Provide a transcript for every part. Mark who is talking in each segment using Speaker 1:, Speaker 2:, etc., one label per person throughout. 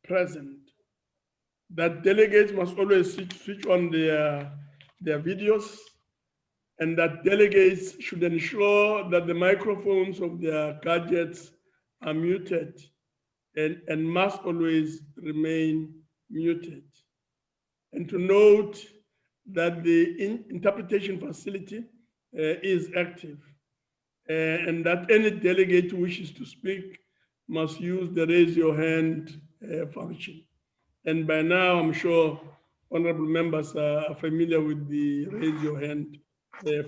Speaker 1: present, that delegates must always switch on their videos, and that delegates should ensure that the microphones of their gadgets are muted and must always remain muted. And to note that the interpretation facility is active, and that any delegate who wishes to speak must use the raise your hand function. And by now, I'm sure honorable members are familiar with the raise your hand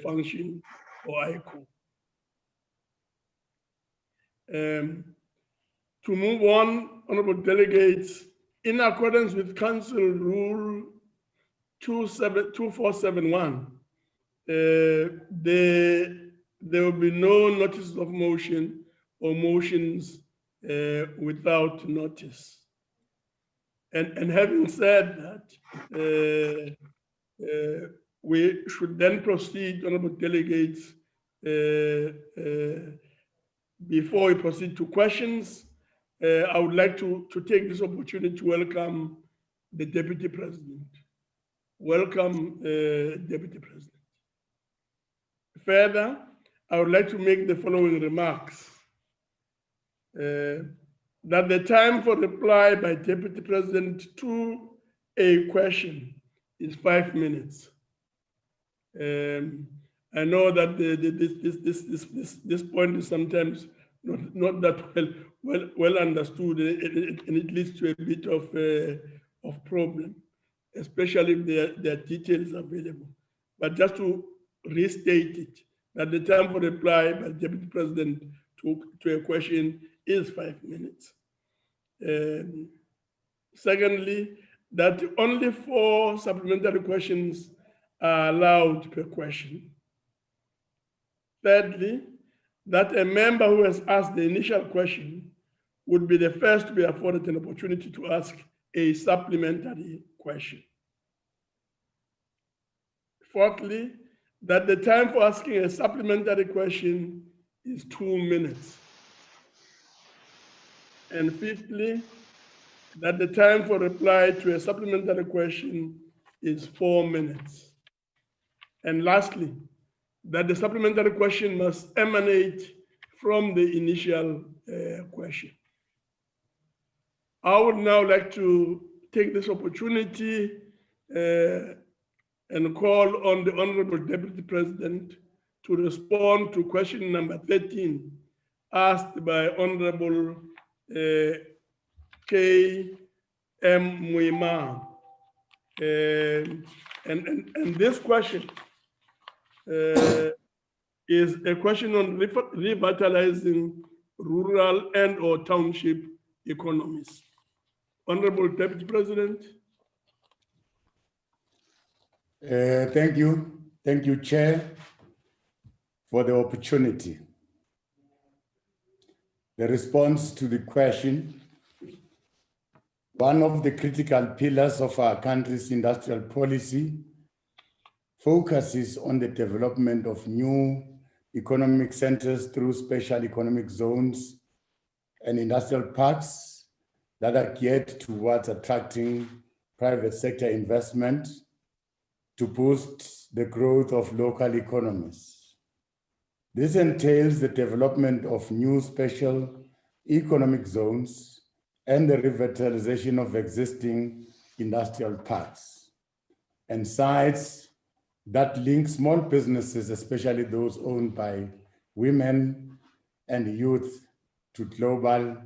Speaker 1: function or icon. To move on, honorable delegates, in accordance with Council Rule 2471, there will be no notice of motion or motions without notice. And having said that, we should then proceed, honorable delegates, before we proceed to questions. I would like to take this opportunity to welcome the Deputy President. Welcome, Deputy President. Further, I would like to make the following remarks. That the time for reply by Deputy President to a question is 5 minutes. I know that this point is sometimes not that well understood, and it leads to a bit of problem, especially if there are details available. But just to restate it, that the time for reply by the Deputy President to a question is 5 minutes. Secondly, that only 4 supplementary questions are allowed per question. Thirdly, that a member who has asked the initial question would be the first to be afforded an opportunity to ask a supplementary question. Fourthly, that the time for asking a supplementary question is 2 minutes. And fifthly, that the time for reply to a supplementary question is 4 minutes. And lastly, that the supplementary question must emanate from the initial question. I would now like to take this opportunity and call on the Honorable Deputy President to respond to question number 13 asked by Honorable K. M. Muima. And this question is a question on revitalizing rural and or township economies. Honorable Deputy President.
Speaker 2: Thank you, Chair, for the opportunity. The response to the question: one of the critical pillars of our country's industrial policy focuses on the development of new economic centers through special economic zones and industrial parks that are geared towards attracting private sector investment to boost the growth of local economies. This entails the development of new special economic zones and the revitalization of existing industrial parks and sites that link small businesses, especially those owned by women and youth, to global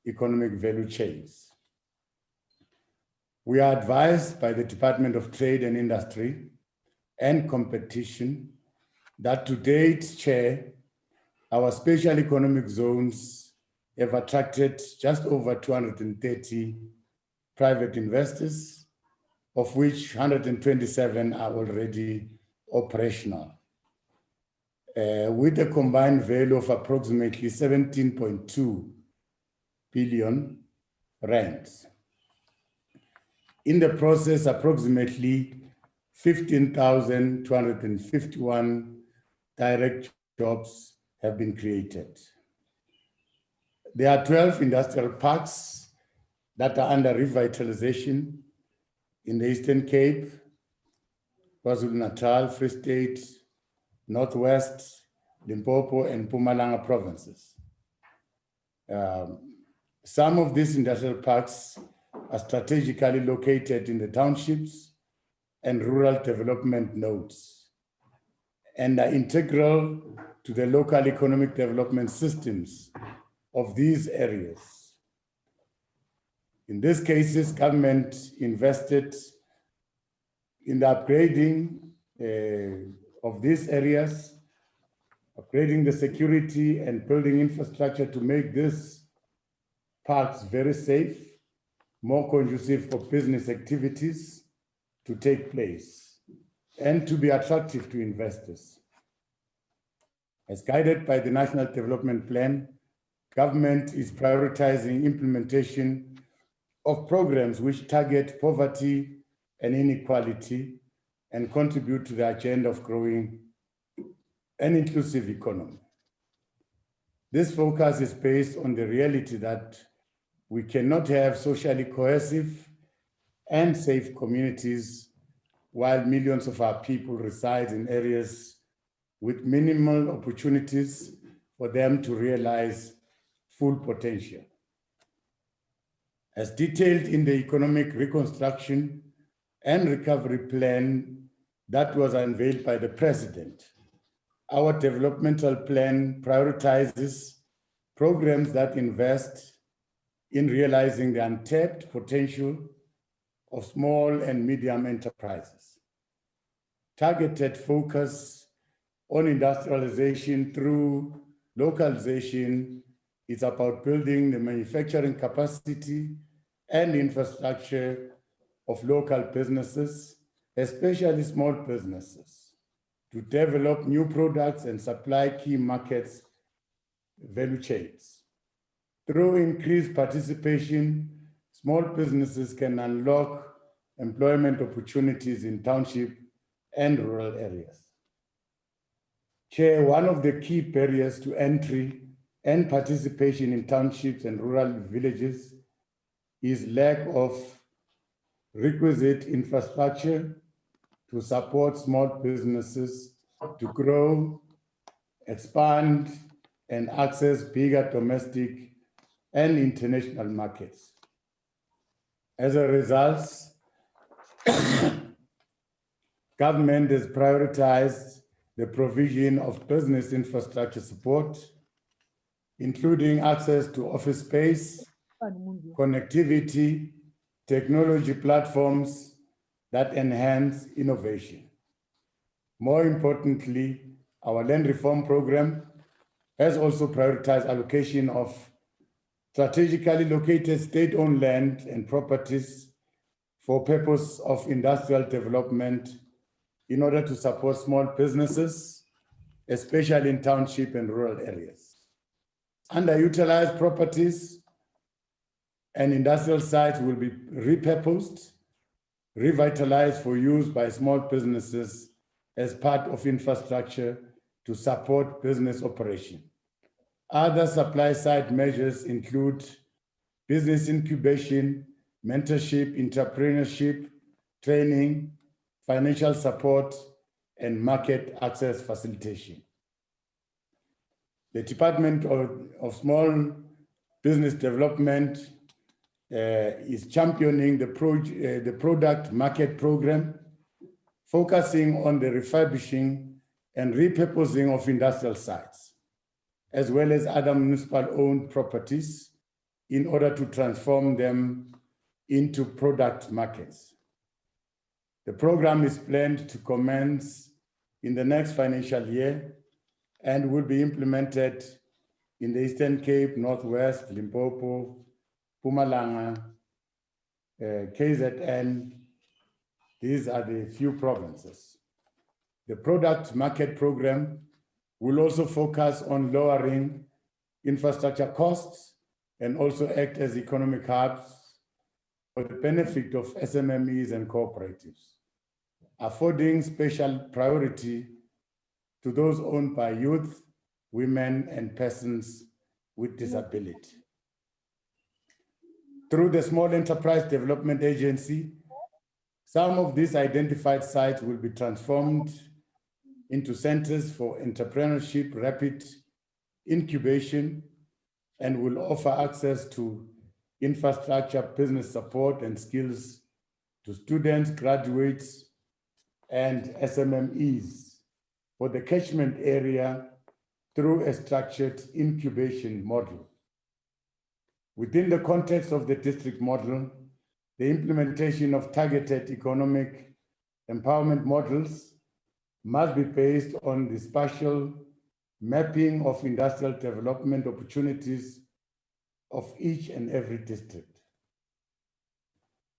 Speaker 2: economic value chains. We are advised by the Department of Trade and Industry and Competition that to date, Chair, our special economic zones have attracted just over 230 private investors, of which 127 are already operational, with a combined value of approximately 17.2 billion rand. In the process, approximately 15,251 direct jobs have been created. There are 12 industrial parks that are under revitalization in the Eastern Cape, KwaZulu-Natal, Free State, Northwest, Limpopo, and Mpumalanga provinces. Some of these industrial parks are strategically located in the townships and rural development nodes and are integral to the local economic development systems of these areas. In these cases, government invested in the upgrading of these areas, upgrading the security and building infrastructure to make these parks very safe, more conducive for business activities to take place, and to be attractive to investors. As guided by the National Development Plan, government is prioritizing implementation of programs which target poverty and inequality and contribute to the agenda of growing an inclusive economy. This focus is based on the reality that we cannot have socially cohesive and safe communities while millions of our people reside in areas with minimal opportunities for them to realize full potential. As detailed in the Economic Reconstruction and Recovery Plan that was unveiled by the President, our developmental plan prioritizes programs that invest in realizing the untapped potential of small and medium enterprises. Targeted focus on industrialization through localization is about building the manufacturing capacity and infrastructure of local businesses, especially small businesses, to develop new products and supply key markets value chains. Through increased participation, small businesses can unlock employment opportunities in township and rural areas. Chair, one of the key barriers to entry and participation in townships and rural villages is lack of requisite infrastructure to support small businesses to grow, expand, and access bigger domestic and international markets. As a result, government has prioritized the provision of business infrastructure support, including access to office space, connectivity, technology platforms that enhance innovation. More importantly, our land reform program has also prioritized allocation of strategically located state-owned land and properties for purpose of industrial development in order to support small businesses, especially in township and rural areas. Underutilized properties and industrial sites will be repurposed, revitalized for use by small businesses as part of infrastructure to support business operation. Other supply side measures include business incubation, mentorship, entrepreneurship, training, financial support, and market access facilitation. The Department of Small Business Development is championing the product market program, focusing on the refurbishing and repurposing of industrial sites, as well as other municipal-owned properties in order to transform them into product markets. The program is planned to commence in the next financial year and will be implemented in the Eastern Cape, Northwest, Limpopo, Mpumalanga, KZN. These are the few provinces. The product market program will also focus on lowering infrastructure costs and also act as economic hubs for the benefit of SMMEs and cooperatives, affording special priority to those owned by youth, women, and persons with disability. Through the Small Enterprise Development Agency, some of these identified sites will be transformed into centers for entrepreneurship, rapid incubation, and will offer access to infrastructure, business support, and skills to students, graduates, and SMMEs for the catchment area through a structured incubation model. Within the context of the district model, the implementation of targeted economic empowerment models must be based on the spatial mapping of industrial development opportunities of each and every district.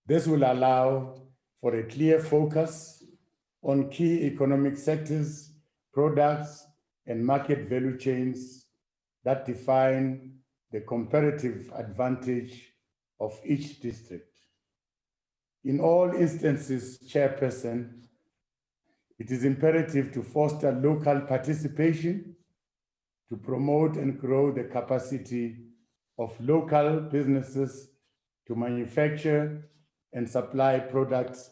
Speaker 2: This will allow for a clear focus on key economic sectors, products, and market value chains that define the comparative advantage of each district. In all instances, Chairperson, it is imperative to foster local participation to promote and grow the capacity of local businesses to manufacture and supply products,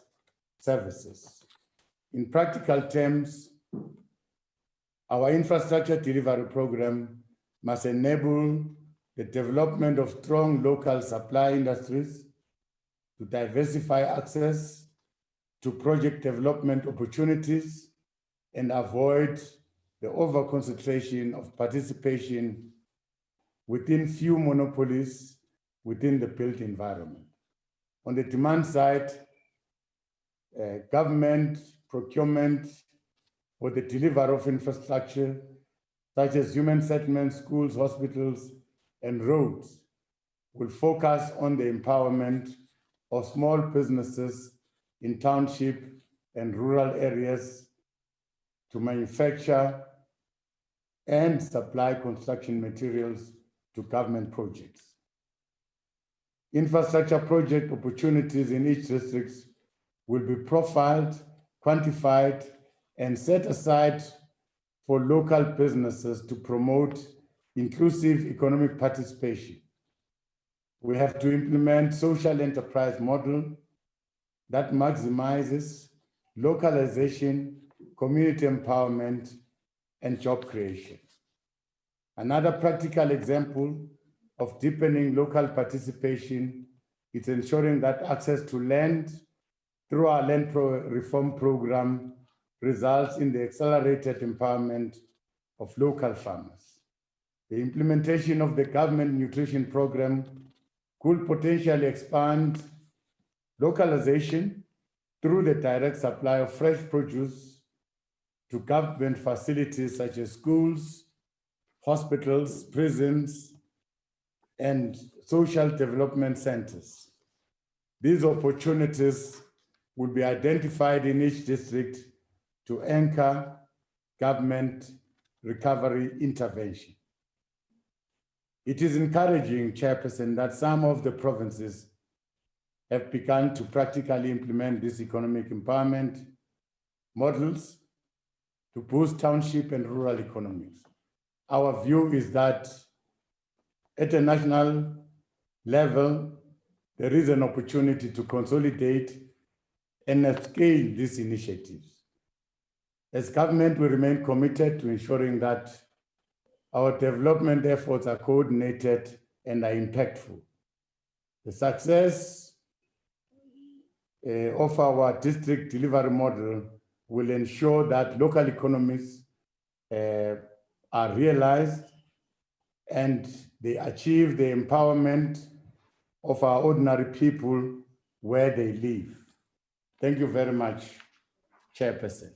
Speaker 2: services. In practical terms, our infrastructure delivery program must enable the development of strong local supply industries to diversify access to project development opportunities and avoid the over-concentration of participation within few monopolies within the built environment. On the demand side, government procurement for the delivery of infrastructure, such as human settlements, schools, hospitals, and roads, will focus on the empowerment of small businesses in township and rural areas to manufacture and supply construction materials to government projects. Infrastructure project opportunities in each district will be profiled, quantified, and set aside for local businesses to promote inclusive economic participation. We have to implement social enterprise model that maximizes localization, community empowerment, and job creation. Another practical example of deepening local participation is ensuring that access to land through our land reform program results in the accelerated empowerment of local farmers. The implementation of the government nutrition program could potentially expand localization through the direct supply of fresh produce to government facilities such as schools, hospitals, prisons, and social development centers. These opportunities will be identified in each district to anchor government recovery intervention. It is encouraging, Chairperson, that some of the provinces have begun to practically implement these economic empowerment models to boost township and rural economies. Our view is that at a national level, there is an opportunity to consolidate and scale these initiatives. As government, we remain committed to ensuring that our development efforts are coordinated and are impactful. The success of our district delivery model will ensure that local economies are realized and they achieve the empowerment of our ordinary people where they live. Thank you very much, Chairperson.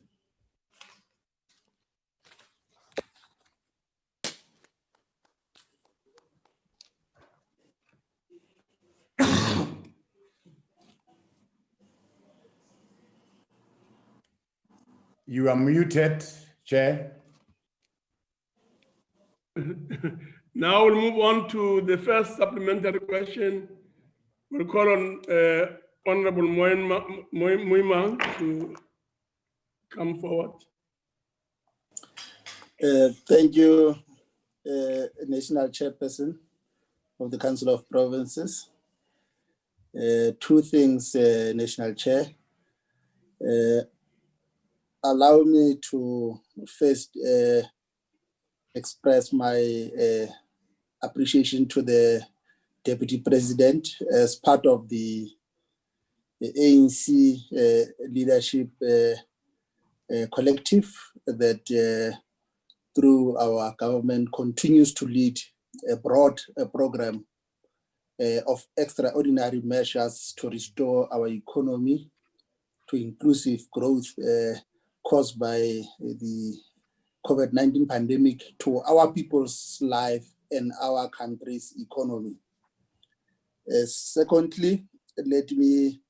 Speaker 2: You are muted, Chair.
Speaker 1: Now we'll move on to the first supplementary question. We'll call on Honorable Muima to come forward.
Speaker 3: Thank you, National Chairperson of the Council of Provinces. Two things, National Chair. Allow me to first express my appreciation to the Deputy President as part of the ANC leadership collective that through our government continues to lead a broad program of extraordinary measures to restore our economy to inclusive growth caused by the COVID-19 pandemic to our people's life and our country's economy. Secondly, let me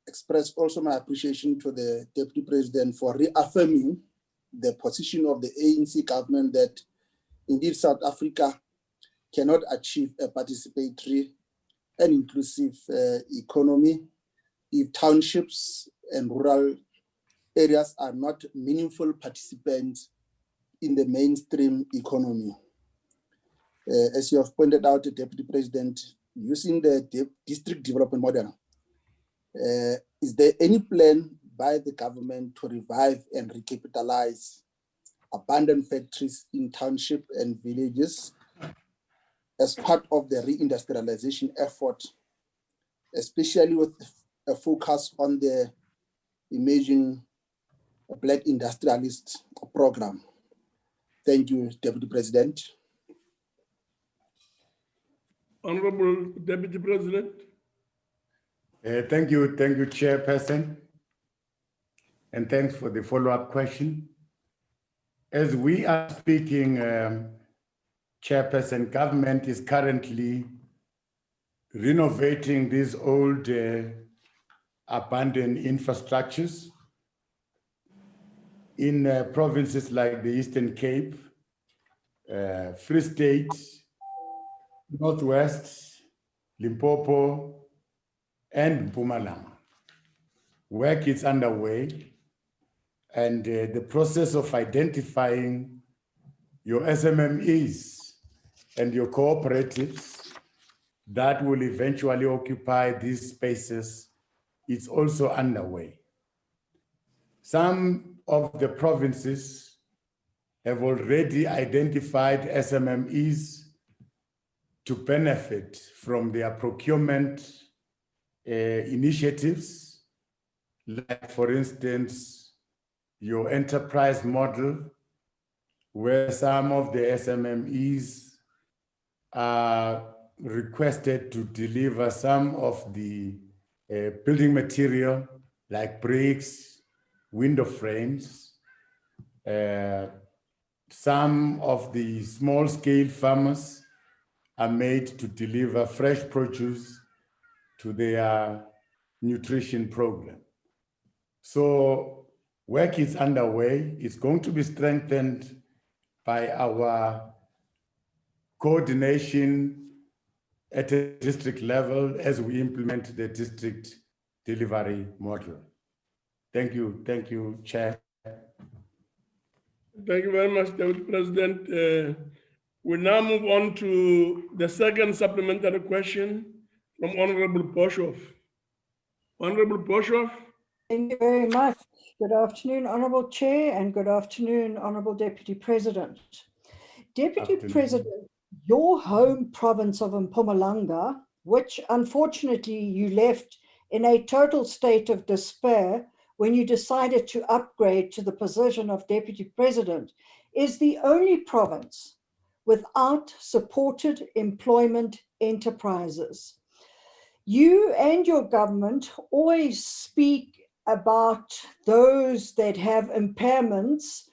Speaker 3: express also my appreciation to the Deputy President for reaffirming the position of the ANC government that indeed South Africa cannot achieve a participatory and inclusive economy if townships and rural areas are not meaningful participants in the mainstream economy. As you have pointed out, the Deputy President, using the district development model, is there any plan by the government to revive and recapitalize abandoned factories in township and villages as part of the reindustrialization effort, especially with a focus on the emerging Black Industrialist program? Thank you, Deputy President.
Speaker 1: Honorable Deputy President.
Speaker 2: Thank you, Chairperson. And thanks for the follow-up question. As we are speaking, Chairperson, government is currently renovating these old abandoned infrastructures in provinces like the Eastern Cape, Free State, Northwest, Limpopo, and Mpumalanga. Work is underway, and the process of identifying your SMMEs and your cooperatives that will eventually occupy these spaces is also underway. Some of the provinces have already identified SMMEs to benefit from their procurement initiatives, like for instance, your enterprise model, where some of the SMMEs are requested to deliver some of the building material like bricks, window frames. Some of the small-scale farmers are made to deliver fresh produce to their nutrition program. So work is underway. It's going to be strengthened by our coordination at a district level as we implement the district delivery model. Thank you, Chair.
Speaker 1: Thank you very much, Deputy President. We now move on to the second supplementary question from Honorable Poshoff. Honorable Poshoff.
Speaker 4: Thank you very much. Good afternoon, Honorable Chair, and good afternoon, Honorable Deputy President. Deputy President, your home province of Mpumalanga, which unfortunately you left in a total state of despair when you decided to upgrade to the position of Deputy President, is the only province without supported employment enterprises. You and your government always speak about those that have impairments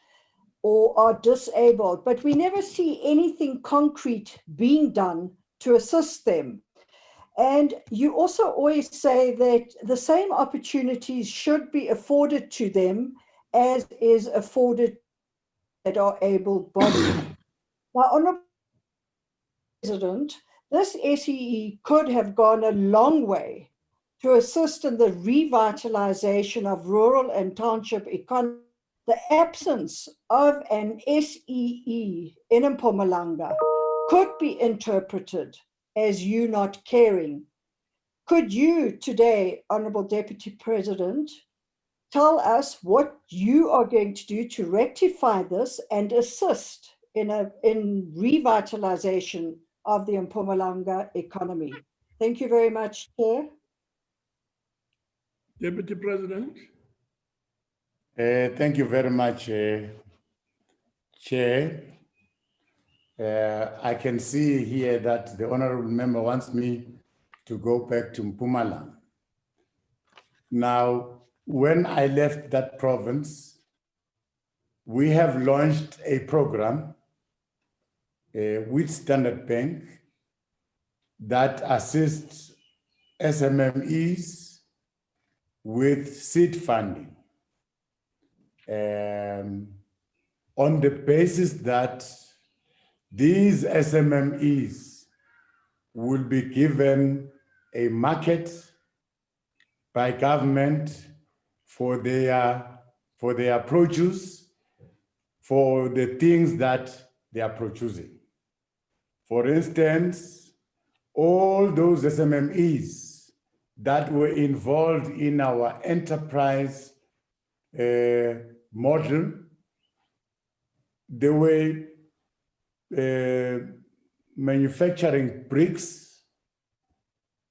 Speaker 4: or are disabled, but we never see anything concrete being done to assist them. And you also always say that the same opportunities should be afforded to them as is afforded that are able-bodied. Now, Honourable President, this SEE could have gone a long way to assist in the revitalization of rural and township economy. The absence of an SEE in Mpumalanga could be interpreted as you not caring Could you today, Honorable Deputy President, tell us what you are going to do to rectify this and assist in revitalization of the Mpumalanga economy? Thank you very much, Chair.
Speaker 1: Deputy President.
Speaker 2: Thank you very much, Chair. I can see here that the honorable member wants me to go back to Mpumalanga. Now, when I left that province, we have launched a program with Standard Bank that assists SMMEs with seed funding on the basis that these SMMEs will be given a market by government for their produce, for the things that they are producing. For instance, all those SMMEs that were involved in our enterprise model, they were manufacturing bricks.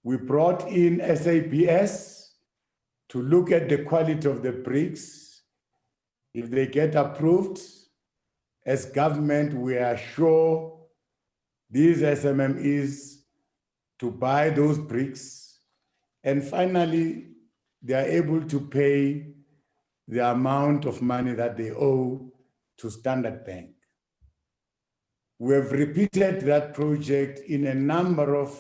Speaker 2: We brought in SAPS to look at the quality of the bricks. If they get approved, as government, we are sure these SMMEs to buy those bricks. And finally, they are able to pay the amount of money that they owe to Standard Bank. We have repeated that project in a number of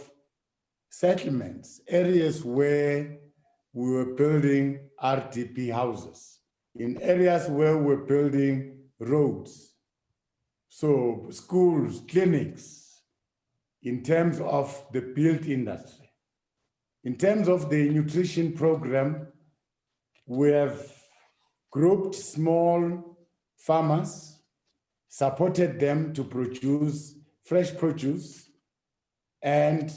Speaker 2: settlements, areas where we were building RDP houses, in areas where we're building roads, so schools, clinics, in terms of the built industry. In terms of the nutrition program, we have grouped small farmers, supported them to produce fresh produce, and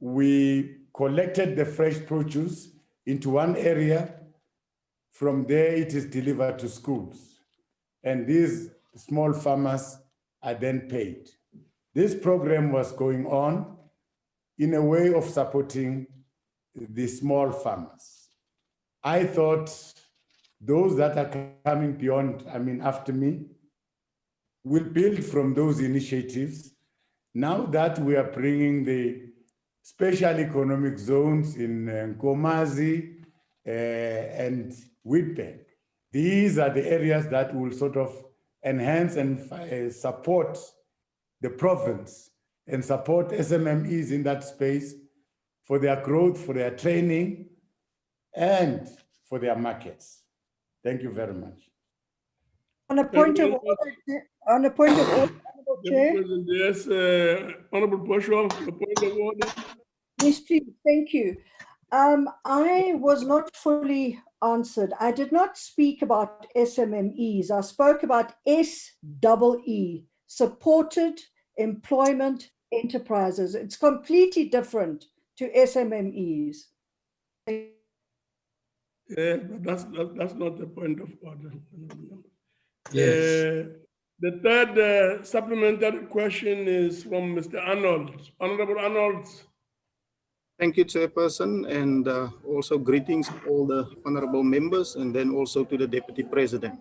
Speaker 2: we collected the fresh produce into one area. From there, it is delivered to schools. And these small farmers are then paid. This program was going on in a way of supporting the small farmers. I thought those that are coming beyond, after me, will build from those initiatives. Now that we are bringing the special economic zones in Nkomazi and Witbank, these are the areas that will sort of enhance and support the province and support SMMEs in that space for their growth, for their training, and for their markets. Thank you very much.
Speaker 4: On a point of order, Honorable Chair.
Speaker 1: Yes, Honorable Boshoff, a point of order.
Speaker 4: Yes, please. Thank you. I was not fully answered. I did not speak about SMMEs. I spoke about SEE, supported employment enterprises. It's completely different to SMMEs.
Speaker 1: Yeah, but that's not the point of order.
Speaker 5: Yes.
Speaker 1: The third supplementary question is from Mr. Arnold. Honorable Arnold.
Speaker 6: Thank you, Chairperson, and also greetings to all the honorable members, and then also to the Deputy President.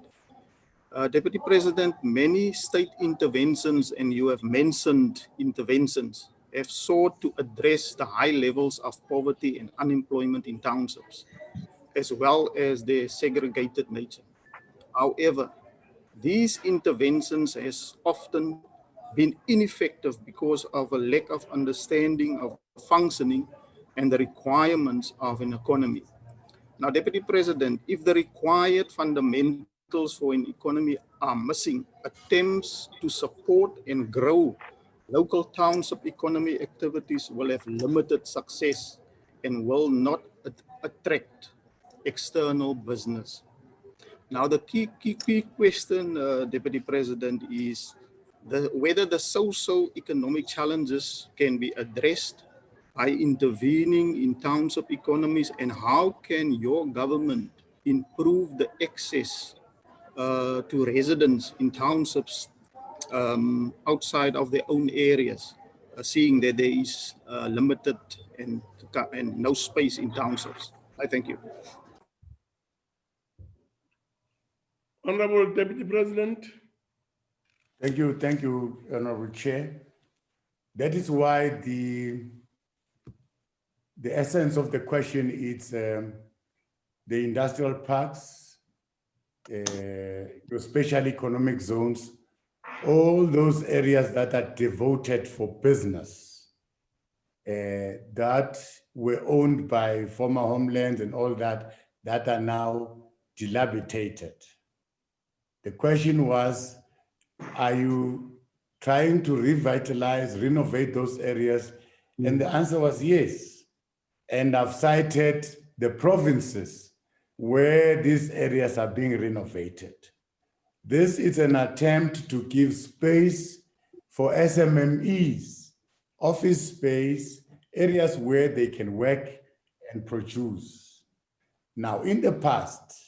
Speaker 6: Deputy President, many state interventions, and you have mentioned interventions, have sought to address the high levels of poverty and unemployment in townships, as well as their segregated nature. However, these interventions has often been ineffective because of a lack of understanding of functioning and the requirements of an economy. Now, Deputy President, if the required fundamentals for an economy are missing, attempts to support and grow local township economy activities will have limited success and will not attract external business. Now, the key question, Deputy President, is whether the socio-economic challenges can be addressed by intervening in township economies, and how can your government improve the access to residents in townships outside of their own areas, seeing that there is limited and no space in townships? I thank you.
Speaker 1: Honorable Deputy President.
Speaker 2: Thank you, Honorable Chair. That is why the essence of the question is the industrial parks, your special economic zones, all those areas that are devoted for business, that were owned by former homelands and all that are now dilapidated. The question was, are you trying to revitalize, renovate those areas? And the answer was yes. And I've cited the provinces where these areas are being renovated. This is an attempt to give space for SMMEs, office space, areas where they can work and produce. Now, in the past,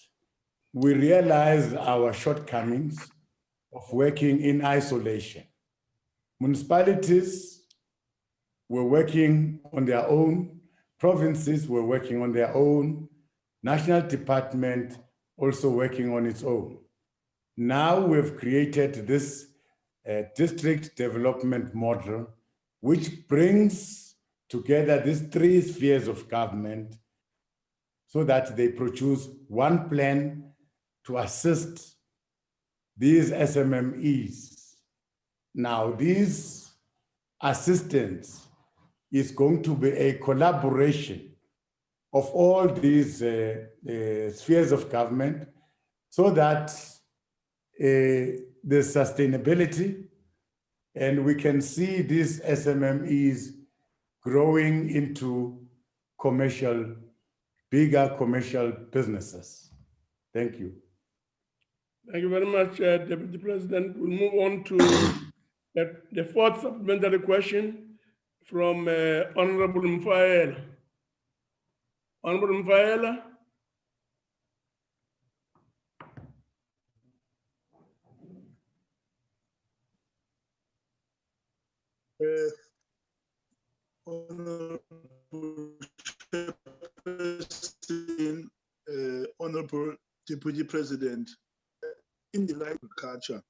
Speaker 2: we realized our shortcomings of working in isolation. Municipalities were working on their own, provinces were working on their own, national department also working on its own. Now we've created this district development model, which brings together these three spheres of government so that they produce one plan to assist these SMMEs. Now, this assistance is going to be a collaboration of all these spheres of government so that the sustainability, and we can see these SMMEs growing into bigger commercial businesses. Thank you.
Speaker 1: Thank you very much, Deputy President. We'll move on to the fourth supplementary question from Honorable Mfaela. Honorable Mfaela.
Speaker 5: Honorable Deputy President, in the line of agriculture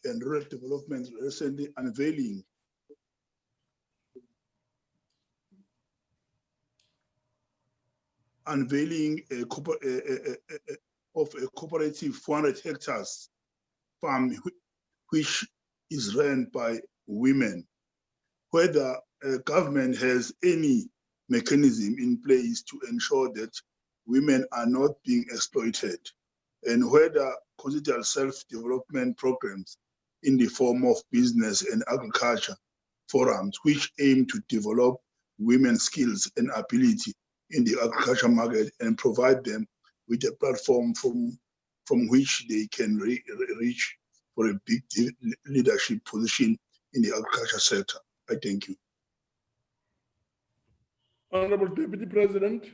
Speaker 5: and rural development, recently unveiling of a cooperative 400 hectares farm which is run by women, whether government has any mechanism in place to ensure that women are not being exploited, and whether consider self-development programs in the form of business and agriculture forums which aim to develop women's skills and ability in the agriculture market and provide them with a platform from which they can reach for a big leadership position in the agriculture sector. I thank you.
Speaker 1: Honorable Deputy President.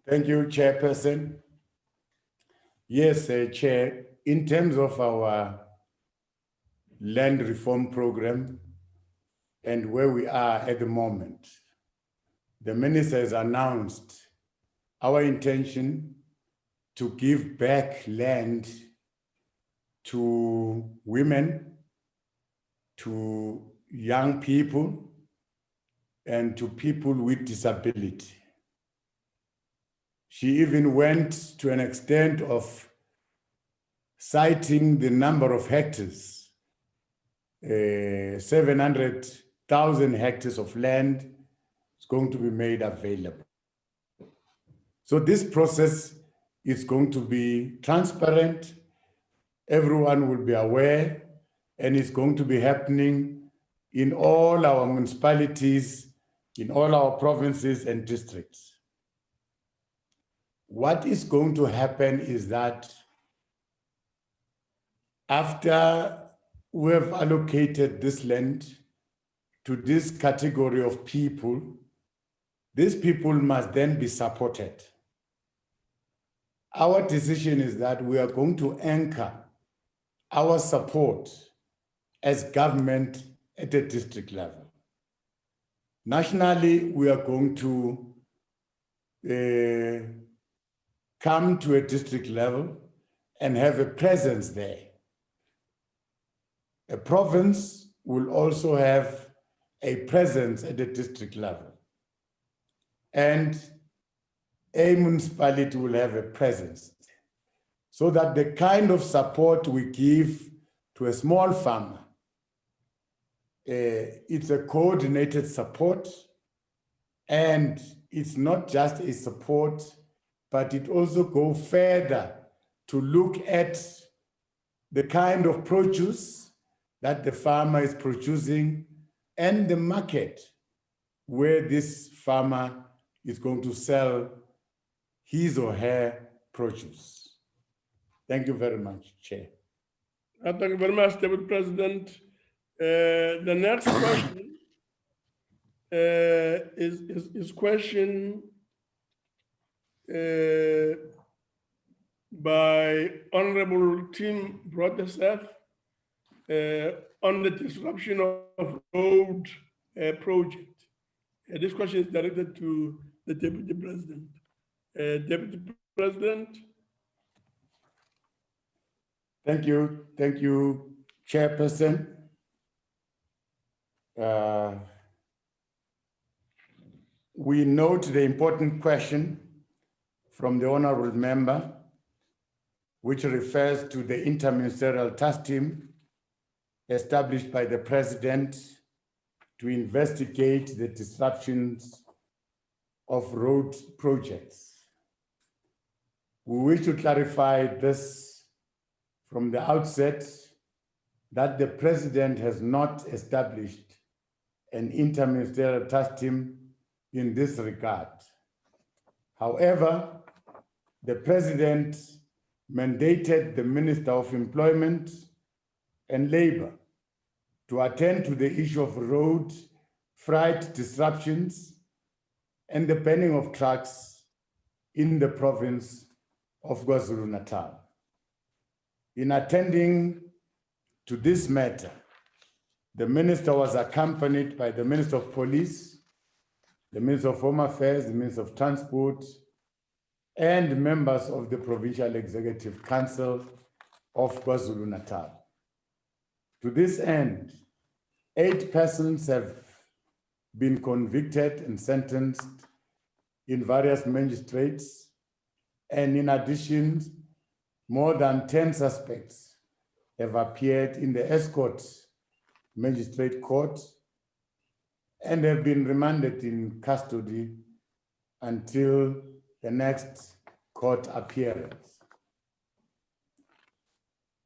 Speaker 2: Thank you, Chairperson. Yes, Chair, in terms of our land reform program and where we are at the moment, the Minister has announced our intention to give back land to women, to young people, and to people with disability. She even went to an extent of citing the number of hectares, 700,000 hectares of land is going to be made available. So this process is going to be transparent, everyone will be aware, and it's going to be happening in all our municipalities, in all our provinces and districts. What is going to happen is that after we have allocated this land to this category of people, these people must then be supported. Our decision is that we are going to anchor our support as government at a district level. Nationally, we are going to come to a district level and have a presence there. A province will also have a presence at the district level. And a municipality will have a presence. So that the kind of support we give to a small farmer, it's a coordinated support, and it's not just a support, but it also goes further to look at the kind of produce that the farmer is producing and the market where this farmer is going to sell his or her produce. Thank you very much, Chair.
Speaker 1: Thank you very much, Deputy President. The next question is question by Honorable Tim Brothersath on the disruption of road project. This question is directed to the Deputy President. Deputy President.
Speaker 2: Thank you, Chairperson. We note the important question from the honorable member, which refers to the interministerial task team established by the President to investigate the disruptions of road projects. We wish to clarify this from the outset, that the President has not established an interministerial task team in this regard. However, the President mandated the Minister of Employment and Labor to attend to the issue of road freight disruptions and the banning of trucks in the province of KwaZulu-Natal. In attending to this matter, the Minister was accompanied by the Minister of Police, the Minister of Home Affairs, the Minister of Transport, and members of the Provincial Executive Council of KwaZulu-Natal. To this end, 8 persons have been convicted and sentenced in various magistrates, and in addition, more than 10 suspects have appeared in the Escort Magistrate Court and have been remanded in custody until the next court appearance.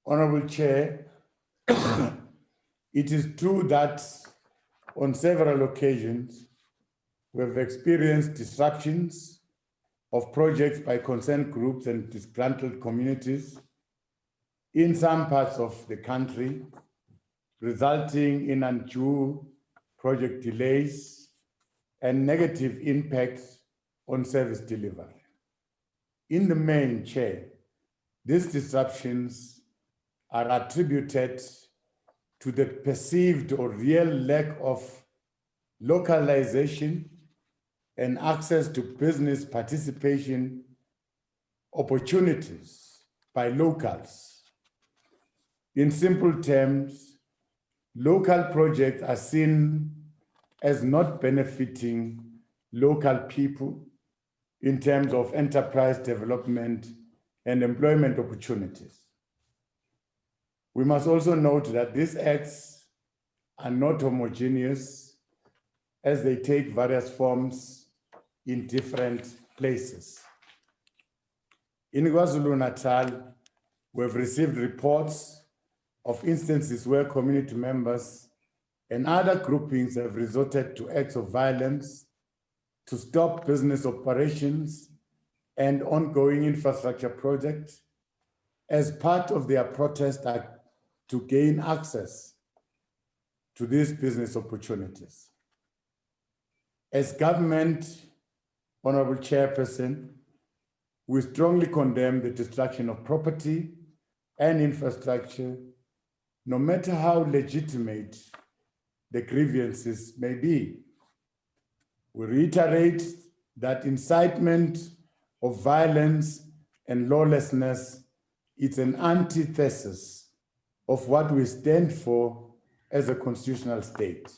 Speaker 2: Honorable Chair, it is true that on several occasions we have experienced disruptions of projects by concerned groups and disgruntled communities in some parts of the country, resulting in undue project delays and negative impacts on service delivery. In the main, Chair, these disruptions are attributed to the perceived or real lack of localization and access to business participation opportunities by locals. In simple terms, local projects are seen as not benefiting local people in terms of enterprise development and employment opportunities. We must also note that these acts are not homogeneous as they take various forms in different places. In KwaZulu-Natal, we've received reports of instances where community members and other groupings have resorted to acts of violence to stop business operations and ongoing infrastructure projects as part of their protest to gain access to these business opportunities. As government, Honorable Chairperson, we strongly condemn the destruction of property and infrastructure, no matter how legitimate the grievances may be. We reiterate that incitement of violence and lawlessness is an antithesis of what we stand for as a constitutional state.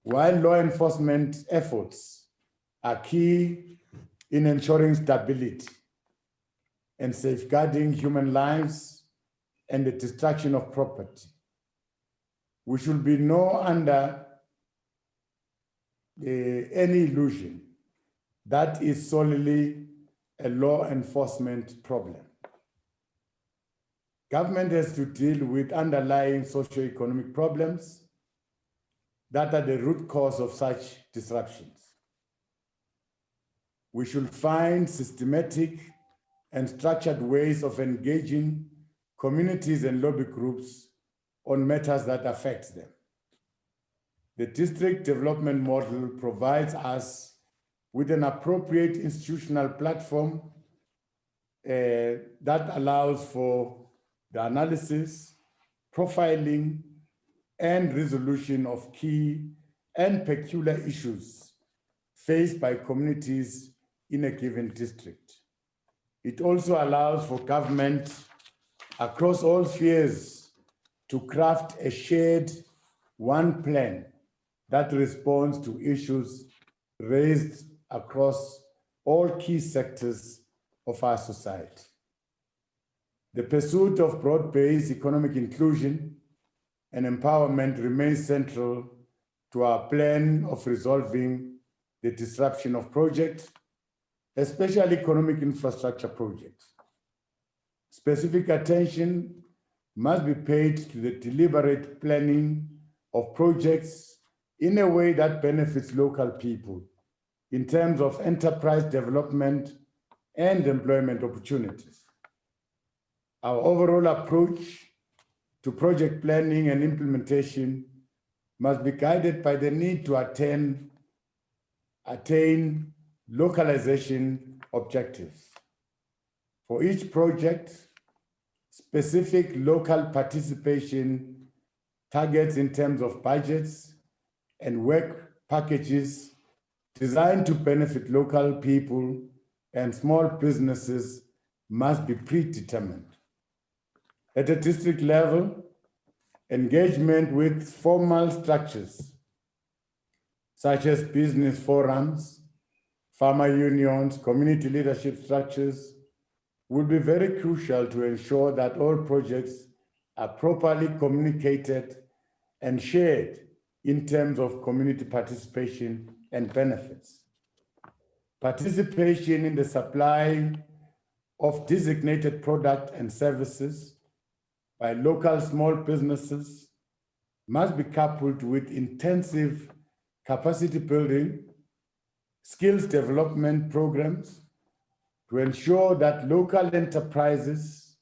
Speaker 2: While law enforcement efforts are key in ensuring stability and safeguarding human lives and the destruction of property, we should be under any illusion that is solely a law enforcement problem. Government has to deal with underlying socio-economic problems that are the root cause of such disruptions. We should find systematic and structured ways of engaging communities and lobby groups on matters that affect them. The district development model provides us with an appropriate institutional platform that allows for the analysis, profiling, and resolution of key and peculiar issues faced by communities in a given district. It also allows for government across all spheres to craft a shared one plan that responds to issues raised across all key sectors of our society. The pursuit of broad-based economic inclusion and empowerment remains central to our plan of resolving the disruption of projects, especially economic infrastructure projects. Specific attention must be paid to the deliberate planning of projects in a way that benefits local people in terms of enterprise development and employment opportunities. Our overall approach to project planning and implementation must be guided by the need to attain localization objectives. For each project, specific local participation targets in terms of budgets and work packages designed to benefit local people and small businesses must be predetermined. At a district level, engagement with formal structures such as business forums, farmer unions, community leadership structures will be very crucial to ensure that all projects are properly communicated and shared in terms of community participation and benefits. Participation in the supply of designated product and services by local small businesses must be coupled with intensive capacity building, skills development programs to ensure that local enterprises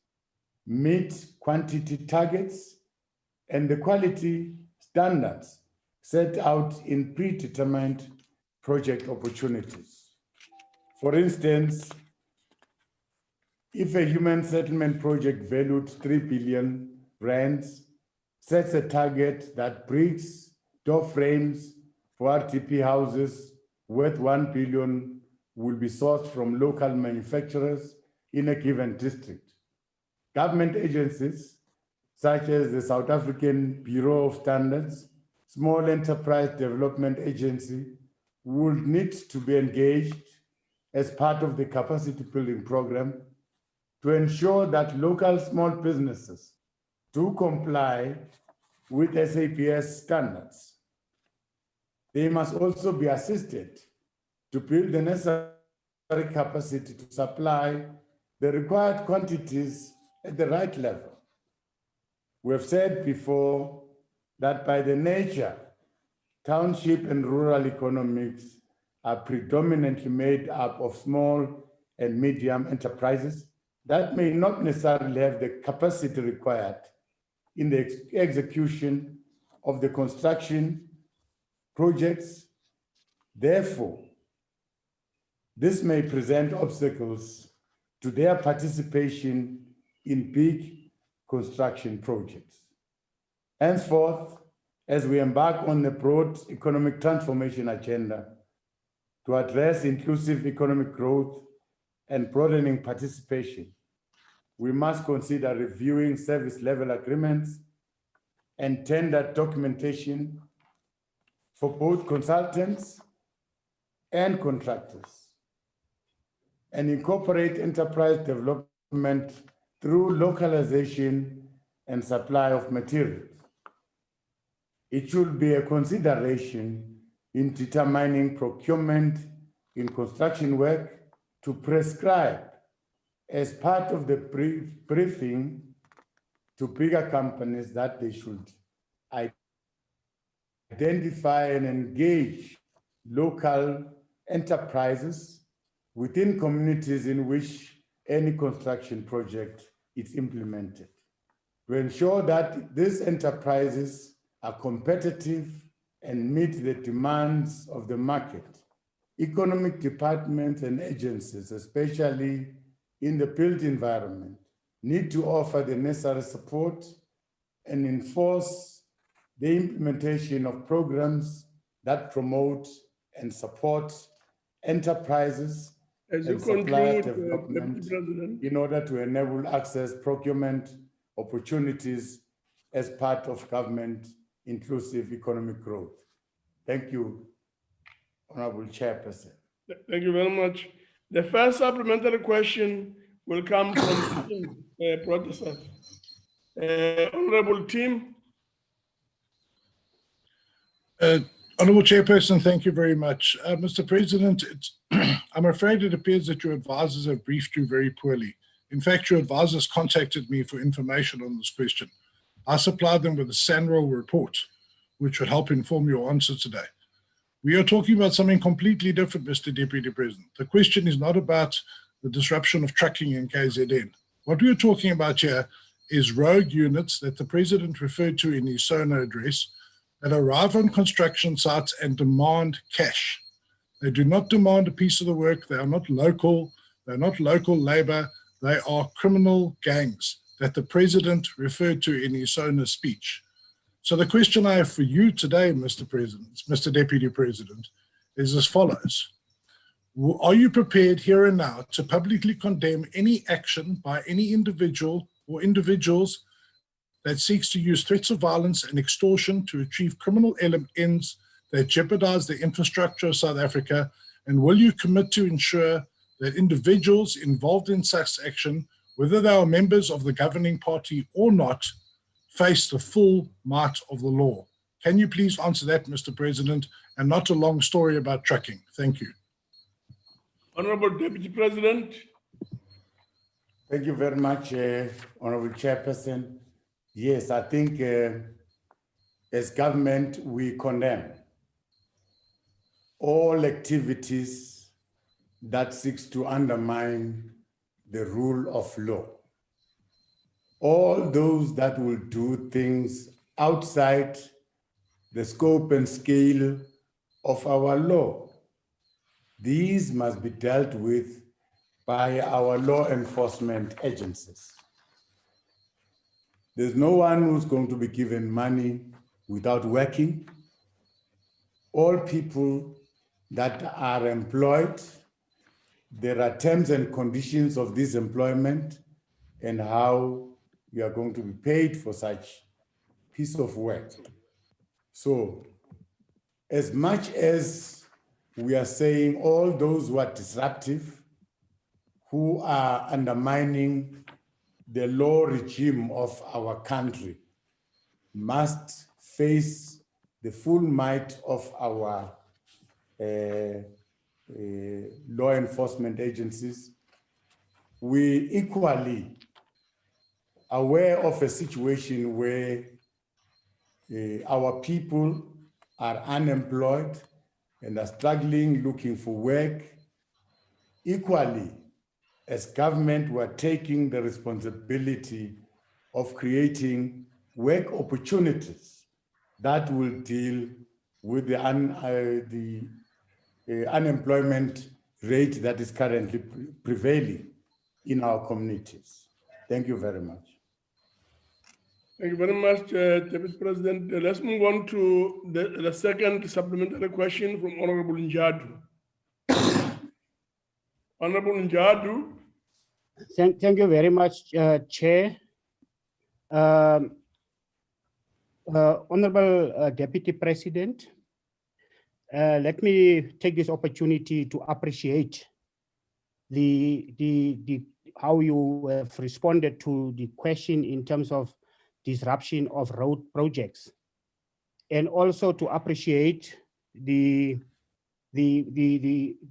Speaker 2: meet quantity targets and the quality standards set out in predetermined project opportunities. For instance, if a human settlement project valued 3 billion rands sets a target that bricks, door frames for RTP houses worth 1 billion will be sourced from local manufacturers in a given district. Government agencies, such as the South African Bureau of Standards, Small Enterprise Development Agency, would need to be engaged as part of the capacity building program to ensure that local small businesses do comply with SAPS standards. They must also be assisted to build the necessary capacity to supply the required quantities at the right level. We have said before that by the nature, township and rural economics are predominantly made up of small and medium enterprises that may not necessarily have the capacity required in the execution of the construction projects. Therefore, this may present obstacles to their participation in big construction projects. Henceforth, as we embark on the broad economic transformation agenda to address inclusive economic growth and broadening participation, we must consider reviewing service level agreements and tender documentation for both consultants and contractors, and incorporate enterprise development through localization and supply of materials. It should be a consideration in determining procurement in construction work to prescribe as part of the briefing to bigger companies that they should identify and engage local enterprises within communities in which any construction project is implemented, to ensure that these enterprises are competitive and meet the demands of the market. Economic departments and agencies, especially in the built environment, need to offer the necessary support and enforce the implementation of programs that promote and support enterprises and supplier development in order to enable access procurement opportunities as part of government inclusive economic growth. Thank you, Honorable Chairperson.
Speaker 1: Thank you very much. The first supplementary question will come from Tim Protestant. Honorable Tim.
Speaker 7: Honorable Chairperson, thank you very much. Mr. President, I'm afraid it appears that your advisors have briefed you very poorly. In fact, your advisors contacted me for information on this question. I supplied them with a SANRO report, which would help inform your answer today. We are talking about something completely different, Mr. Deputy President. The question is not about the disruption of trucking in KZN. What we are talking about here is rogue units that the President referred to in his SONA address that arrive on construction sites and demand cash. They do not demand a piece of the work. They are not local. They're not local labor. They are criminal gangs that the President referred to in his SONA speech. So the question I have for you today, Mr. President, Mr. Deputy President, is as follows. Are you prepared here and now to publicly condemn any action by any individual or individuals that seeks to use threats of violence and extortion to achieve criminal ends that jeopardize the infrastructure of South Africa? And will you commit to ensure that individuals involved in such action, whether they are members of the governing party or not, face the full might of the law? Can you please answer that, Mr. President, and not a long story about trucking? Thank you.
Speaker 1: Honorable Deputy President.
Speaker 2: Thank you very much, Honorable Chairperson. Yes, I think as government, we condemn all activities that seeks to undermine the rule of law. All those that will do things outside the scope and scale of our law. These must be dealt with by our law enforcement agencies. There's no one who's going to be given money without working. All people that are employed, there are terms and conditions of this employment and how you are going to be paid for such piece of work. So as much as we are saying all those who are disruptive, who are undermining the law regime of our country, must face the full might of our law enforcement agencies. We equally aware of a situation where our people are unemployed and are struggling, looking for work. Equally, as government, we're taking the responsibility of creating work opportunities that will deal with the unemployment rate that is currently prevailing in our communities. Thank you very much.
Speaker 1: Thank you very much, Deputy President. Let's move on to the second supplementary question from Honorable Njadu. Honorable Njadu.
Speaker 8: Thank you very much, Chair. Honorable Deputy President, let me take this opportunity to appreciate how you have responded to the question in terms of disruption of road projects, and also to appreciate the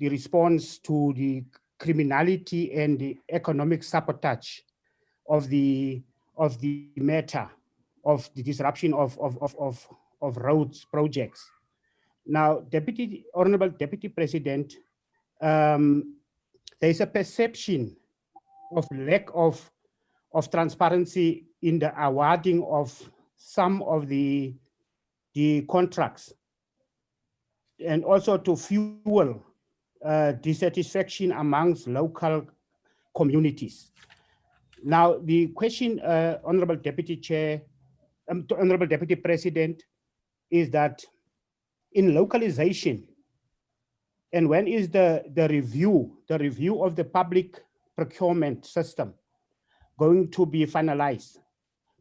Speaker 8: response to the criminality and the economic sabotage of the matter of the disruption of roads projects. Now, Honorable Deputy President, there is a perception of lack of transparency in the awarding of some of the contracts, and also to fuel dissatisfaction amongst local communities. Now, the question, Honorable Deputy Chair, Honorable Deputy President, is that in localization, and when is the review of the public procurement system going to be finalized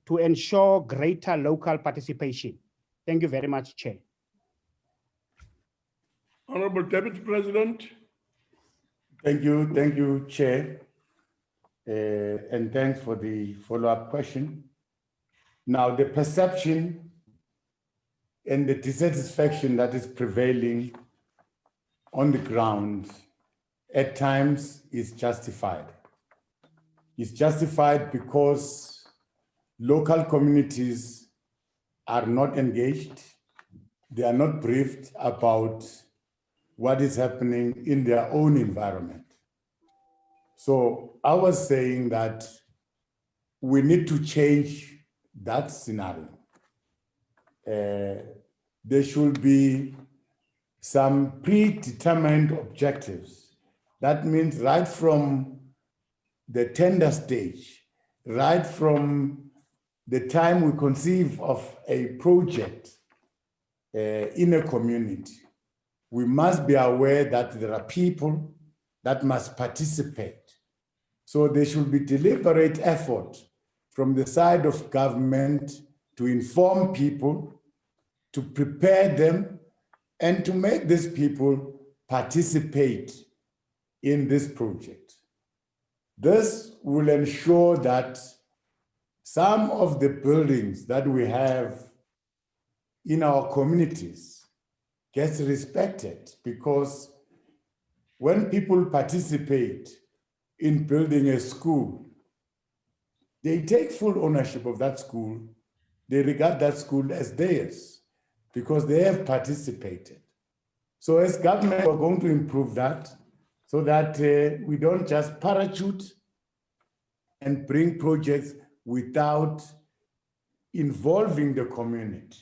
Speaker 8: to ensure greater local participation? Thank you very much, Chair.
Speaker 1: Honorable Deputy President.
Speaker 2: Thank you, Chair. And thanks for the follow-up question. Now, the perception and the dissatisfaction that is prevailing on the ground at times is justified. It's justified because local communities are not engaged. They are not briefed about what is happening in their own environment. So I was saying that we need to change that scenario. There should be some predetermined objectives. That means right from the tender stage, right from the time we conceive of a project in a community, we must be aware that there are people that must participate. So there should be deliberate effort from the side of government to inform people, to prepare them, and to make these people participate in this project. This will ensure that some of the buildings that we have in our communities gets respected, because when people participate in building a school, they take full ownership of that school. They regard that school as theirs because they have participated. So as government, we're going to improve that so that we don't just parachute and bring projects without involving the community.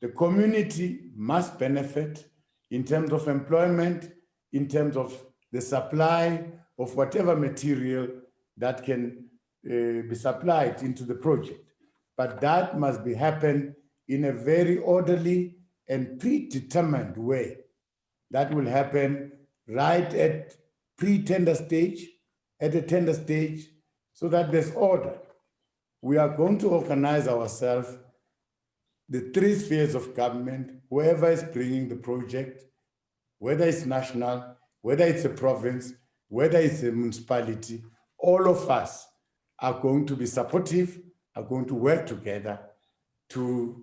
Speaker 2: The community must benefit in terms of employment, in terms of the supply of whatever material that can be supplied into the project. But that must happen in a very orderly and predetermined way. That will happen right at pre-tender stage, at the tender stage, so that there's order. We are going to organize ourselves, the three spheres of government, whoever is bringing the project, whether it's national, whether it's a province, whether it's a municipality, all of us are going to be supportive, are going to work together to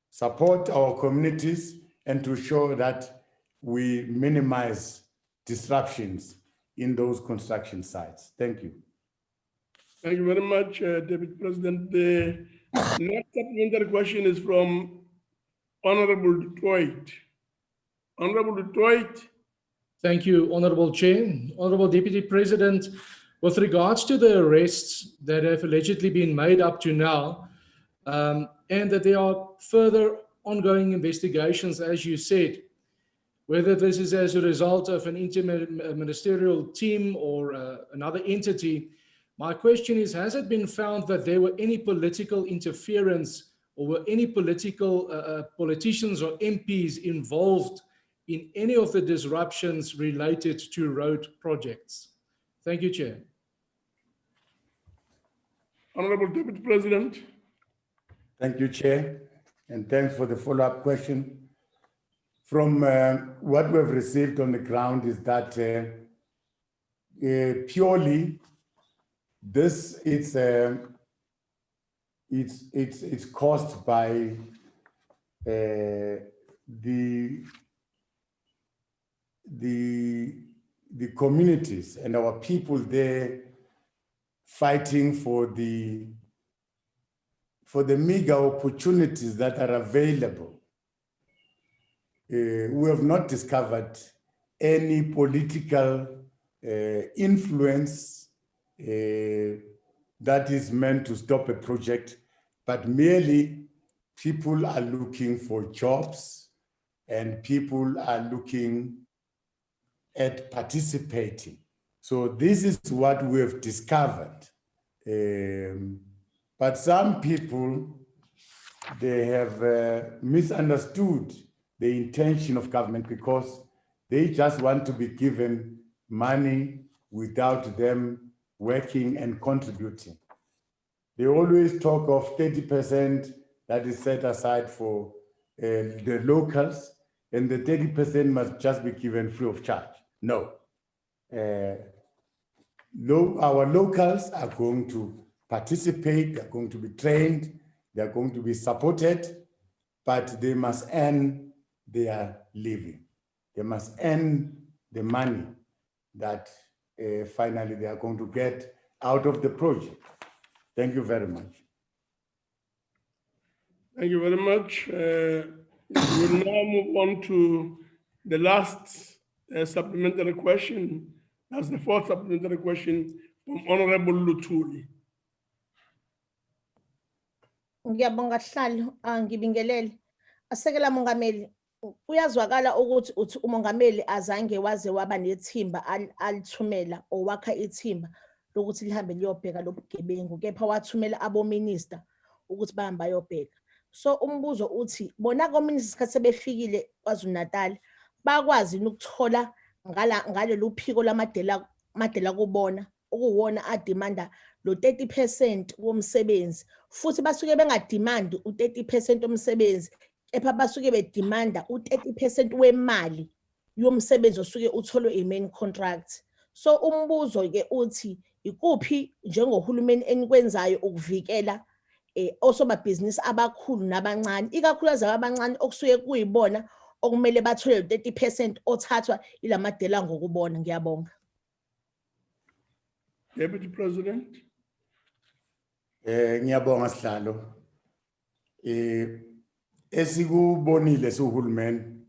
Speaker 2: support our communities and to show that we minimize disruptions in those construction sites. Thank you.
Speaker 1: Thank you very much, Deputy President. The next supplementary question is from Honorable Detroit. Honorable Detroit.
Speaker 9: Thank you, Honorable Chair. Honorable Deputy President, with regards to the arrests that have allegedly been made up to now, and that there are further ongoing investigations, as you said, whether this is as a result of an interministerial team or another entity. My question is, has it been found that there were any political interference or were any politicians or MPs involved in any of the disruptions related to road projects? Thank you, Chair.
Speaker 1: Honorable Deputy President.
Speaker 2: Thank you, Chair, and thanks for the follow-up question. From what we've received on the ground is that purely this is it's caused by the communities and our people there fighting for the meager opportunities that are available. We have not discovered any political influence that is meant to stop a project, but merely people are looking for jobs and people are looking at participating. So this is what we have discovered. But some people, they have misunderstood the intention of government because they just want to be given money without them working and contributing. They always talk of 30% that is set aside for the locals, and the 30% must just be given free of charge. No. Our locals are going to participate, they're going to be trained, they're going to be supported, but they must earn their living. They must earn the money that finally they are going to get out of the project. Thank you very much.
Speaker 1: Thank you very much. We'll now move on to the last supplementary question. That's the fourth supplementary question from Honorable Lutuli.
Speaker 10: Ngiyabonga Sihlalo, ngibingelele. Asekela Mongameli, uyazwakala ukuthi uthi umongameli azange waze waba nethimba alithumela owakha ithimba lokuthi lihambe liyobheka lobugebengu, kepha wathumela abominister ukuthi bahambe bayobheka. So umbuzo uthi bona kominister isikhathi sebefikile KwaZulu-Natal bakwazi ukuthola ngale luphiko lamadela kubona ukuwona ademanda lo 30% womsebenzi, futhi basuke bengadimandi u30% womsebenzi, kepha basuke bedimanda u30% wemali yomsebenzi osuke utholwe i-main contract. So umbuzo ke uthi ikuphi njengohulumeni enikwenzayo ukuvikela osobabhizinisi abakhulu nabancane, ikakhulukazi abancane okusuke kuyibona okumele bathole 30% othathwa ilamadela ngokubona. Ngiyabonga.
Speaker 1: Deputy President.
Speaker 2: Ngiyabonga Sihlalo. Esikubonile suhulumeni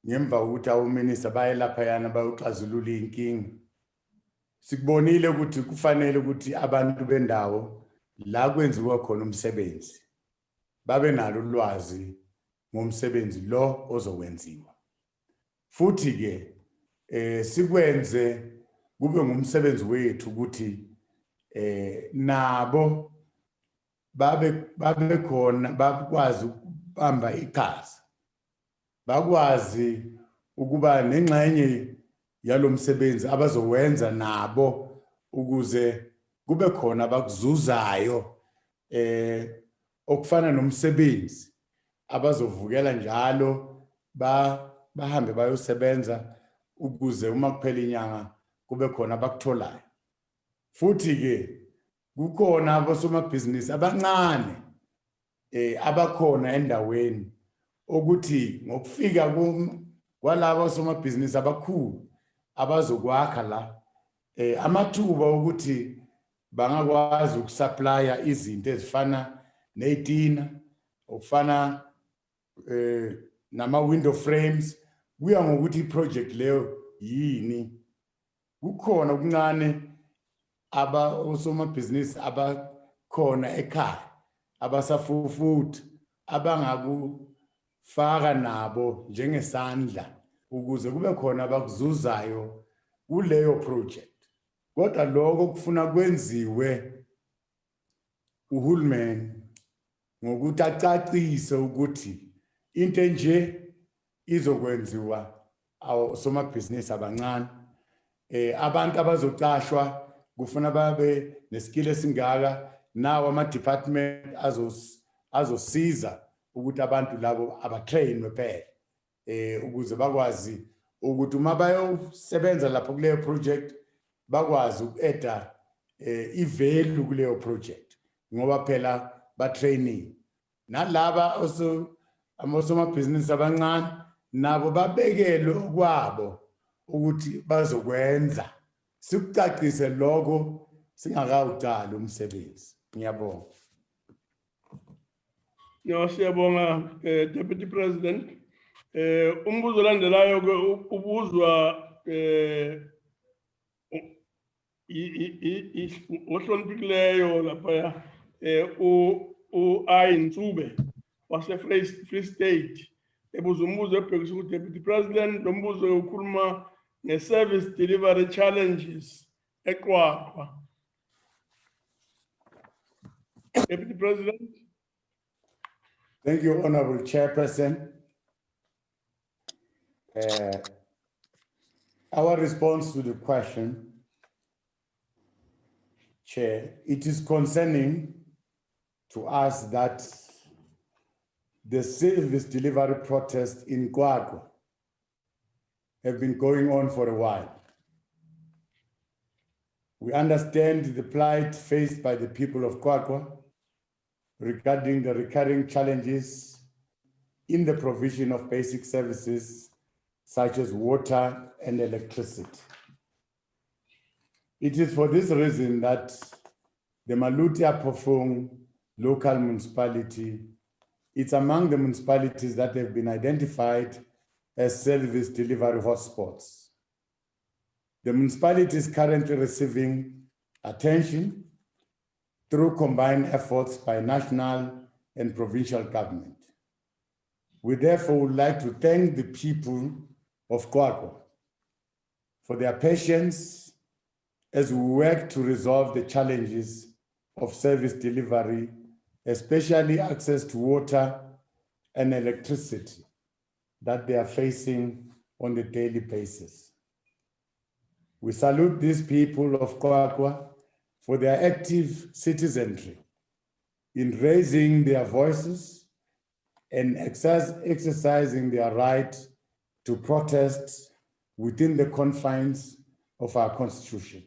Speaker 2: ngemva ukuthi awominister baye lapha yana bayoxazulula inkinga. Sikubonile ukuthi kufanele ukuthi abantu bendawo la kwenziwa khona umsebenzi babe nalo ulwazi ngomsebenzi lo ozokwenziwa. Futhi ke sikwenze kube ngumsebenzi wethu ukuthi nabo babe khona bakwazi ukubamba iqhaza, bakwazi ukuba nengxenye yalomsebenzi abazowenza nabo ukuze kube khona abakuzuzayo okufana nomsebenzi abazovukela njalo bahambe bayosebenza ukuze uma kuphela inyanga kube khona abakutholayo. Futhi ke kukhona abosomabhizinisi abancane abakhona endaweni ukuthi ngokufika kwalabo osomabhizinisi abakhulu abazokwakha la amathuba ukuthi bangakwazi ukusupplya izinto ezifana nezitina, okufana nama window frames, kuya ngokuthi iproject leyo yini. Kukhona okuncane osomabhizinisi abakhona ekhaya abasafufuthi faka nabo njengesandla ukuze kube khona abakuzuzayo kuleyo project. Kodwa lokho kufuna kwenziwe uhulumeni ngokuthi acacise ukuthi into nje izokwenziwa osomabhizinisi abancane. Abantu abazocashwa kufuna babe neskill esingaka, nawo ama-department azosiza ukuthi abantu labo abatrainwe phela ukuze bakwazi ukuthi uma bayosebenza lapho kuleyo project bakwazi uku-eda i-value kuleyo project ngoba phela ba-training. Nalaba osomabhizinisi abancane nabo babekelwe okwabo ukuthi bazokwenza. Sikucacise lokho singakawuqali umsebenzi. Ngiyabonga.
Speaker 1: Siyabonga Deputy President. Umbuzo landelayo ke ubuzwa ohloniphileyo lapha uAyinsube wase Free State ebuza umbuzo ebhekisa ku Deputy President. Lo mbuzo ukhuluma nge-service delivery challenges eQwaqwa. Deputy President.
Speaker 2: Thank you, Honorable Chairperson. Our response to the question, Chair, it is concerning to us that the service delivery protests in Qwaqwa have been going on for a while. We understand the plight faced by the people of Qwaqwa regarding the recurring challenges in the provision of basic services such as water and electricity. It is for this reason that the Maluti-Apofong local municipality, it's among the municipalities that have been identified as service delivery hotspots. The municipality is currently receiving attention through combined efforts by national and provincial government. We therefore would like to thank the people of Qwaqwa for their patience as we work to resolve the challenges of service delivery, especially access to water and electricity that they are facing on a daily basis. We salute these people of Qwaqwa for their active citizenry in raising their voices and exercising their right to protest within the confines of our Constitution.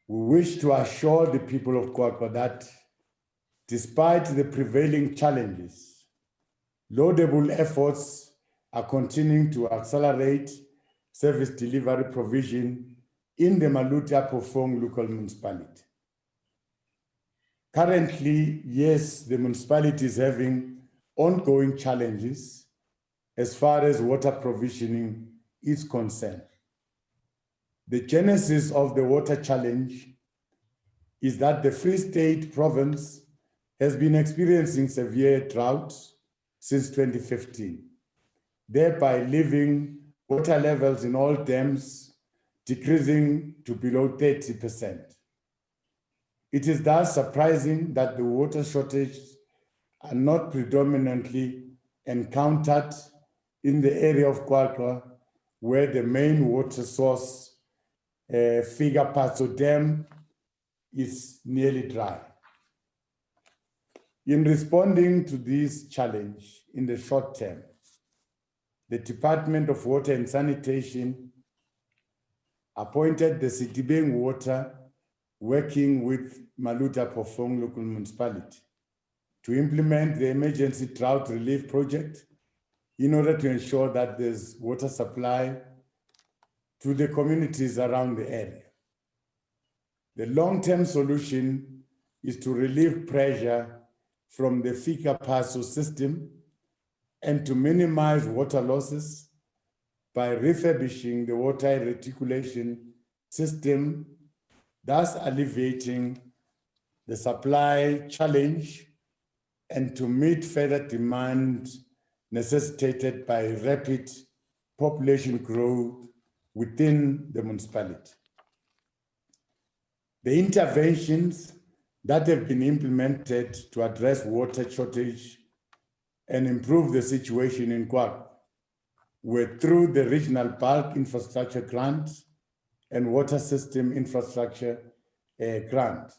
Speaker 2: We wish to assure the people of Qwaqwa that despite the prevailing challenges, laudable efforts are continuing to accelerate service delivery provision in the Maluti-Apofong local municipality. Currently, yes, the municipality is having ongoing challenges as far as water provisioning is concerned. The genesis of the water challenge is that the Free State province has been experiencing severe drought since 2015, thereby leaving water levels in all dams decreasing to below 30%. It is thus surprising that the water shortages are not predominantly encountered in the area of Qwaqwa, where the main water source, Figure Patso Dam, is nearly dry. In responding to this challenge in the short term, the Department of Water and Sanitation appointed the Sitibeng Water, working with Maluti-Apofong local municipality, to implement the emergency drought relief project in order to ensure that there's water supply to the communities around the area. The long-term solution is to relieve pressure from the Fika Paso system and to minimize water losses by refurbishing the water reticulation system, thus alleviating the supply challenge and to meet further demand necessitated by rapid population growth within the municipality. The interventions that have been implemented to address water shortage and improve the situation in Kwak were through the Regional Bulk Infrastructure Grant and Water System Infrastructure Grant.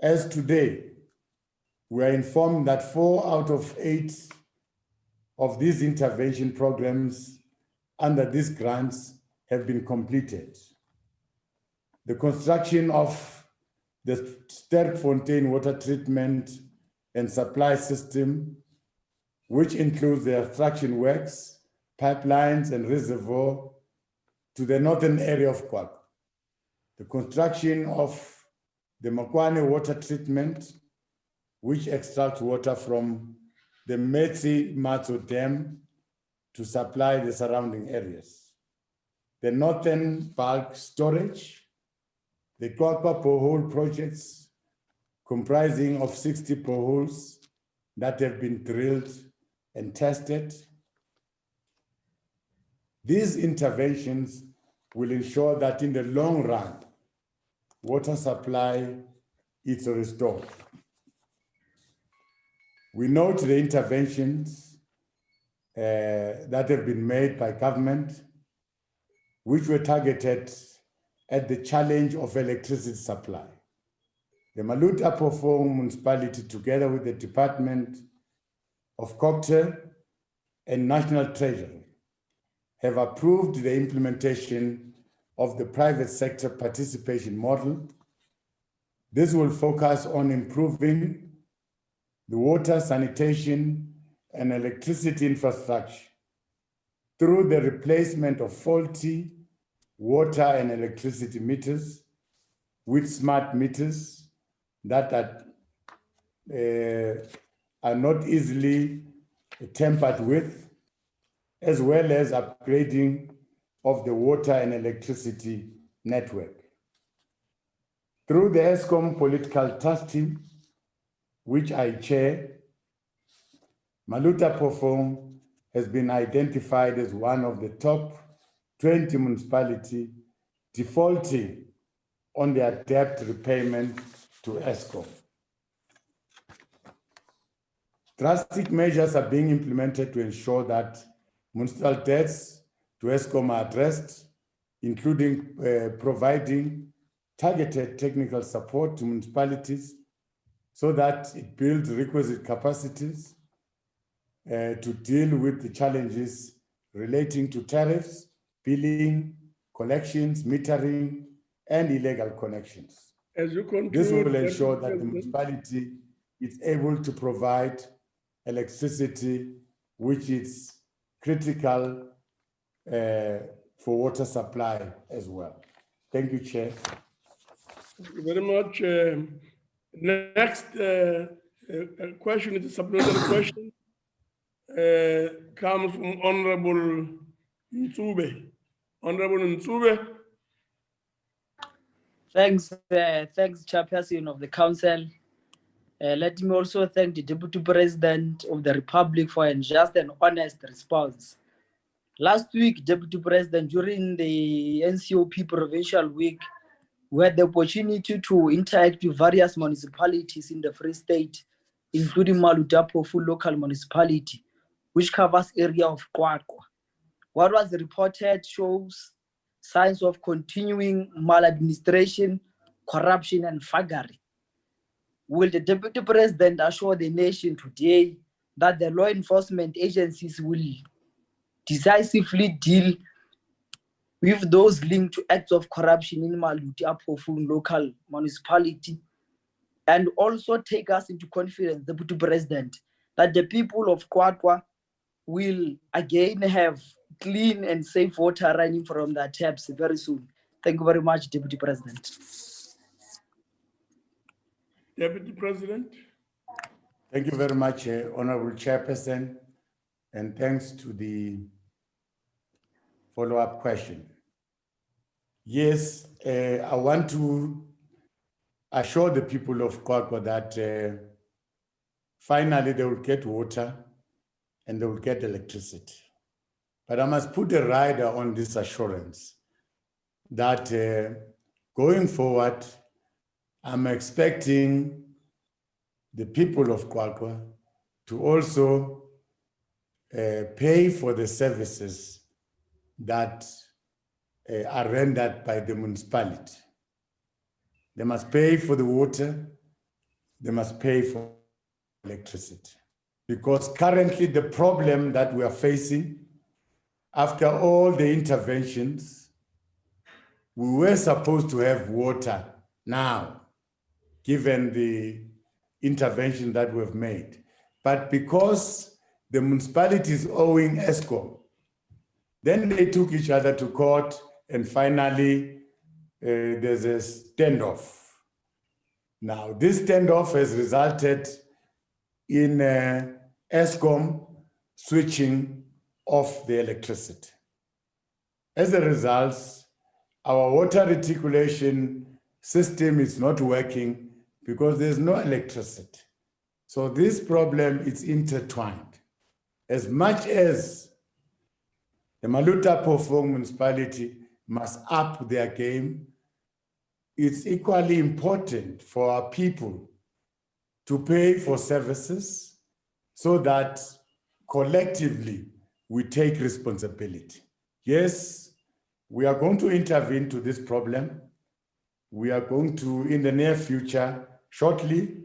Speaker 2: As today, we are informed that 4 out of 8 of these intervention programs under these grants have been completed. The construction of the Sterkfontein water treatment and supply system, which includes the extraction works, pipelines, and reservoir to the northern area of Kwak. The construction of the Makwane water treatment, which extracts water from the Metsi Matso Dam to supply the surrounding areas. The northern bulk storage, the Kwakwa borehole projects comprising of 60 boreholes that have been drilled and tested. These interventions will ensure that in the long run, water supply is restored. We note the interventions that have been made by government, which were targeted at the challenge of electricity supply. The Maluta Pofong municipality, together with the Department of Copter and National Treasury, have approved the implementation of the private sector participation model. This will focus on improving the water, sanitation, and electricity infrastructure through the replacement of faulty water and electricity meters with smart meters that are not easily tampered with, as well as upgrading of the water and electricity network. Through the Eskom political task team, which I chair, Maluta Pofong has been identified as one of the top 20 municipalities defaulting on their debt repayment to Eskom. Drastic measures are being implemented to ensure that municipal debts to Eskom are addressed, including providing targeted technical support to municipalities so that it builds requisite capacities to deal with the challenges relating to tariffs, billing, collections, metering, and illegal connections.
Speaker 1: As you conclude,
Speaker 2: this will ensure that the municipality is able to provide electricity, which is critical for water supply as well. Thank you, Chair.
Speaker 1: Thank you very much. Next question is a supplementary question. Comes from Honorable Nsube. Honorable Nsube.
Speaker 11: Thanks, Chairperson of the Council. Let me also thank the Deputy President of the Republic for a just and honest response. Last week, Deputy President, during the NCOP Provincial Week, we had the opportunity to interact with various municipalities in the Free State, including Maluta Pofong local municipality, which covers area of Kwakwa. What was reported shows signs of continuing maladministration, corruption, and thuggery. Will the Deputy President assure the nation today that the law enforcement agencies will decisively deal with those linked to acts of corruption in Maluta Pofong local municipality, and also take us into confidence, Deputy President, that the people of Kwakwa will again have clean and safe water running from their taps very soon. Thank you very much, Deputy President.
Speaker 1: Deputy President.
Speaker 2: Thank you very much, Honorable Chairperson, and thanks to the follow-up question. Yes, I want to assure the people of Kwakwa that finally they will get water and they will get electricity. But I must put a rider on this assurance that going forward, I'm expecting the people of Kwakwa to also pay for the services that are rendered by the municipality. They must pay for the water, they must pay for electricity. Because currently the problem that we are facing, after all the interventions, we were supposed to have water now, given the intervention that we've made. But because the municipality is owing Eskom, then they took each other to court, and finally there's a standoff. Now, this standoff has resulted in Eskom switching off the electricity. As a result, our water reticulation system is not working because there's no electricity. So this problem is intertwined. As much as the Maluta Pofong municipality must up their game, it's equally important for our people to pay for services so that collectively we take responsibility. Yes, we are going to intervene to this problem. We are going to, in the near future, shortly,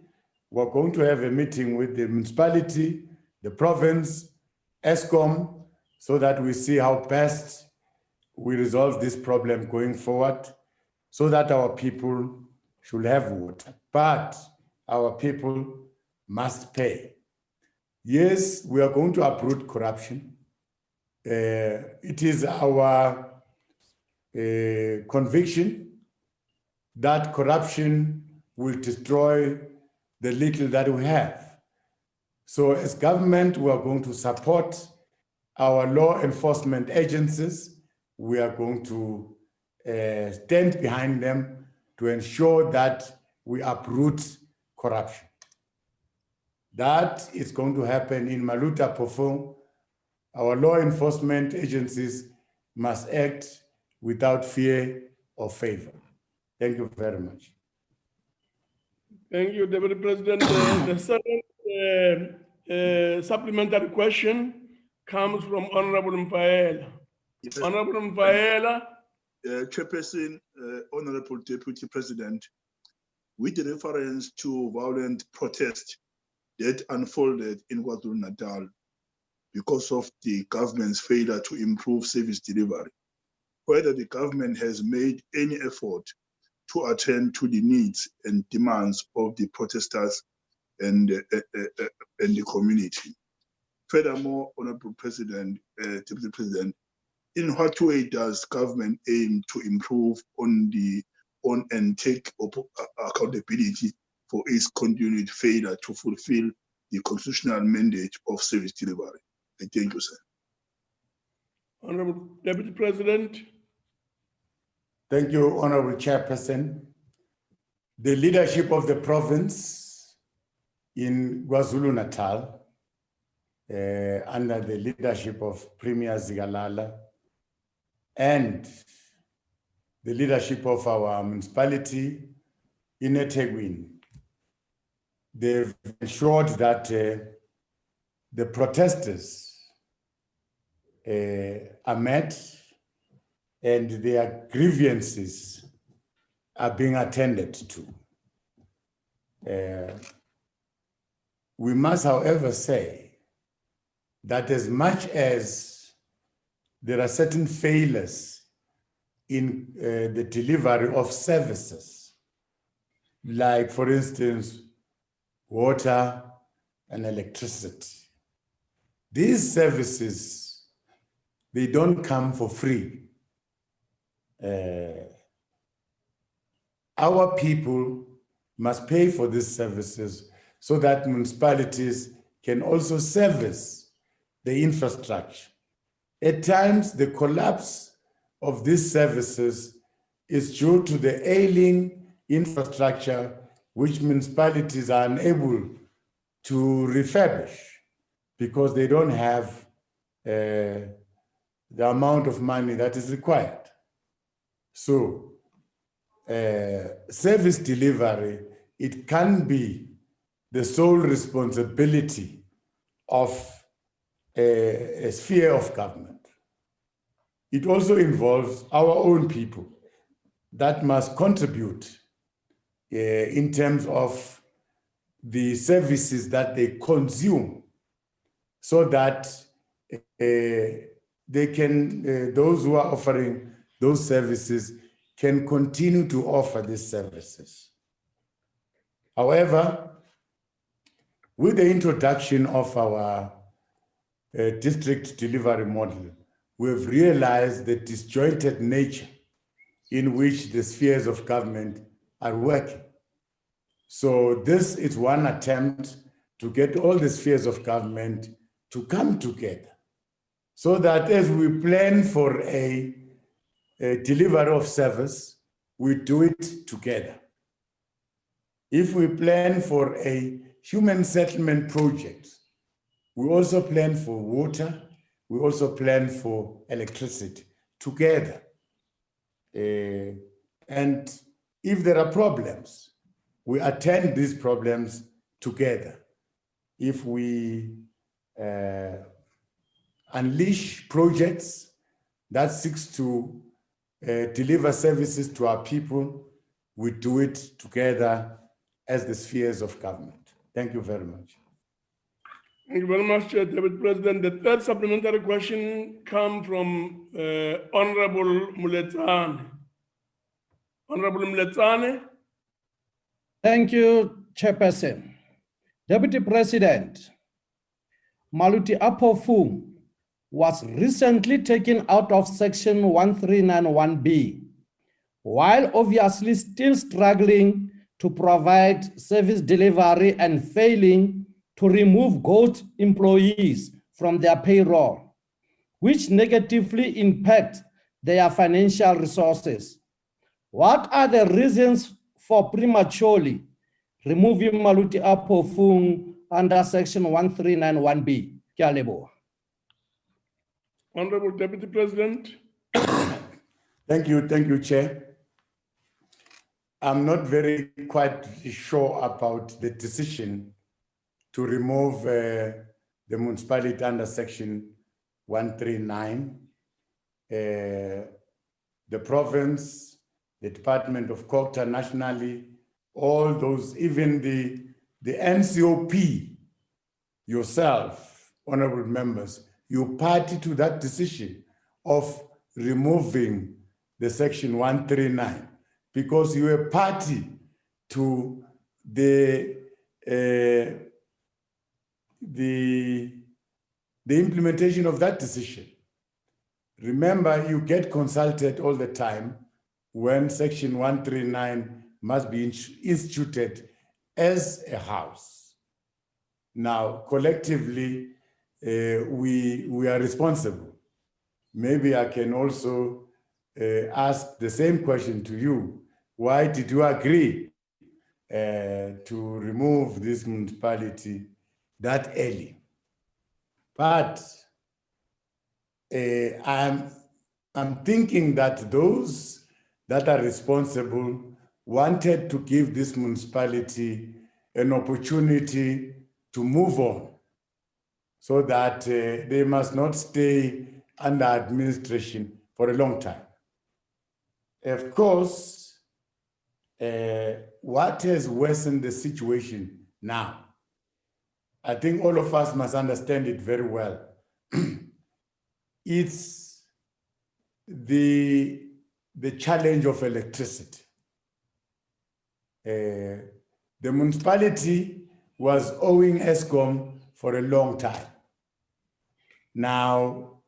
Speaker 2: we're going to have a meeting with the municipality, the province, Eskom, so that we see how best we resolve this problem going forward, so that our people should have water. But our people must pay. Yes, we are going to uproot corruption. It is our conviction that corruption will destroy the little that we have. So as government, we are going to support our law enforcement agencies. We are going to stand behind them to ensure that we uproot corruption. That is going to happen in Maluta Pofong. Our law enforcement agencies must act without fear or favor. Thank you very much.
Speaker 1: Thank you, Deputy President. The second supplementary question comes from Honorable Mfaela.
Speaker 5: Yes.
Speaker 1: Honorable Mfaela.
Speaker 5: Chairperson, Honorable Deputy President, with reference to violent protest that unfolded in KwaZulu-Natal because of the government's failure to improve service delivery, whether the government has made any effort to attend to the needs and demands of the protesters and the community. Furthermore, Honorable President, Deputy President, in what way does government aim to improve on and take accountability for its continued failure to fulfill the constitutional mandate of service delivery? I thank you, sir.
Speaker 1: Honorable Deputy President.
Speaker 2: Thank you, Honorable Chairperson. The leadership of the province in KwaZulu-Natal, under the leadership of Premier Zikalala, and the leadership of our municipality in eThekwini, they've ensured that the protesters are met and their grievances are being attended to. We must, however, say that as much as there are certain failures in the delivery of services, like, for instance, water and electricity, these services, they don't come for free. Our people must pay for these services so that municipalities can also service the infrastructure. At times, the collapse of these services is due to the ailing infrastructure which municipalities are unable to refurbish because they don't have the amount of money that is required. So service delivery, it can be the sole responsibility of a sphere of government. It also involves our own people that must contribute in terms of the services that they consume so that they can, those who are offering those services can continue to offer these services. However, with the introduction of our district delivery model, we've realized the disjointed nature in which the spheres of government are working. So this is one attempt to get all the spheres of government to come together so that as we plan for a delivery of service, we do it together. If we plan for a human settlement project, we also plan for water, we also plan for electricity together. And if there are problems, we attend these problems together. If we unleash projects that seeks to deliver services to our people, we do it together as the spheres of government. Thank you very much.
Speaker 1: Thank you very much, David President. The third supplementary question comes from Honorable Muletane. Honorable Muletane.
Speaker 12: Thank you, Chairperson. Deputy President, Maluti Apofung was recently taken out of Section 1391B, while obviously still struggling to provide service delivery and failing to remove GOAT employees from their payroll, which negatively impact their financial resources. What are the reasons for prematurely removing Maluti Apofung under Section 1391B? Ke a leboha.
Speaker 1: Honorable Deputy President.
Speaker 2: Thank you, Chair. I'm not very quite sure about the decision to remove the municipality under Section 139. The province, the Department of Culture nationally, all those, even the NCOP, yourself, honorable members, you party to that decision of removing the Section 139 because you were party to the implementation of that decision. Remember, you get consulted all the time when Section 139 must be instituted as a house. Now, collectively, we are responsible. Maybe I can also ask the same question to you. Why did you agree to remove this municipality that early? But I'm thinking that those that are responsible wanted to give this municipality an opportunity to move on so that they must not stay under administration for a long time. Of course, what has worsened the situation now? I think all of us must understand it very well. It's the challenge of electricity. The municipality was owing Eskom for a long time. Now,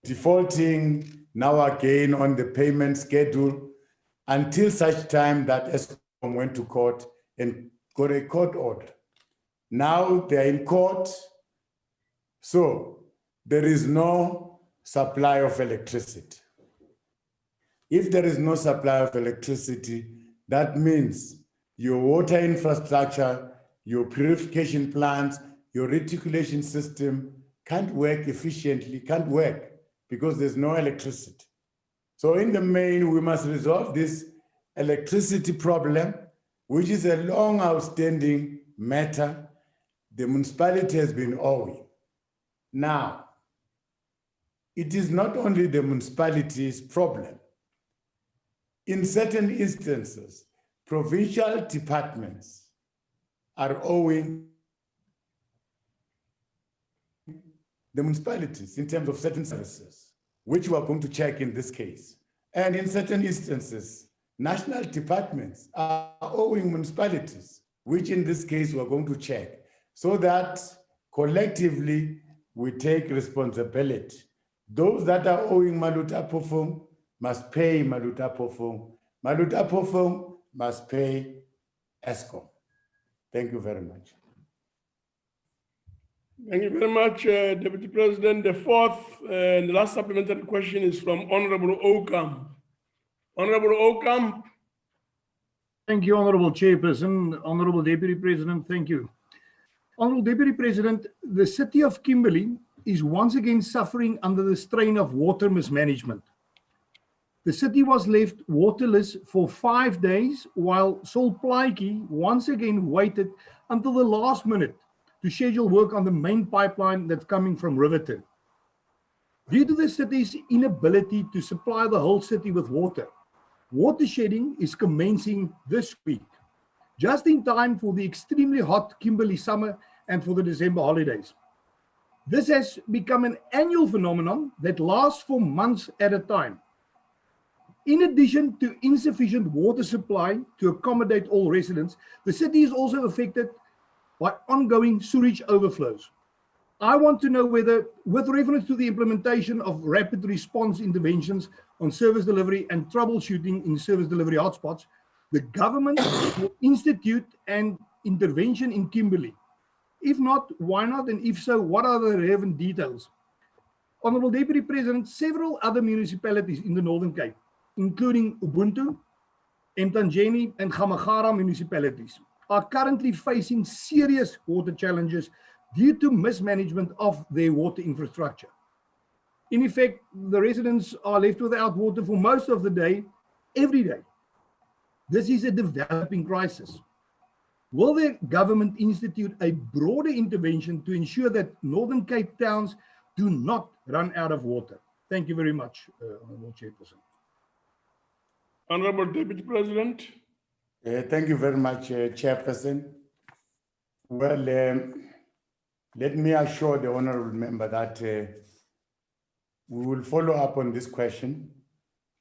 Speaker 2: defaulting now again on the payment schedule until such time that Eskom went to court and got a court order. Now they're in court, so there is no supply of electricity. If there is no supply of electricity, that means your water infrastructure your purification plants, your reticulation system can't work efficiently, can't work because there's no electricity. So in the main, we must resolve this electricity problem, which is a long outstanding matter the municipality has been owing. Now, it is not only the municipality's problem. In certain instances, provincial departments are owing the municipalities in terms of certain services, which we are going to check in this case. And in certain instances, national departments are owing municipalities, which in this case we are going to check, so that collectively we take responsibility. Those that are owing Maluta Pofung must pay Maluta Pofung. Maluta Pofung must pay Eskom. Thank you very much.
Speaker 1: Thank you very much, Deputy President. The fourth and the last supplementary question is from Honorable Okam. Honorable Okam.
Speaker 13: Thank you, Honorable Chairperson. Honorable Deputy President, thank you. Honorable Deputy President, the city of Kimberley is once again suffering under the strain of water mismanagement. The city was left waterless for 5 days, while Solplaatjie once again waited until the last minute to schedule work on the main pipeline that's coming from Rivitalizing. Due to the city's inability to supply the whole city with water, water shedding is commencing this week, just in time for the extremely hot Kimberley summer and for the December holidays. This has become an annual phenomenon that lasts for months at a time. In addition to insufficient water supply to accommodate all residents, the city is also affected by ongoing sewage overflows. I want to know whether, with reference to the implementation of rapid response interventions on service delivery and troubleshooting in service delivery hotspots, the government will institute an intervention in Kimberley. If not, why not? And if so, what are the relevant details? Honorable Deputy President, several other municipalities in the Northern Cape, including Ubuntu, Mtanjeni, and Gamagara municipalities, are currently facing serious water challenges due to mismanagement of their water infrastructure. In effect, the residents are left without water for most of the day, every day. This is a developing crisis. Will the government institute a broader intervention to ensure that Northern Cape towns do not run out of water? Thank you very much, Honorable Chairperson.
Speaker 1: Honorable Deputy President.
Speaker 2: Thank you very much, Chairperson. Well, let me assure the honorable member that we will follow up on this question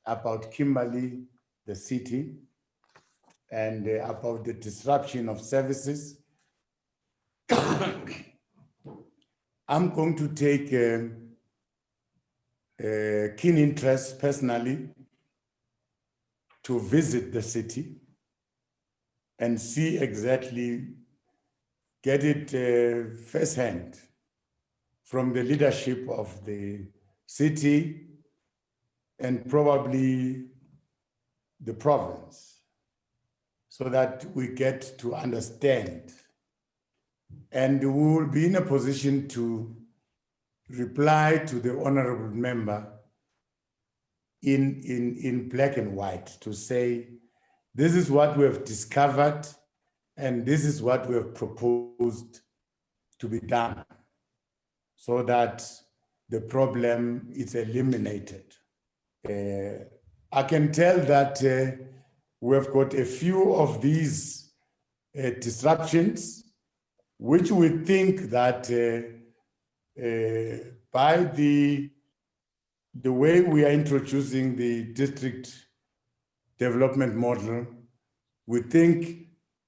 Speaker 2: about Kimberley, the city, and about the disruption of services. I'm going to take keen interest personally to visit the city and see exactly, get it firsthand from the leadership of the city and probably the province, so that we get to understand. And we will be in a position to reply to the honorable member in black and white to say, this is what we have discovered and this is what we have proposed to be done so that the problem is eliminated. I can tell that we have got a few of these disruptions, which we think that by the way we are introducing the district development model, we think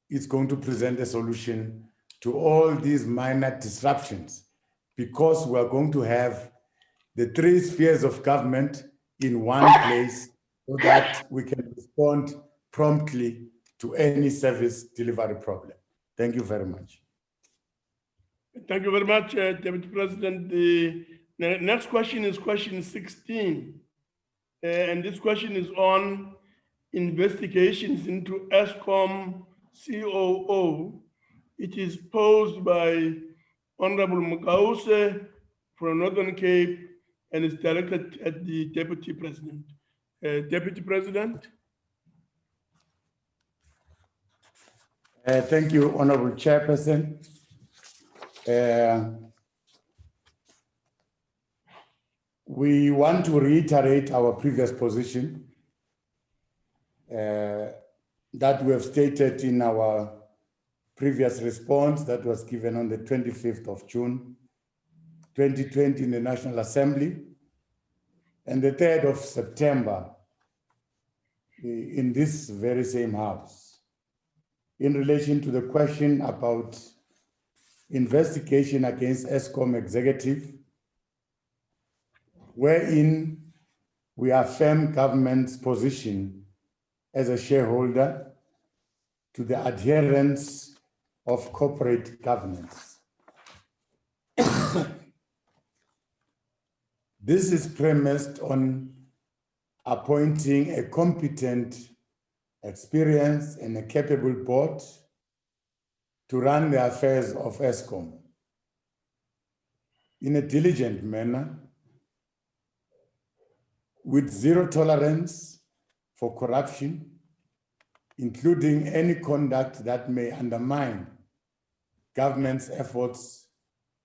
Speaker 2: it's going to present a solution to all these minor disruptions, because we are going to have the 3 spheres of government in one place so that we can respond promptly to any service delivery problem. Thank you very much.
Speaker 1: Thank you very much, Deputy President. The next question is question 16. And this question is on investigations into Eskom COO It is posed by Honorable Mukause from Northern Cape and is directed at the Deputy President. Deputy President.
Speaker 2: Thank you, Honorable Chairperson. We want to reiterate our previous position that we have stated in our previous response that was given on the 25th of June, 2020 in the National Assembly, and the 3rd of September in this very same house, in relation to the question about investigation against Eskom executive, wherein we affirm government's position as a shareholder to the adherence of corporate governance. This is premised on appointing a competent, experienced, and a capable board to run the affairs of Eskom in a diligent manner, with zero tolerance for corruption, including any conduct that may undermine government's efforts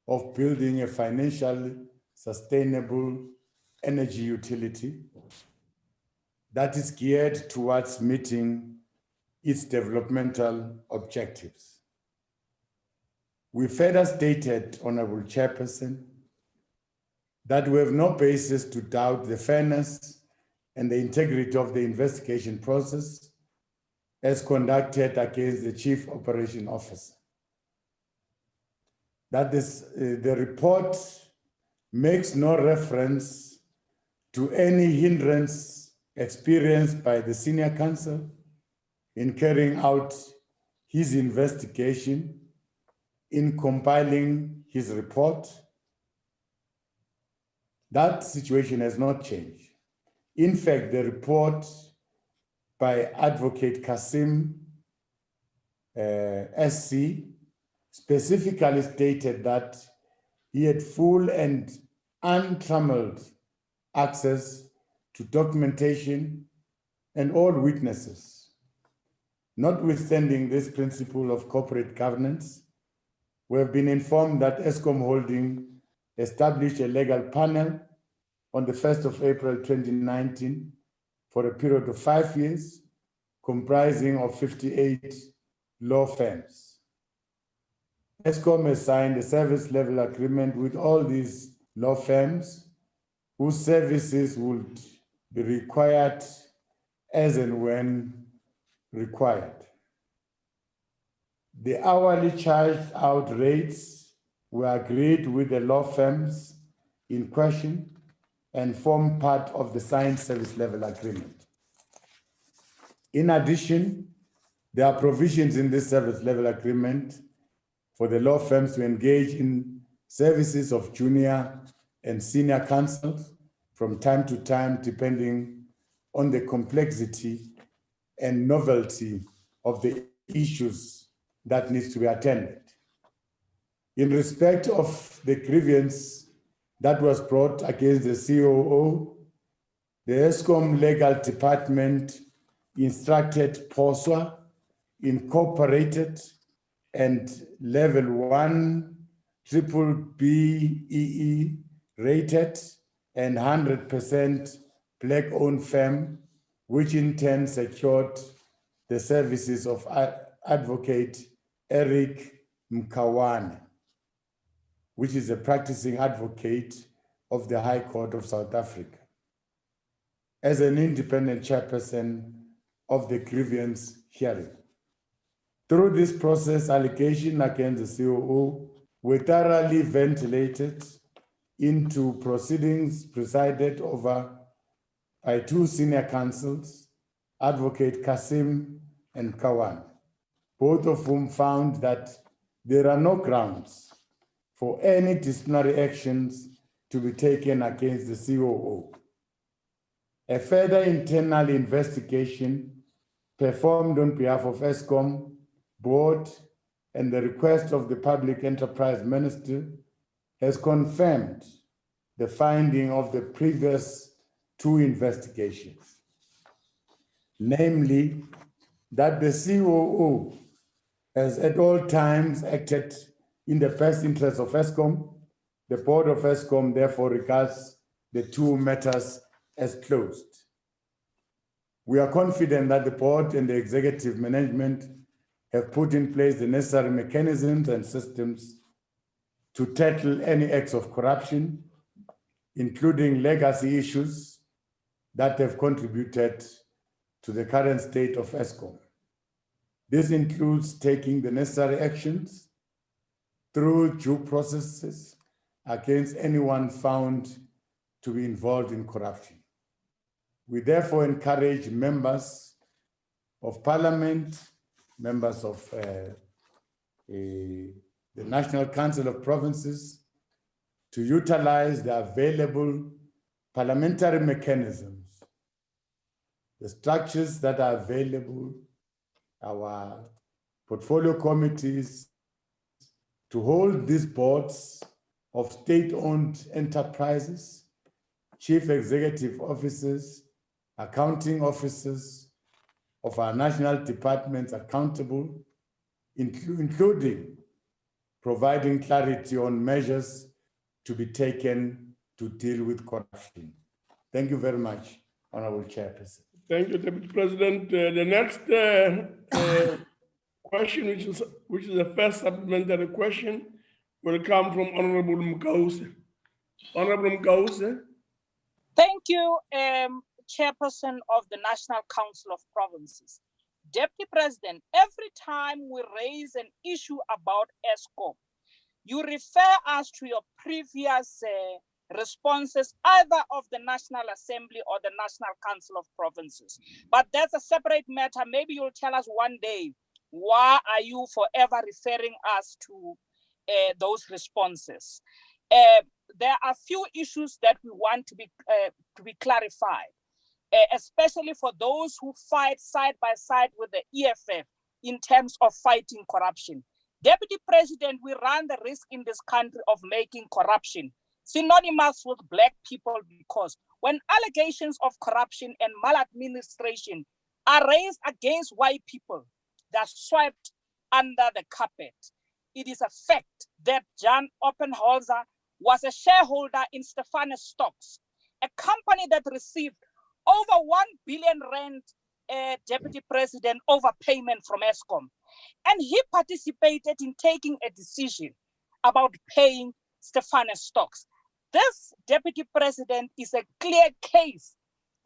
Speaker 2: of building a financially sustainable energy utility that is geared towards meeting its developmental objectives. We further stated, Honorable Chairperson, that we have no basis to doubt the fairness and the integrity of the investigation process as conducted against the Chief Operation Officer. That the report makes no reference to any hindrance experienced by the senior counsel in carrying out his investigation, in compiling his report. That situation has not changed. In fact, the report by Advocate Kasim SC specifically stated that he had full and untrammeled access to documentation and all witnesses. Notwithstanding this principle of corporate governance, we have been informed that Eskom Holding established a legal panel on the 1st of April 2019 for a period of 5 years, comprising of 58 law firms. Eskom has signed a service level agreement with all these law firms whose services would be required as and when required. The hourly charged out rates were agreed with the law firms in question and form part of the signed service level agreement. In addition, there are provisions in this service level agreement for the law firms to engage in services of junior and senior counsels from time to time, depending on the complexity and novelty of the issues that needs to be attended. In respect of the grievance that was brought against the COO, the Eskom Legal Department instructed POSWA, Incorporated, and Level 1 BBEE rated and 100% Black-owned firm, which in turn secured the services of Advocate Eric Mkawane, which is a practicing advocate of the High Court of South Africa, as an independent chairperson of the grievance hearing. Through this process, allegations against the COO were thoroughly ventilated into proceedings presided over by two senior counsels, Advocate Kasim and Kawan, both of whom found that there are no grounds for any disciplinary actions to be taken against the COO. A further internal investigation performed on behalf of Eskom board and the request of the Public Enterprise Minister, has confirmed the finding of the previous two investigations, namely that the COO has at all times acted in the best interest of Eskom. The board of Eskom therefore regards the two matters as closed. We are confident that the board and the executive management have put in place the necessary mechanisms and systems to tackle any acts of corruption, including legacy issues that have contributed to the current state of Eskom. This includes taking the necessary actions through due processes against anyone found to be involved in corruption. We therefore encourage members of parliament, members of the National Council of Provinces to utilize the available parliamentary mechanisms, the structures that are available, our portfolio committees, to hold these boards of state-owned enterprises, chief executive officers, accounting officers of our national departments accountable, including providing clarity on measures to be taken to deal with corruption. Thank you very much, Honorable Chairperson.
Speaker 1: Thank you, Deputy President. The next question, which is the first supplementary question, will come from Honorable Mkause. Honorable Mkause.
Speaker 14: Thank you, Chairperson of the National Council of Provinces. Deputy President, every time we raise an issue about Eskom, you refer us to your previous responses, either of the National Assembly or the National Council of Provinces. But that's a separate matter. Maybe you'll tell us one day, why are you forever referring us to those responses? There are few issues that we want to be clarified, especially for those who fight side by side with the EFF in terms of fighting corruption. Deputy President, we run the risk in this country of making corruption synonymous with Black people, because when allegations of corruption and maladministration are raised against white people, they're swept under the carpet. It is a fact that John Oppenholzer was a shareholder in Stefano Stocks, a company that received over 1 billion rand, Deputy President, overpayment from Eskom. And he participated in taking a decision about paying Stefano Stocks. This, Deputy President, is a clear case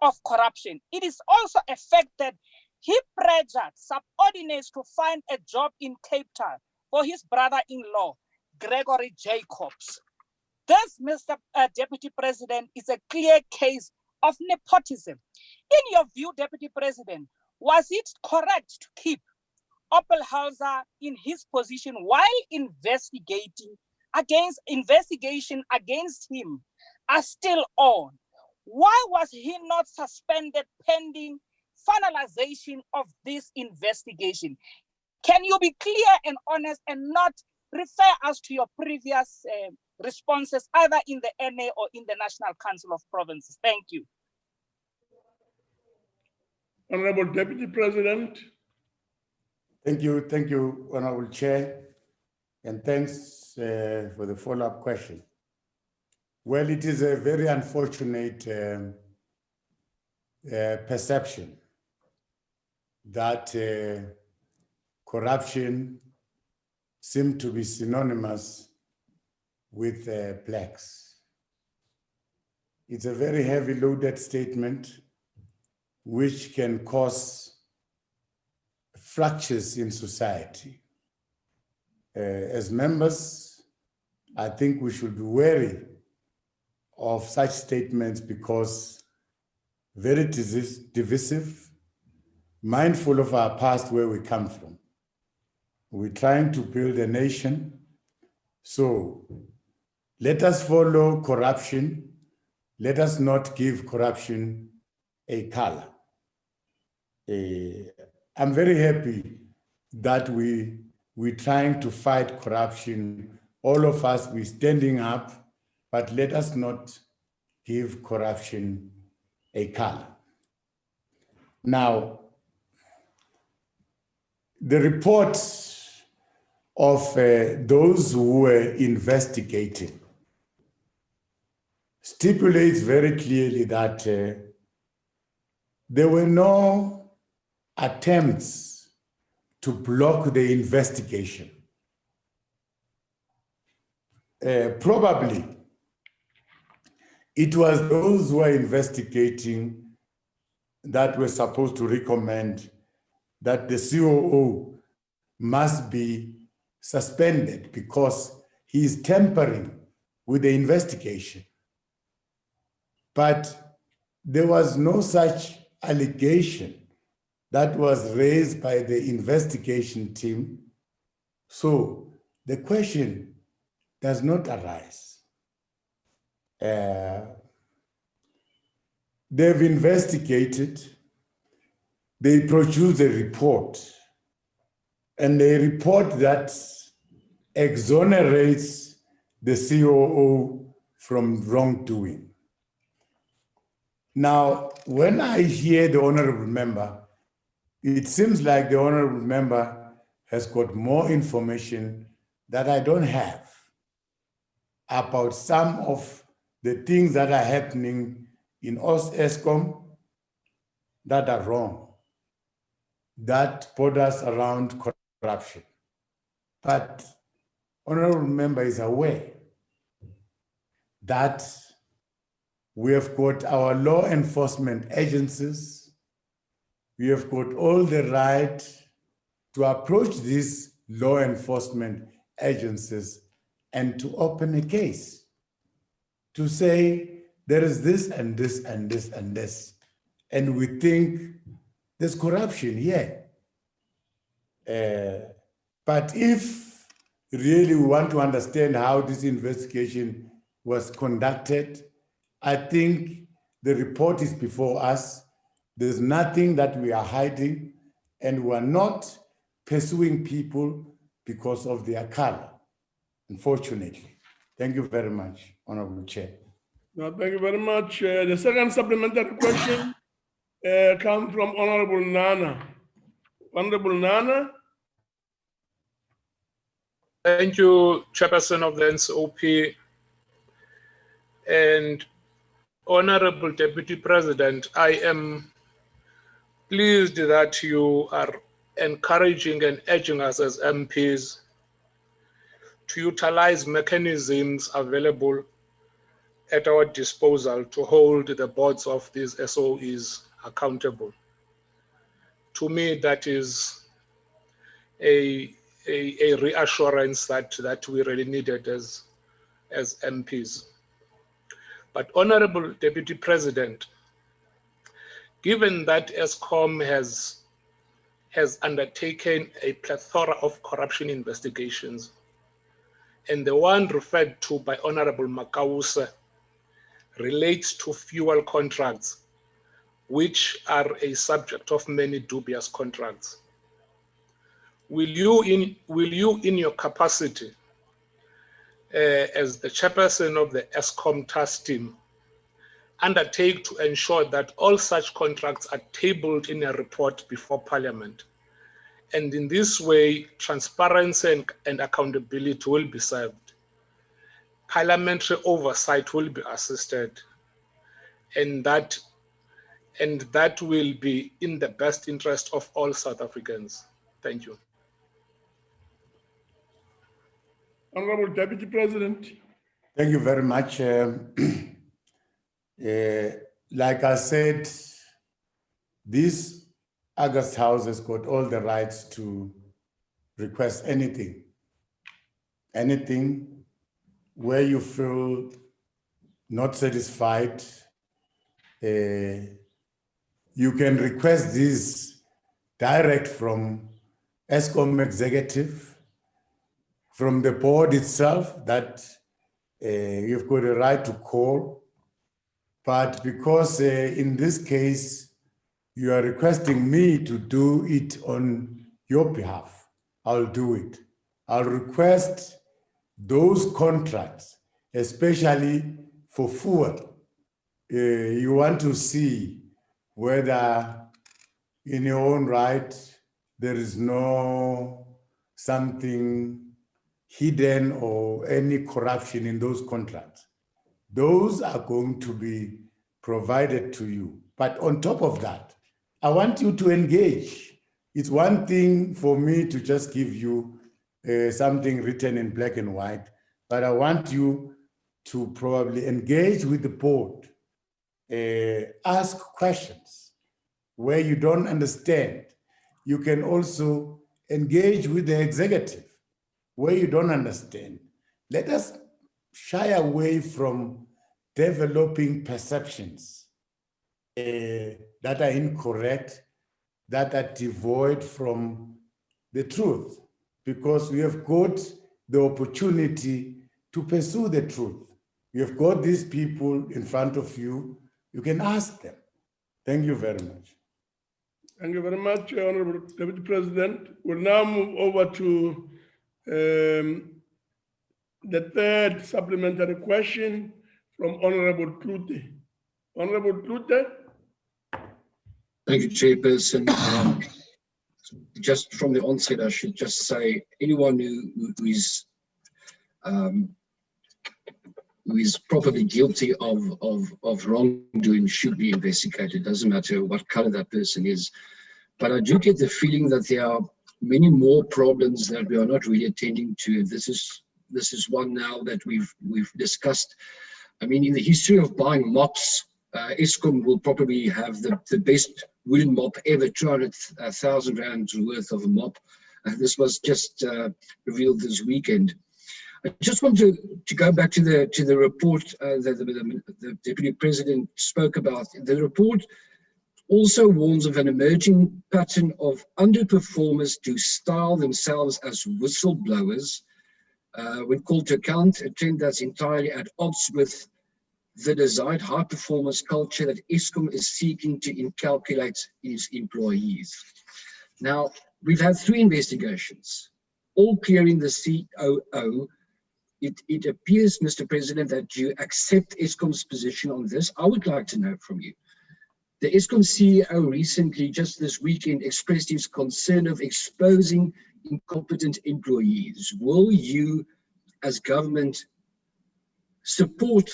Speaker 14: of corruption. It is also a fact that he pressured subordinates to find a job in Cape Town for his brother-in-law, Gregory Jacobs. This, Mr. Deputy President, is a clear case of nepotism. In your view, Deputy President, was it correct to keep Oppenholzer in his position while investigation against him are still on? Why was he not suspended pending finalization of this investigation? Can you be clear and honest and not refer us to your previous responses, either in the NA or in the National Council of Provinces? Thank you.
Speaker 1: Honorable Deputy President.
Speaker 2: Thank you, Honorable Chair, and thanks for the follow-up question. Well, it is a very unfortunate perception that corruption seems to be synonymous with blacks. It's a very heavy loaded statement which can cause fractures in society. As members, I think we should be wary of such statements because very divisive, mindful of our past, where we come from. We're trying to build a nation. So let us follow corruption. Let us not give corruption a color. I'm very happy that we we're trying to fight corruption. All of us, we're standing up, but let us not give corruption a color. Now, the report of those who were investigating stipulates very clearly that there were no attempts to block the investigation. Probably, it was those who were investigating that were supposed to recommend that the COO must be suspended because he is tampering with the investigation. But there was no such allegation that was raised by the investigation team. So the question does not arise. They've investigated, they produced a report, and a report that exonerates the COO from wrongdoing. Now, when I hear the honorable member, it seems like the honorable member has got more information that I don't have about some of the things that are happening in Eskom that are wrong, that borders around corruption. But honorable member is aware that we have got our law enforcement agencies, we have got all the right to approach these law enforcement agencies and to open a case, to say there is this and this and this and this, and we think there's corruption here. But if really we want to understand how this investigation was conducted, I think the report is before us. There's nothing that we are hiding, and we are not pursuing people because of their color, unfortunately. Thank you very much, Honorable Chair.
Speaker 1: No, thank you very much. The second supplementary question comes from Honorable Nana. Honorable Nana.
Speaker 15: Thank you, Chairperson of the NCOP. And Honorable Deputy President, I am pleased that you are encouraging and urging us as MPs to utilize mechanisms available at our disposal to hold the boards of these SOEs accountable. To me, that is a reassurance that we really needed as MPs. But Honorable Deputy President, given that Eskom has undertaken a plethora of corruption investigations, and the one referred to by Honorable Makausa relates to fuel contracts, which are a subject of many dubious contracts. Will you in your capacity as the chairperson of the Eskom task team undertake to ensure that all such contracts are tabled in a report before Parliament? And in this way, transparency and accountability will be served. Parliamentary oversight will be assisted, and that will be in the best interest of all South Africans. Thank you.
Speaker 1: Honorable Deputy President.
Speaker 2: Thank you very much. Like I said, this August House has got all the rights to request anything where you feel not satisfied. You can request this direct from Eskom executive, from the board itself, that you've got a right to call. But because in this case, you are requesting me to do it on your behalf, I'll do it. I'll request those contracts, especially for fuel. You want to see whether in your own right, there is no something hidden or any corruption in those contracts. Those are going to be provided to you. But on top of that, I want you to engage. It's one thing for me to just give you something written in black and white, but I want you to probably engage with the board, ask questions where you don't understand. You can also engage with the executive where you don't understand. Let us shy away from developing perceptions that are incorrect, that are devoid from the truth, because we have got the opportunity to pursue the truth. You have got these people in front of you. You can ask them. Thank you very much.
Speaker 1: Thank you very much, Honorable Deputy President. We'll now move over to the third supplementary question from Honorable Klute. Honorable Klute.
Speaker 16: Thank you, Chairperson. Just from the onset, I should just say, anyone who is probably guilty of wrongdoing should be investigated. Doesn't matter what color that person is. But I do get the feeling that there are many more problems that we are not really attending to. This is one now that we've discussed. I mean, in the history of buying mops, Eskom will probably have the best wooden mop ever, 200,000 rands worth of a mop. This was just revealed this weekend. I just want to go back to the report that the Deputy President spoke about. The report also warns of an emerging pattern of underperformers to style themselves as whistleblowers when called to account, a trend that's entirely at odds with the desired high performance culture that Eskom is seeking to inculcate its employees. Now, we've had 3 investigations, all clearing the COO. It appears, Mr. President, that you accept Eskom's position on this. I would like to know from you. The Eskom CEO recently, just this weekend, expressed his concern of exposing incompetent employees. Will you, as government, support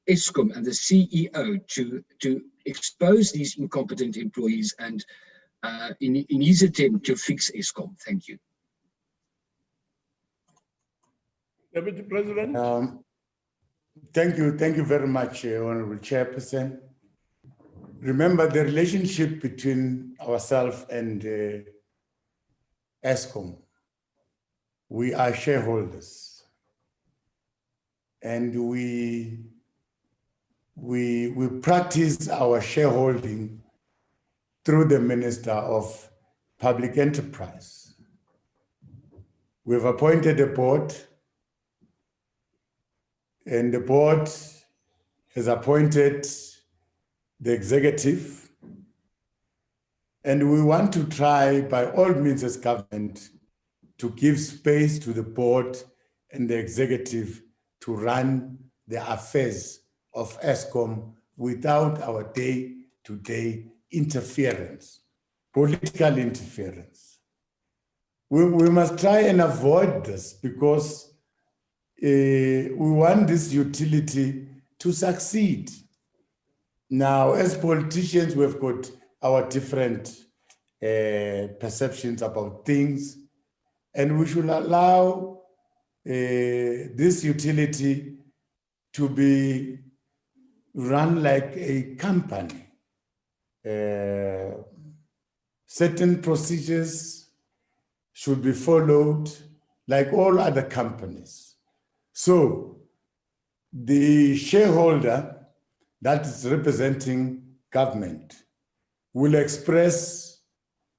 Speaker 16: Eskom and the CEO to expose these incompetent employees and in his attempt to fix Eskom? Thank you.
Speaker 1: Deputy President.
Speaker 2: Thank you very much, Honorable Chairperson. Remember the relationship between ourselves and Eskom. We are shareholders, and we practice our shareholding through the Minister of Public Enterprise. We've appointed a board, and the board has appointed the executive, and we want to try by all means as government to give space to the board and the executive to run the affairs of Eskom without our day-to-day interference, political interference. We must try and avoid this because we want this utility to succeed. Now, as politicians, we've got our different perceptions about things, and we should allow this utility to be run like a company. Certain procedures should be followed like all other companies. So the shareholder that is representing government will express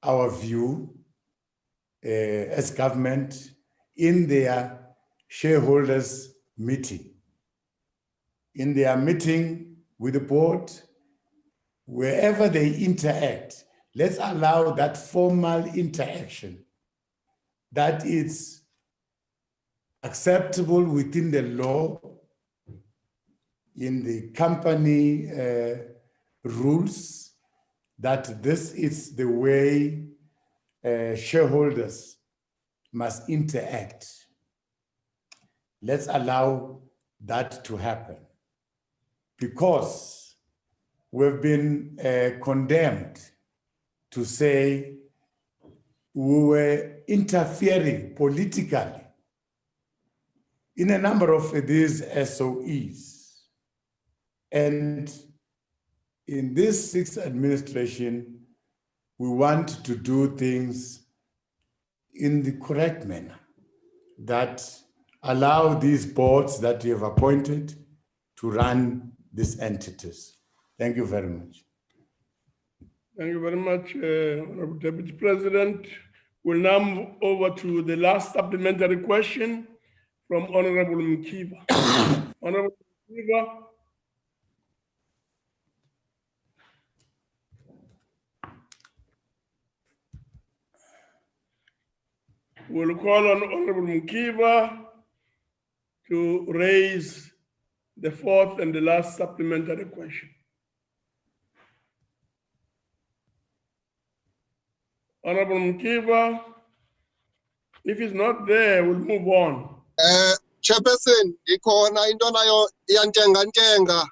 Speaker 2: our view as government in their shareholders meeting. In their meeting with the board, wherever they interact, let's allow that formal interaction that it's acceptable within the law, in the company rules, that this is the way shareholders must interact. Let's allow that to happen, because we've been condemned to say we were interfering politically in a number of these SOEs. And in this sixth administration, we want to do things in the correct manner that allow these boards that we have appointed to run these entities. Thank you very much.
Speaker 1: Thank you very much, Honorable Deputy President. We'll now move over to the last supplementary question from Honorable Mkiva. Honorable Mkiva. We'll call on Honorable Mkiva to raise the fourth and the last supplementary question. Honorable Mkiva, if he's not there, we'll move on.
Speaker 17: Chairperson, ikhona into nayo iyantenga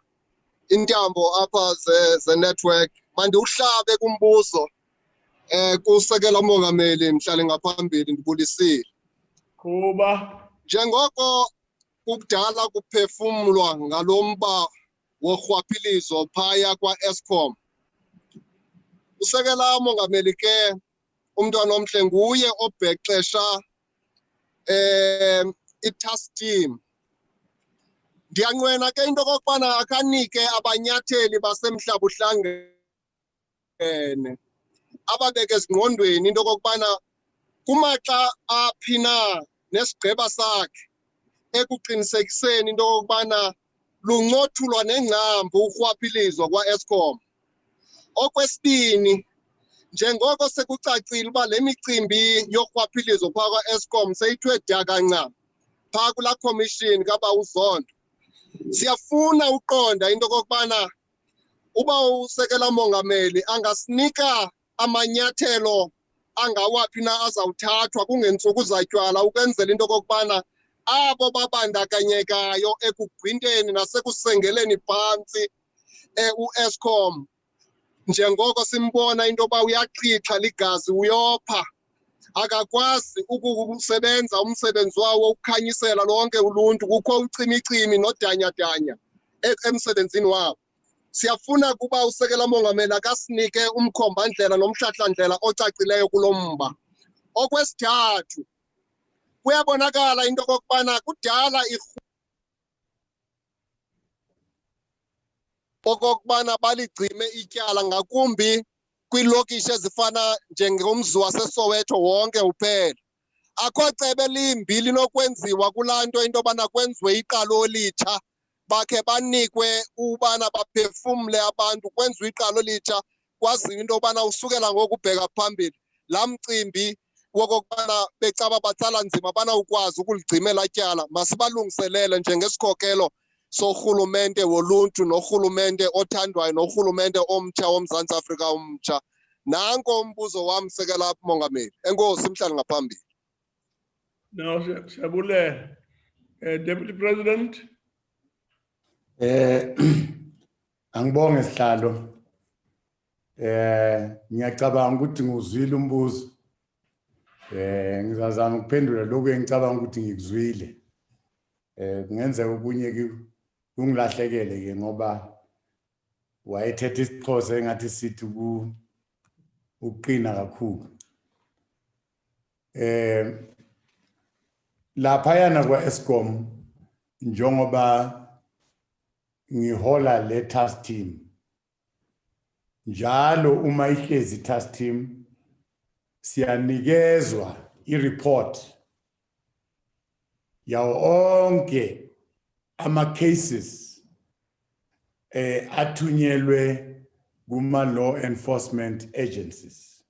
Speaker 17: intambo apha ze network. Manje uhlabe kumbuzo kusekela mongameli mhlale ngaphambili ndibulisile.
Speaker 1: Kuba
Speaker 17: njengoko kudala kuphefumulwa ngalomba worhwaphilizo phaya kwa Eskom. Usekela mongameli ke umntwana omhle nguye obhexesha i-task team. Ndiyanqwena ke into kokubana akanike abanyatheli basemhlaba uhlangene ababeke ezingqondweni into kokubana kumaxa aphina nesigqeba sakhe ekuqinisekiseni into kokubana luncothulwa nengcambu urhwaphilizo kwa-Eskom. Okwesibini, njengoko sekucacile uba le micimbi yorhwaphilizo phaa kwa-Eskom seyithwe dakanca phaa kulaa commission kaBawuzondo. Siyafuna uqonda into kokubana uba usekela mongameli angasinika amanyathelo angawaphi na azawuthathwa kungeentsuku zatywala ukwenzela into kokubana abo babandakanyekayo ekugwinteni nasekusengeleni phantsi u-Eskom, njengoko simbona into yoba uyaqhitha ligazi uyopha, akakwazi ukusebenza umsebenzi wawo ukukhanyisela lonke uluntu, kukho ucimicimi nodanyadanya emsebenzini wabo. Siyafuna kuba usekela mongameli akasinike umkhombandlela nomhlahlandlela ocacileyo kulo mba. Okwesithathu, kuyabonakala into kokubana kudala okokubana baligcime ityala ngakumbi kwiilokishi ezifana njengomzi waseSoweto wonke uphela. Akho cebe limbi linokwenziwa kulaa nto into yobana kwenziwe iqalo olitsha, bakhe banikwe ubana baphefumle abantu, kwenziwe iqalo olitsha, kwaziwe into yobana usukela ngoku ubheka phambili laa mcimbi wokokubana becaba batsala nzima bana ukwazi ukuligcimela tyala. Masibalungiselele njengesikhokelo sorhulumente woluntu norhulumente othandwayo norhulumente omtsha woMzantsi Afrika omtsha. Nanko umbuzo wam sekela mongameli. Enkosi, mhlali ngaphambili.
Speaker 1: Now, Shabule, Deputy President.
Speaker 2: Angibonge sihlalo. Ngiyacabanga ukuthi nguzwile umbuzo. Ngizazama ukuphendula lokho engicabanga ukuthi ngikuzwile. Kungenzeka okunye kungilahlekele ke ngoba wayethetha isiXhosa engathi sithi uqina kakhulu. Laphayana kwa-Eskom njengoba ngihola le task team, njalo uma ihlezi task team siyanikezwa i-report yawo onke ama-cases athunyelwe kuma-law enforcement agencies.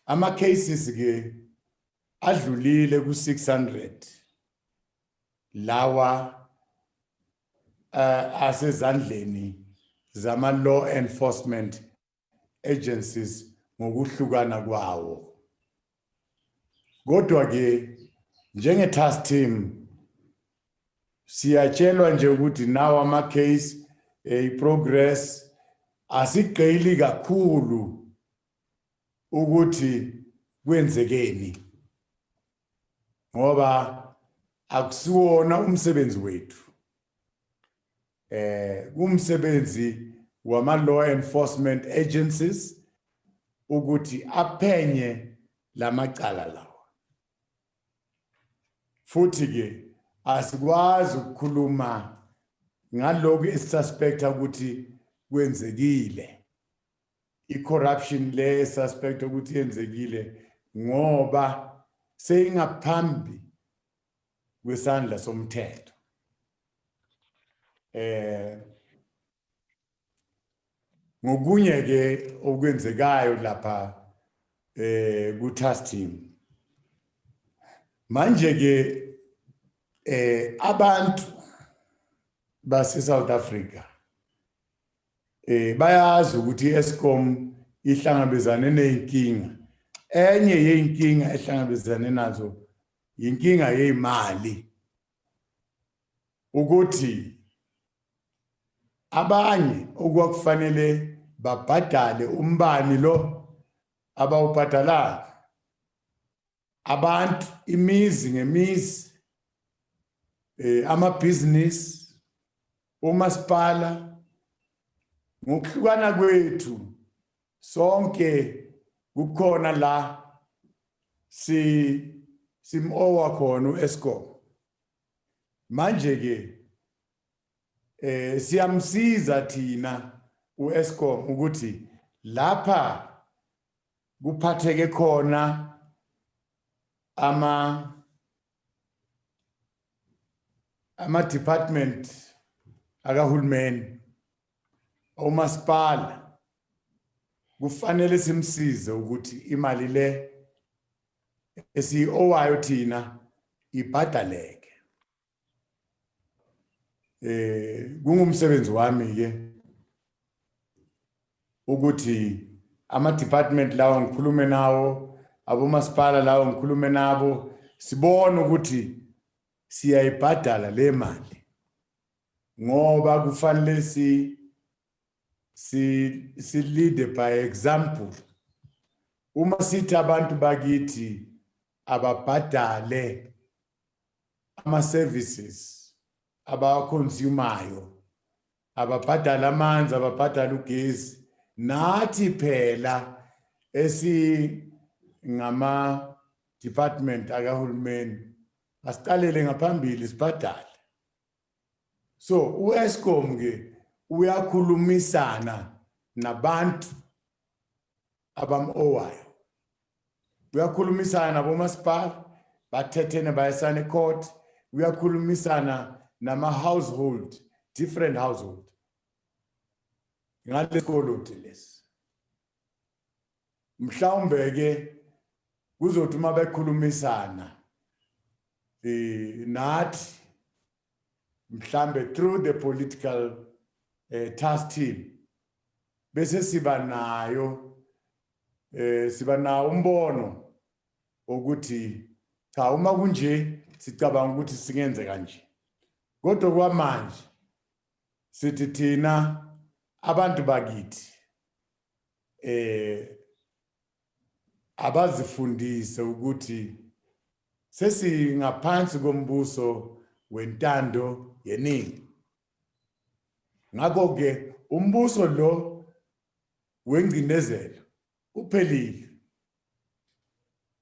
Speaker 2: Ama-cases ke adlulile ku 600 lawa asezandleni zama law enforcement agencies ngokuhlukana kwawo. Kodwa ke njenge task team siyatshelwa nje ukuthi nawo ama case progress asigqili kakhulu ukuthi kwenzekeni ngoba akusiwona umsebenzi wethu. Umsebenzi wama law enforcement agencies ukuthi aphenye lamacala lawa. Futhi ke asikwazi ukukhuluma ngalokho esisuspecta ukuthi kwenzekile. I-corruption le suspecta ukuthi yenzekile ngoba seyingaphambi kwesandla somthetho. Ngokunye ke okwenzekayo lapha ku task team manje ke abantu base South Africa bayazi ukuthi Eskom ihlangabezane neyinkinga. Enye yeyinkinga ehlangabezane nazo yinkinga yezimali, ukuthi abanye okwakufanele babhadale umbani lo abawubhadalayo, abantu imizi ngemizi, amabhizinisi, umasipala, ngokuhlukana kwethu sonke kukhona la simowa khona uEskom. Manje ke siyamsiza thina uEskom ukuthi lapha kuphatheke khona ama department akahulumeni, umasipala, kufanele simsize ukuthi imali le esiyowayo thina ibhadaleke. Kungumsebenzi wami ke ukuthi ama department lawo ngikhulume nawo, abomasipala lawo ngikhulume nabo, sibone ukuthi siyayibhadala le mali ngoba kufanele si lead by example. Uma sithi abantu bakithi ababhadale ama services abawaconsumayo, ababhadala amanzi, ababhadala ugesi, nathi phela ngama department akahulumeni asiqalele ngaphambili sibhadale. So uEskom ke uyakhulumisana nabantu abamowayo, uyakhulumisana nabomasipala bathethene bayasana ecourt, uyakhulumisana nama household, different household. Ngalesikolo lesi mhlawumbe ke kuzothi uma bekhulumisana nathi mhlambe through the political task team bese siba nawo umbono ukuthi cha uma kunje sicabanga ukuthi singenze kanje. Kodwa kwamanje sithi thina abantu bakithi abazifundise ukuthi sesingaphansi kombuso wentando yeningi. Ngakho ke umbuso lo wengcinezelo uphelile.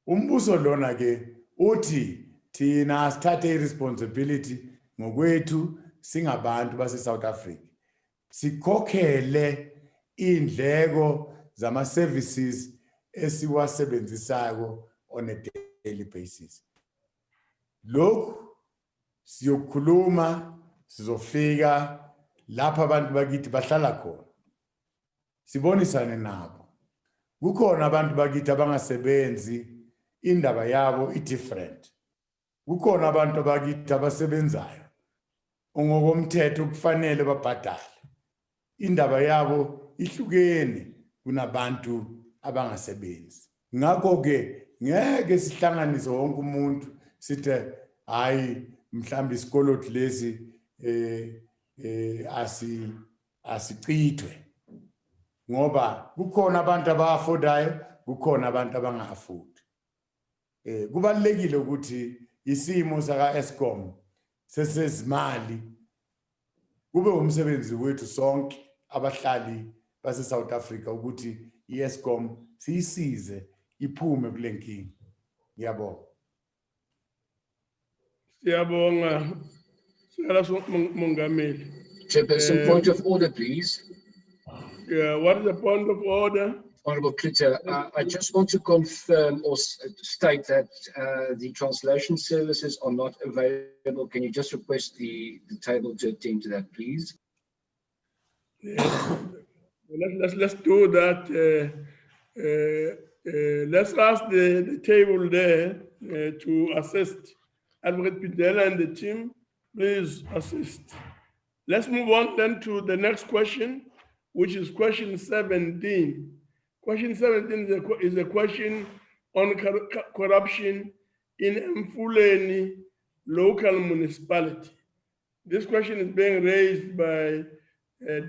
Speaker 2: Umbuso lona ke uthi thina sithathe iresponsibility ngokwethu singabantu base South Africa, sikhokhele indleko zama services esiwasebenzisayo on a daily basis. Lokhu siyokhuluma, sizofika lapha abantu bakithi bahlala khona, sibonisane nabo. Kukhona abantu bakithi abangasebenzi indaba yabo i-different. Kukhona abantu abakithi abasebenzayo ongokomthetho kufanele babhadale. Indaba yabo ihlukene kunabantu abangasebenzi. Ngakho-ke ngeke sihlanganise wonke umuntu sithi hayi mhlambi isikoloto lesi asicithwe ngoba kukhona abantu aba-affordayo kukhona abantu abanga-afford. Kubalulekile ukuthi isimo saka Eskom sesezimali kube umsebenzi wethu sonke abahlali base South Africa ukuthi iEskom siyisize iphume kule nkinga. Ngiyabonga.
Speaker 1: Siyabonga. Mongameli.
Speaker 16: Chairperson, point of order, please.
Speaker 1: Yeah, what is the point of order?
Speaker 16: Honorable Critter, I just want to confirm or state that the translation services are not available. Can you just request the table to attend to that, please?
Speaker 1: Yeah. Let's do that. Let's ask the table there to assist. Advocate Pidela and the team, please assist. Let's move on then to the next question, which is question 17. Question 17 is a question on corruption in Emfuleni local municipality. This question is being raised by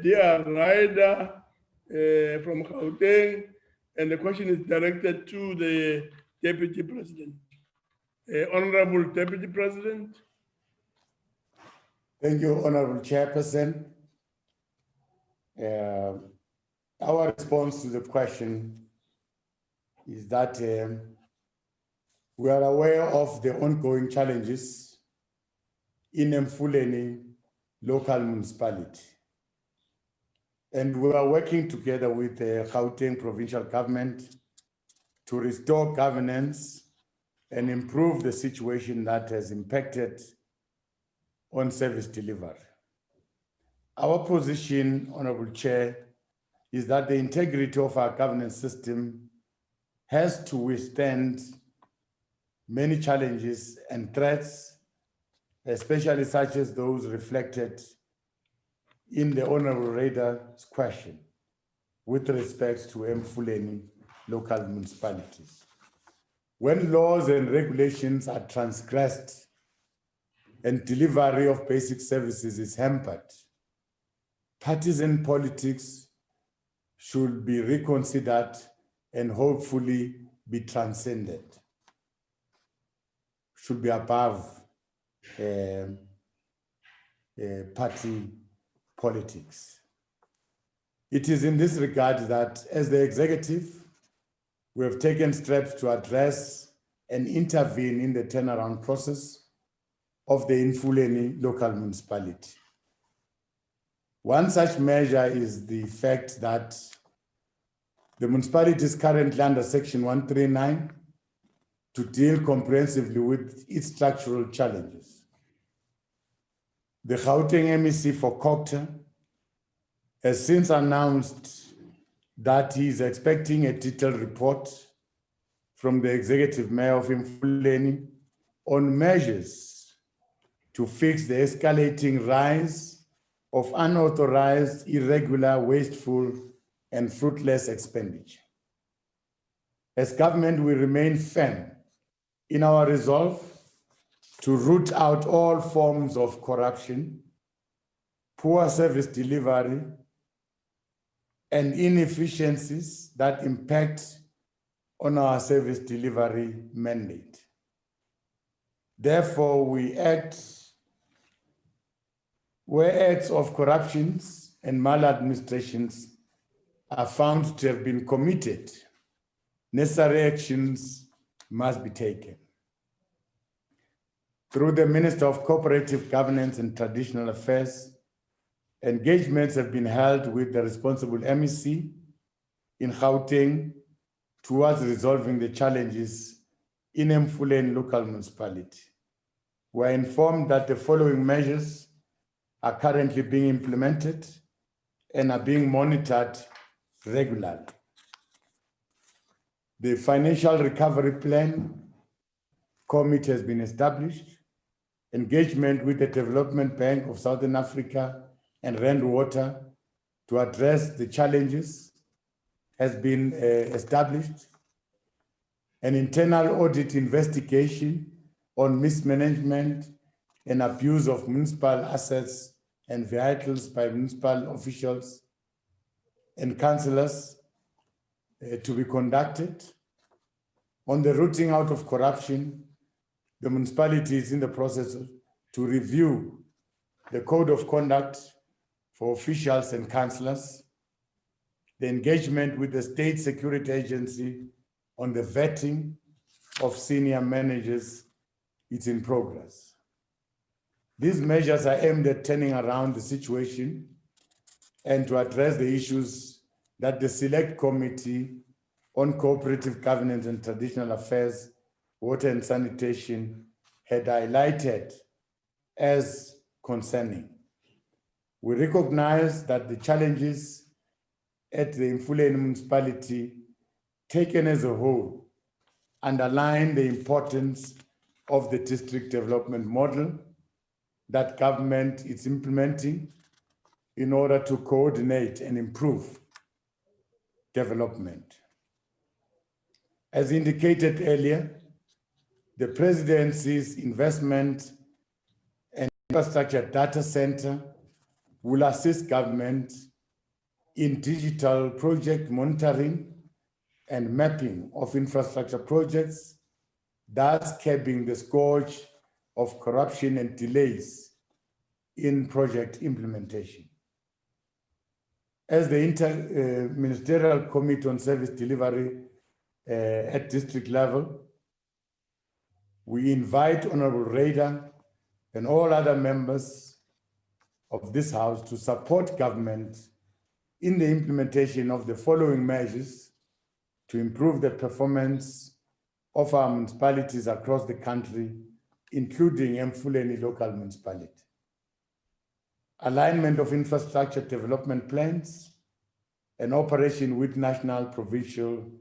Speaker 1: dear Ryder from Gauteng, and the question is directed to the Deputy President. Honorable Deputy President.
Speaker 2: Thank you, Honorable Chairperson. Our response to the question is that we are aware of the ongoing challenges in Emfuleni local municipality. And we are working together with the Gauteng provincial government to restore governance and improve the situation that has impacted on service delivery. Our position, Honorable Chair, is that the integrity of our governance system has to withstand many challenges and threats, especially such as those reflected in the Honorable Raider's question with respect to Emfuleni local municipalities. When laws and regulations are transgressed and delivery of basic services is hampered, partisan politics should be reconsidered and hopefully be transcended, should be above party politics. It is in this regard that as the executive, we have taken steps to address and intervene in the turnaround process of the Emfuleni local municipality. One such measure is the fact that the municipality is currently under Section 139 to deal comprehensively with its structural challenges. The Gauteng MEC for Cocta has since announced that he is expecting a detailed report from the executive mayor of Emfuleni on measures to fix the escalating rise of unauthorized, irregular, wasteful, and fruitless expenditure. As government, we remain firm in our resolve to root out all forms of corruption, poor service delivery, and inefficiencies that impact on our service delivery mandate. Therefore, where acts of corruptions and maladministrations are found to have been committed, necessary actions must be taken. Through the Minister of Cooperative Governance and Traditional Affairs, engagements have been held with the responsible MEC in Gauteng towards resolving the challenges in Emfuleni local municipality. We are informed that the following measures are currently being implemented and are being monitored regularly. The financial recovery plan committee has been established. Engagement with the Development Bank of Southern Africa and Rand Water to address the challenges has been established. An internal audit investigation on mismanagement and abuse of municipal assets and vehicles by municipal officials and councillors to be conducted. On the rooting out of corruption, the municipality is in the process to review the code of conduct for officials and councillors. The engagement with the State Security Agency on the vetting of senior managers is in progress. These measures are aimed at turning around the situation and to address the issues that the Select Committee on Cooperative Governance and Traditional Affairs, Water and Sanitation had highlighted as concerning. We recognize that the challenges at the Emfuleni municipality, taken as a whole, underline the importance of the district development model that government is implementing in order to coordinate and improve development. As indicated earlier, the presidency's investment and infrastructure data center will assist government in digital project monitoring and mapping of infrastructure projects, thus curbing the scourge of corruption and delays in project implementation. As the Inter-Ministerial Committee on Service Delivery at district level, we invite Honorable Rader and all other members of this House to support government in the implementation of the following measures to improve the performance of our municipalities across the country, including Emfuleni local municipality. Alignment of infrastructure development plans and operation with national, provincial,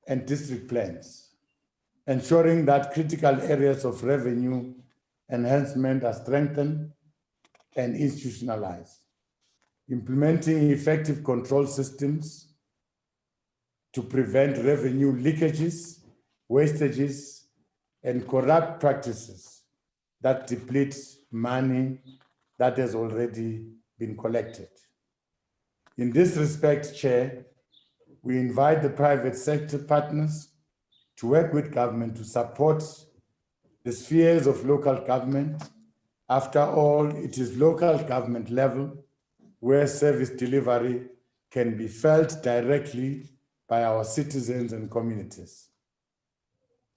Speaker 2: and district plans, ensuring that critical areas of revenue enhancement are strengthened and institutionalized, implementing effective control systems to prevent revenue leakages, wastages, and corrupt practices that deplete money that has already been collected. In this respect, Chair, we invite the private sector partners to work with government to support the spheres of local government. After all, it is local government level where service delivery can be felt directly by our citizens and communities.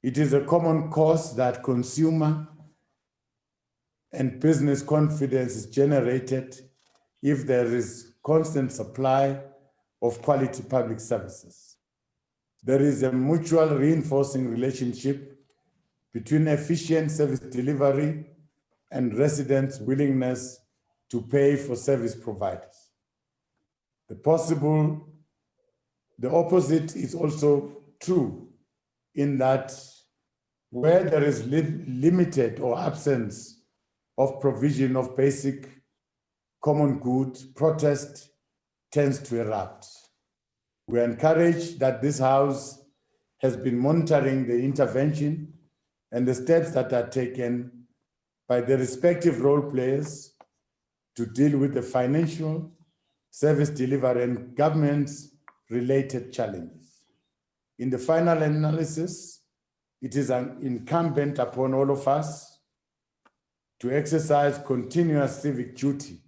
Speaker 2: It is a common cause that consumer and business confidence is generated if there is constant supply of quality public services. There is a mutual reinforcing relationship between efficient service delivery and residents' willingness to pay for service providers. The opposite is also true in that where there is limited or absence of provision of basic common good, protest tends to erupt. We encourage that this House has been monitoring the intervention and the steps that are taken by the respective role players to deal with the financial, service delivery, and government-related challenges. In the final analysis, it is incumbent upon all of us to exercise continuous civic duty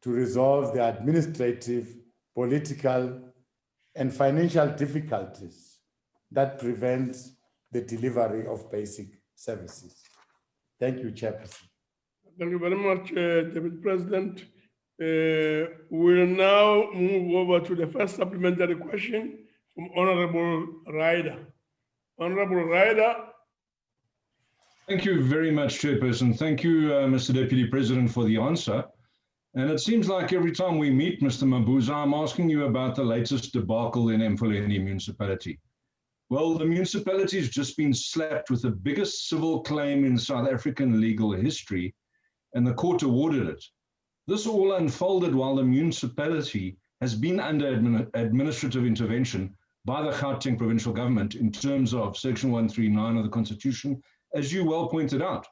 Speaker 2: to resolve the administrative, political, and financial difficulties that prevent the delivery of basic services. Thank you, Chairperson.
Speaker 1: Thank you very much, Deputy President. We'll now move over to the first supplementary question from Honorable Ryder. Honorable Ryder.
Speaker 18: Thank you very much, Chairperson. Thank you, Mr. Deputy President, for the answer. And it seems like every time we meet, Mr. Mabuza, I'm asking you about the latest debacle in Emfuleni municipality. Well, the municipality has just been slapped with the biggest civil claim in South African legal history, and the court awarded it. This all unfolded while the municipality has been under administrative intervention by the Gauteng provincial government in terms of Section 139 of the Constitution, as you well pointed out.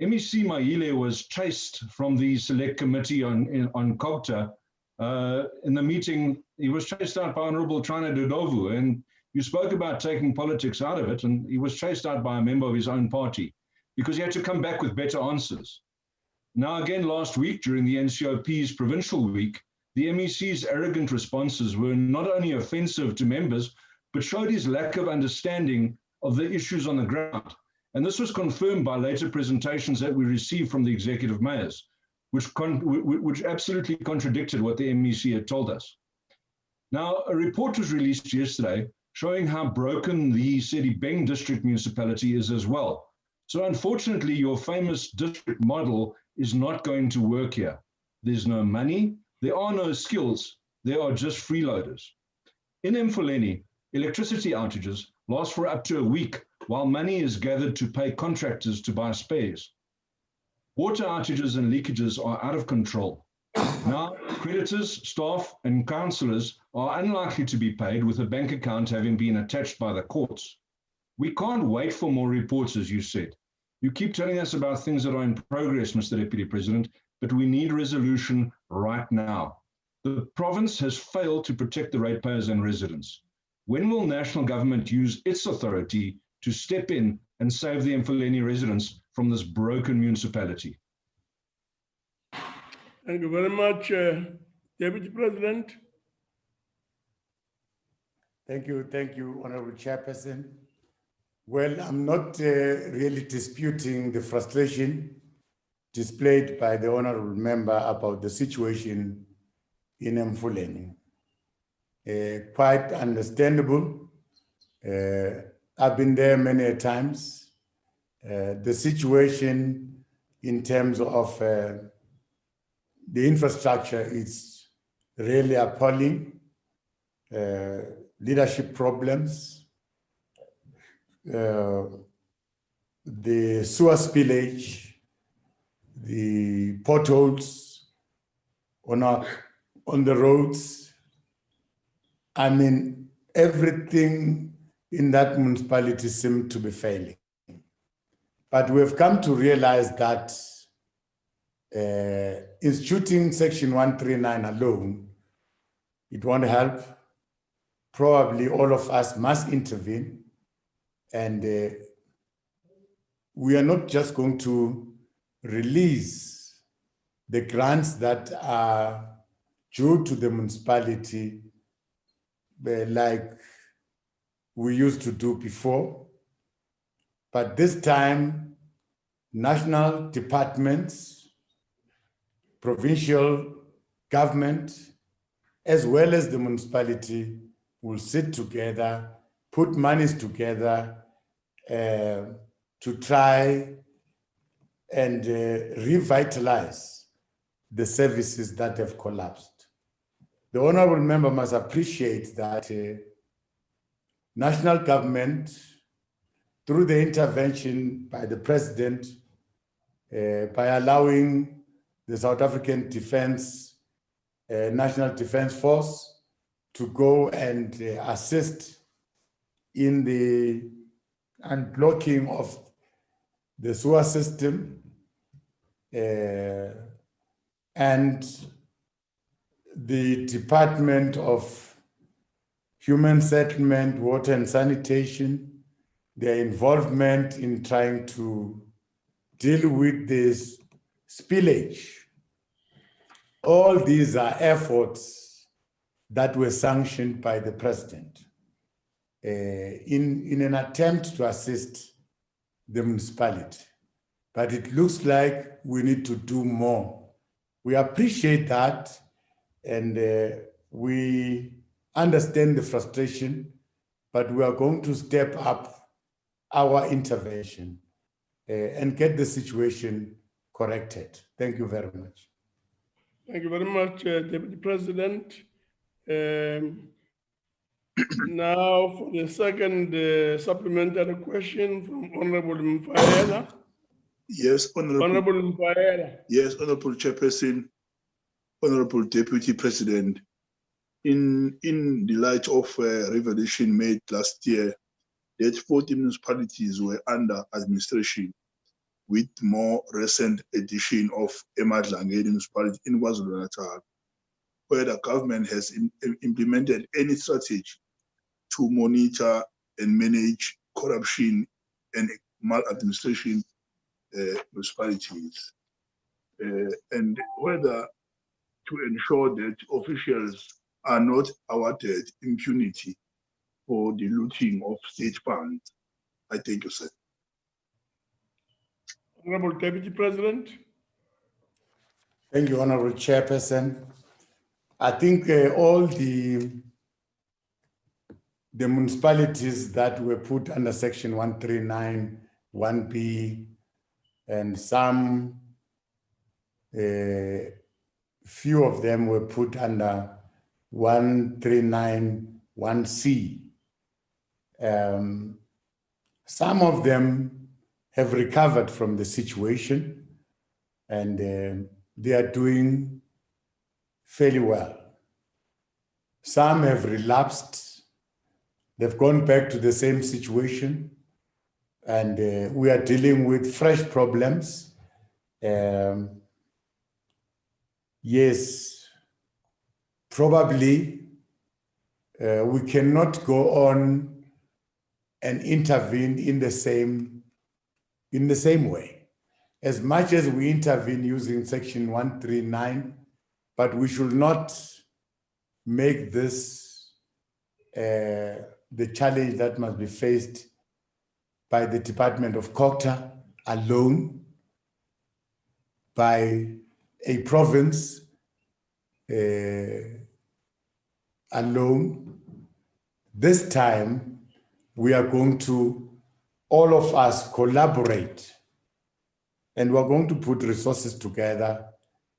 Speaker 18: MEC Mahile was chased from the select committee on COGTA. In the meeting, he was chased out by Honorable Trana Dodovu, and you spoke about taking politics out of it, and he was chased out by a member of his own party because he had to come back with better answers. Now, again, last week during the NCOP's provincial week, the MEC's arrogant responses were not only offensive to members, but showed his lack of understanding of the issues on the ground. And this was confirmed by later presentations that we received from the executive mayors, which absolutely contradicted what the MEC had told us. Now, a report was released yesterday showing how broken the Sedibeng district municipality is as well. So unfortunately, your famous district model is not going to work here. There's no money, there are no skills, there are just freeloaders. In Emfuleni, electricity outages last for up to a week while money is gathered to pay contractors to buy spares. Water outages and leakages are out of control. Now, creditors, staff, and councillors are unlikely to be paid with a bank account having been attached by the courts. We can't wait for more reports, as you said. You keep telling us about things that are in progress, Mr. Deputy President, but we need resolution right now. The province has failed to protect the ratepayers and residents. When will national government use its authority to step in and save the Emfuleni residents from this broken municipality?
Speaker 1: Thank you very much, Deputy President.
Speaker 2: Thank you, Honorable Chairperson. Well, I'm not really disputing the frustration displayed by the Honorable Member about the situation in Emfuleni. Quite understandable. I've been there many times. The situation in terms of the infrastructure is really appalling. Leadership problems, the sewer spillage, the potholes on the roads. I mean, everything in that municipality seemed to be failing. But we've come to realize that instituting Section 139 alone, it won't help. Probably all of us must intervene, and we are not just going to release the grants that are due to the municipality like we used to do before, but this time national departments, provincial government, as well as the municipality will sit together, put monies together to try and revitalize the services that have collapsed. The Honorable Member must appreciate that national government, through the intervention by the President, by allowing the South African National Defence Force to go and assist in the unblocking of the sewer system and the Department of Human Settlement, Water and Sanitation, their involvement in trying to deal with this spillage. All these are efforts that were sanctioned by the President in an attempt to assist the municipality. But it looks like we need to do more. We appreciate that, and we understand the frustration, but we are going to step up our intervention and get the situation corrected. Thank you very much.
Speaker 1: Thank you very much, Deputy President. Now for the second supplementary question from Honorable Mfaela.
Speaker 5: Yes,
Speaker 1: Honorable Mfaela.
Speaker 5: Yes, Honorable Chairperson, Honorable Deputy President. In the light of a revelation made last year that 40 municipalities were under administration, with more recent addition of eMadlangeni municipality in KwaZulu-Natal, where the government has implemented any strategy to monitor and manage corruption and maladministration municipalities, and whether to ensure that officials are not awarded impunity for the looting of state funds. I thank you, sir.
Speaker 1: Honorable Deputy President.
Speaker 2: Thank you, Honorable Chairperson. I think all the municipalities that were put under Section 139, 1B, and some, few of them were put under 139, 1C. Some of them have recovered from the situation, and they are doing fairly well. Some have relapsed. They've gone back to the same situation, and we are dealing with fresh problems. Yes, probably we cannot go on and intervene in the same way. As much as we intervene using Section 139, but we should not make this the challenge that must be faced by the Department of Culture alone, by a province alone. This time, we are going to, all of us, collaborate, and we're going to put resources together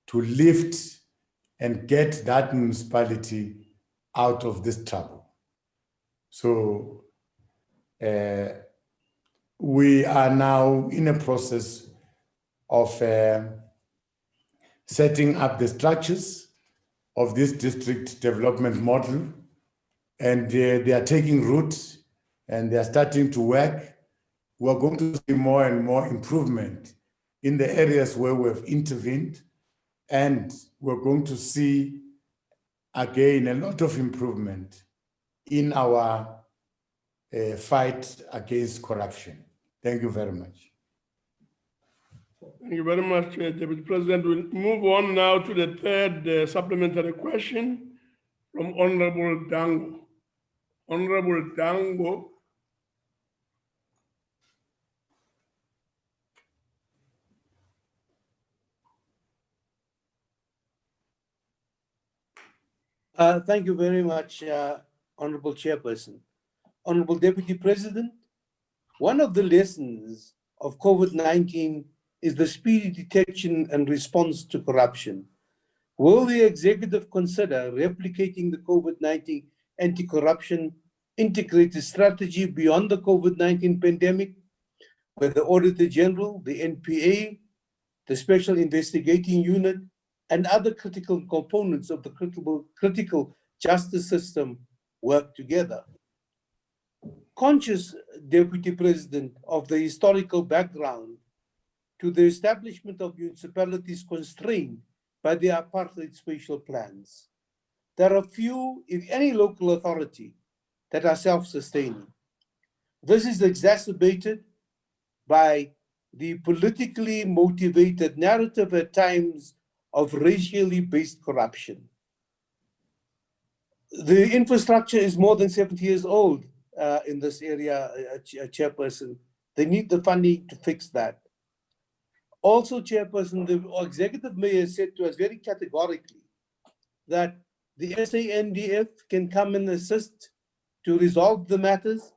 Speaker 2: to lift and get that municipality out of this trouble. So we are now in a process of setting up the structures of this district development model, and they are taking root and they are starting to work. We're going to see more and more improvement in the areas where we have intervened, and we're going to see again a lot of improvement in our fight against corruption. Thank you very much.
Speaker 1: Thank you very much, Deputy President. We'll move on now to the third supplementary question from Honorable Dango. Honorable Dango.
Speaker 19: Thank you very much, Honorable Chairperson. Honorable Deputy President, one of the lessons of COVID-19 is the speedy detection and response to corruption. Will the executive consider replicating the COVID-19 anti-corruption integrated strategy beyond the COVID-19 pandemic, where the Auditor General, the NPA, the Special Investigating Unit, and other critical components of the critical justice system work together? Conscious, Deputy President, of the historical background to the establishment of municipalities constrained by the apartheid spatial plans, there are few, if any, local authority that are self-sustaining. This is exacerbated by the politically motivated narrative at times of racially based corruption. The infrastructure is more than 70 years old in this area, Chairperson. They need the funding to fix that. Also, Chairperson, the executive mayor said to us very categorically that the SANDF can come and assist to resolve the matters,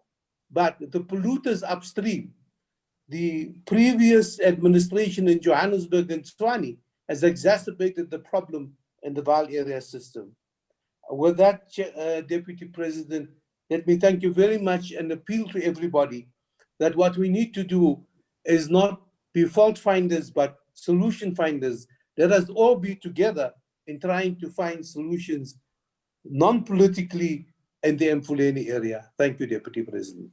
Speaker 19: but the polluters upstream, the previous administration in Johannesburg and Tshwane, has exacerbated the problem in the Vaal area system. With that, Deputy President, let me thank you very much and appeal to everybody that what we need to do is not be fault finders, but solution finders. Let us all be together in trying to find solutions non-politically in the Emfuleni area. Thank you, Deputy President.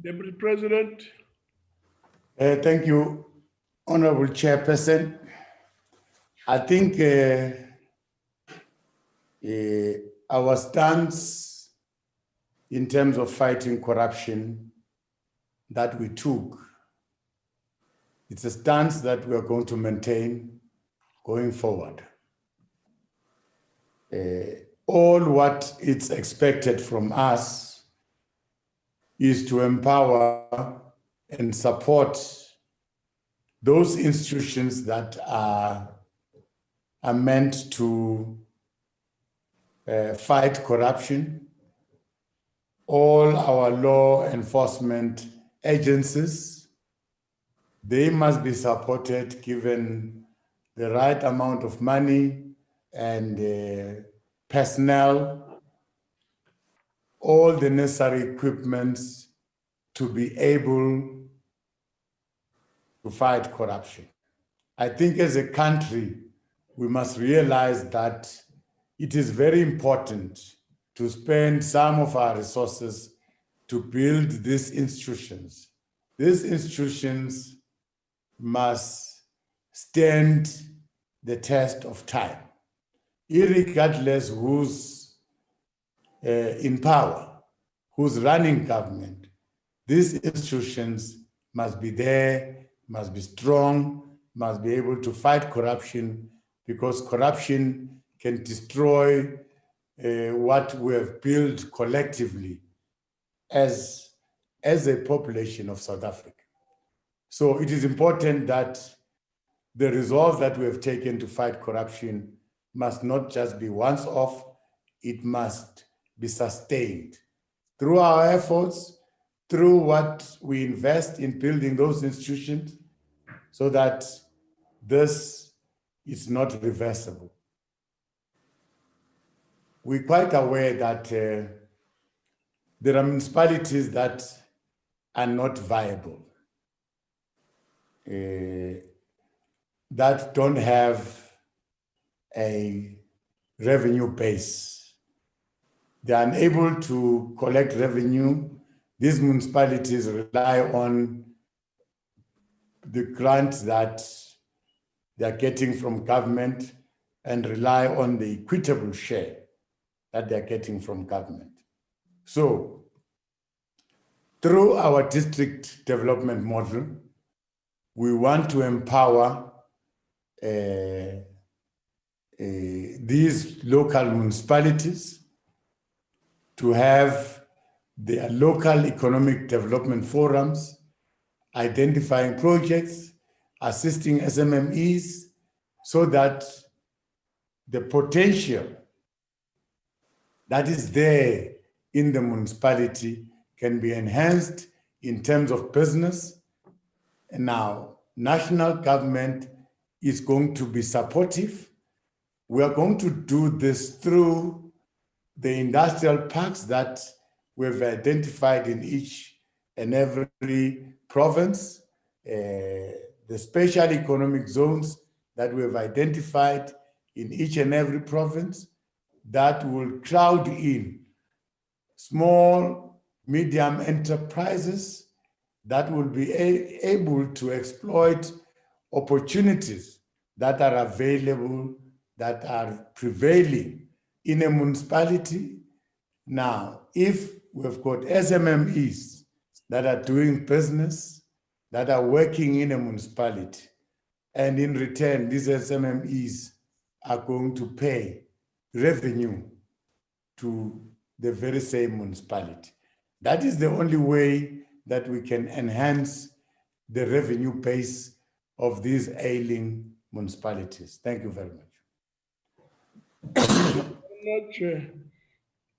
Speaker 1: Deputy President.
Speaker 2: Thank you, Honorable Chairperson. I think our stance in terms of fighting corruption that we took, it's a stance that we are going to maintain going forward. All what is expected from us is to empower and support those institutions that are meant to fight corruption. All our law enforcement agencies, they must be supported, given the right amount of money and personnel, all the necessary equipments to be able to fight corruption. I think as a country, we must realize that it is very important to spend some of our resources to build these institutions. These institutions must stand the test of time, irregardless who's in power, who's running government. These institutions must be there, must be strong, must be able to fight corruption, because corruption can destroy what we have built collectively as a population of South Africa. So it is important that the resolve that we have taken to fight corruption must not just be once off, it must be sustained through our efforts, through what we invest in building those institutions, so that this is not reversible. We're quite aware that there are municipalities that are not viable, that don't have a revenue base. They are unable to collect revenue. These municipalities rely on the grants that they are getting from government and rely on the equitable share that they're getting from government. So through our district development model, we want to empower these local municipalities to have their local economic development forums, identifying projects, assisting SMMEs, so that the potential that is there in the municipality can be enhanced in terms of business. And now, national government is going to be supportive. We are going to do this through the industrial parks that we've identified in each and every province, the special economic zones that we've identified in each and every province, that will crowd in small, medium enterprises that will be able to exploit opportunities that are available, that are prevailing in a municipality. Now, if we've got SMMEs that are doing business, that are working in a municipality, and in return, these SMMEs are going to pay revenue to the very same municipality. That is the only way that we can enhance the revenue base of these ailing municipalities. Thank you very much.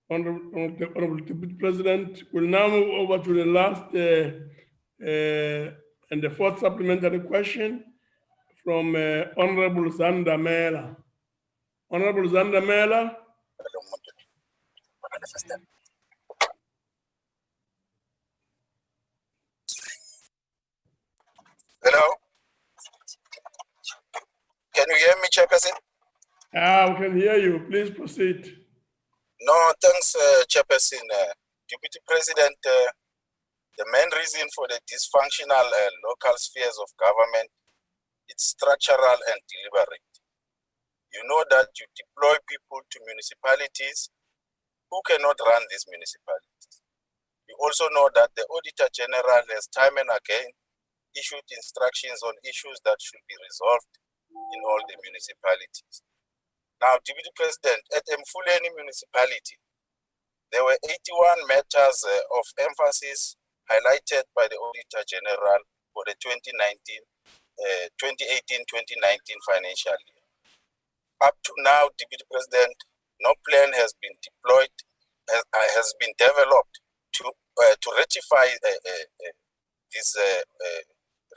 Speaker 1: Honorable Deputy President. We'll now move over to the last and the fourth supplementary question from Honorable Zanda Mela. Honorable Zanda Mela.
Speaker 20: Chairperson. Hello? Can you hear me, Chairperson?
Speaker 1: We can hear you. Please proceed.
Speaker 20: No, thanks, Chairperson. Deputy President, the main reason for the dysfunctional local spheres of government is structural and deliberate. You know that you deploy people to municipalities who cannot run these municipalities. You also know that the Auditor General has time and again issued instructions on issues that should be resolved in all the municipalities. Now, Deputy President, at Emfuleni Municipality, there were 81 matters of emphasis highlighted by the Auditor General for the 2018-2019 financial year. Up to now, Deputy President, no plan has been deployed, has been developed to rectify these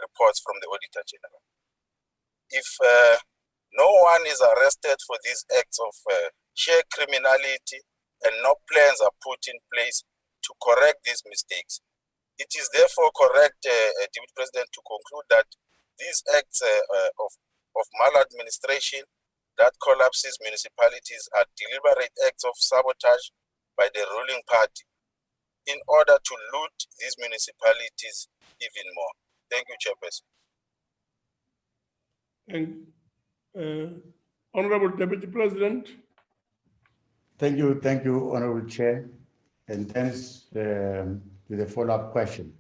Speaker 20: reports from the Auditor General. If no one is arrested for these acts of sheer criminality and no plans are put in place to correct these mistakes, it is therefore correct, Deputy President, to conclude that these acts of maladministration that collapses municipalities are deliberate acts of sabotage by the ruling party in order to loot these municipalities even more. Thank you, Chairperson.
Speaker 1: And Honorable Deputy President.
Speaker 2: Thank you, Honorable Chair, and thanks to the follow-up question.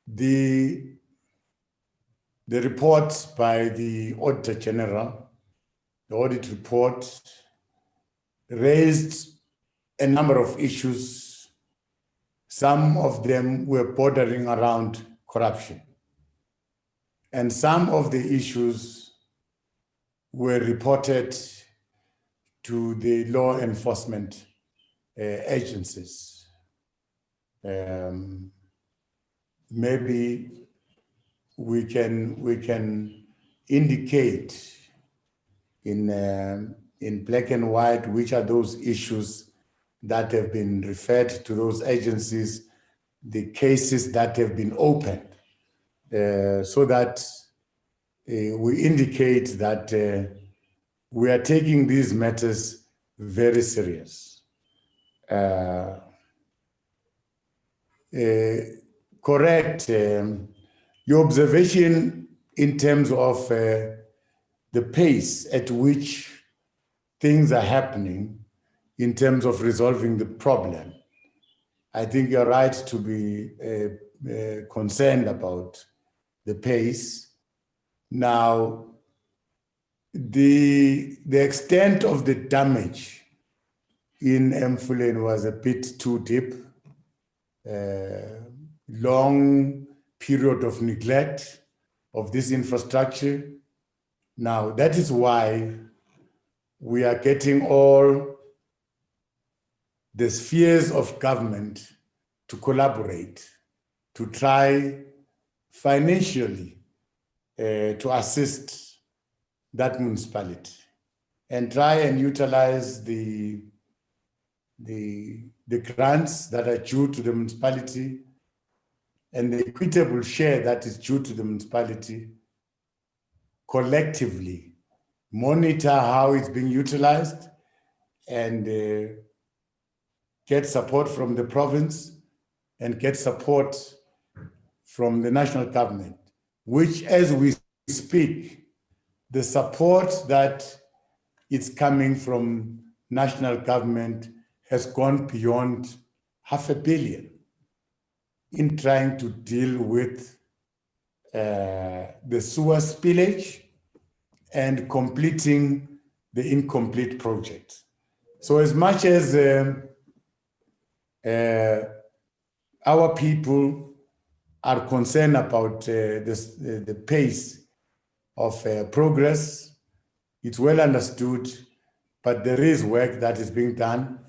Speaker 2: The report by the Auditor General, the audit report, raised a number of issues. Some of them were bordering around corruption. And some of the issues were reported to the law enforcement agencies. Maybe we can indicate in black and white which are those issues that have been referred to those agencies, the cases that have been opened, so that we indicate that we are taking these matters very serious. Correct. Your observation in terms of the pace at which things are happening in terms of resolving the problem, I think you're right to be concerned about the pace. Now, the extent of the damage in Emfuleni was a bit too deep. Long period of neglect of this infrastructure. Now, that is why we are getting all the spheres of government to collaborate, to try financially to assist that municipality and try and utilize the grants that are due to the municipality and the equitable share that is due to the municipality, collectively monitor how it's being utilized and get support from the province and get support from the national government, which as we speak, the support that is coming from national government has gone beyond $500 million in trying to deal with the sewer spillage and completing the incomplete project. So as much as our people are concerned about the pace of progress, it's well understood, but there is work that is being done.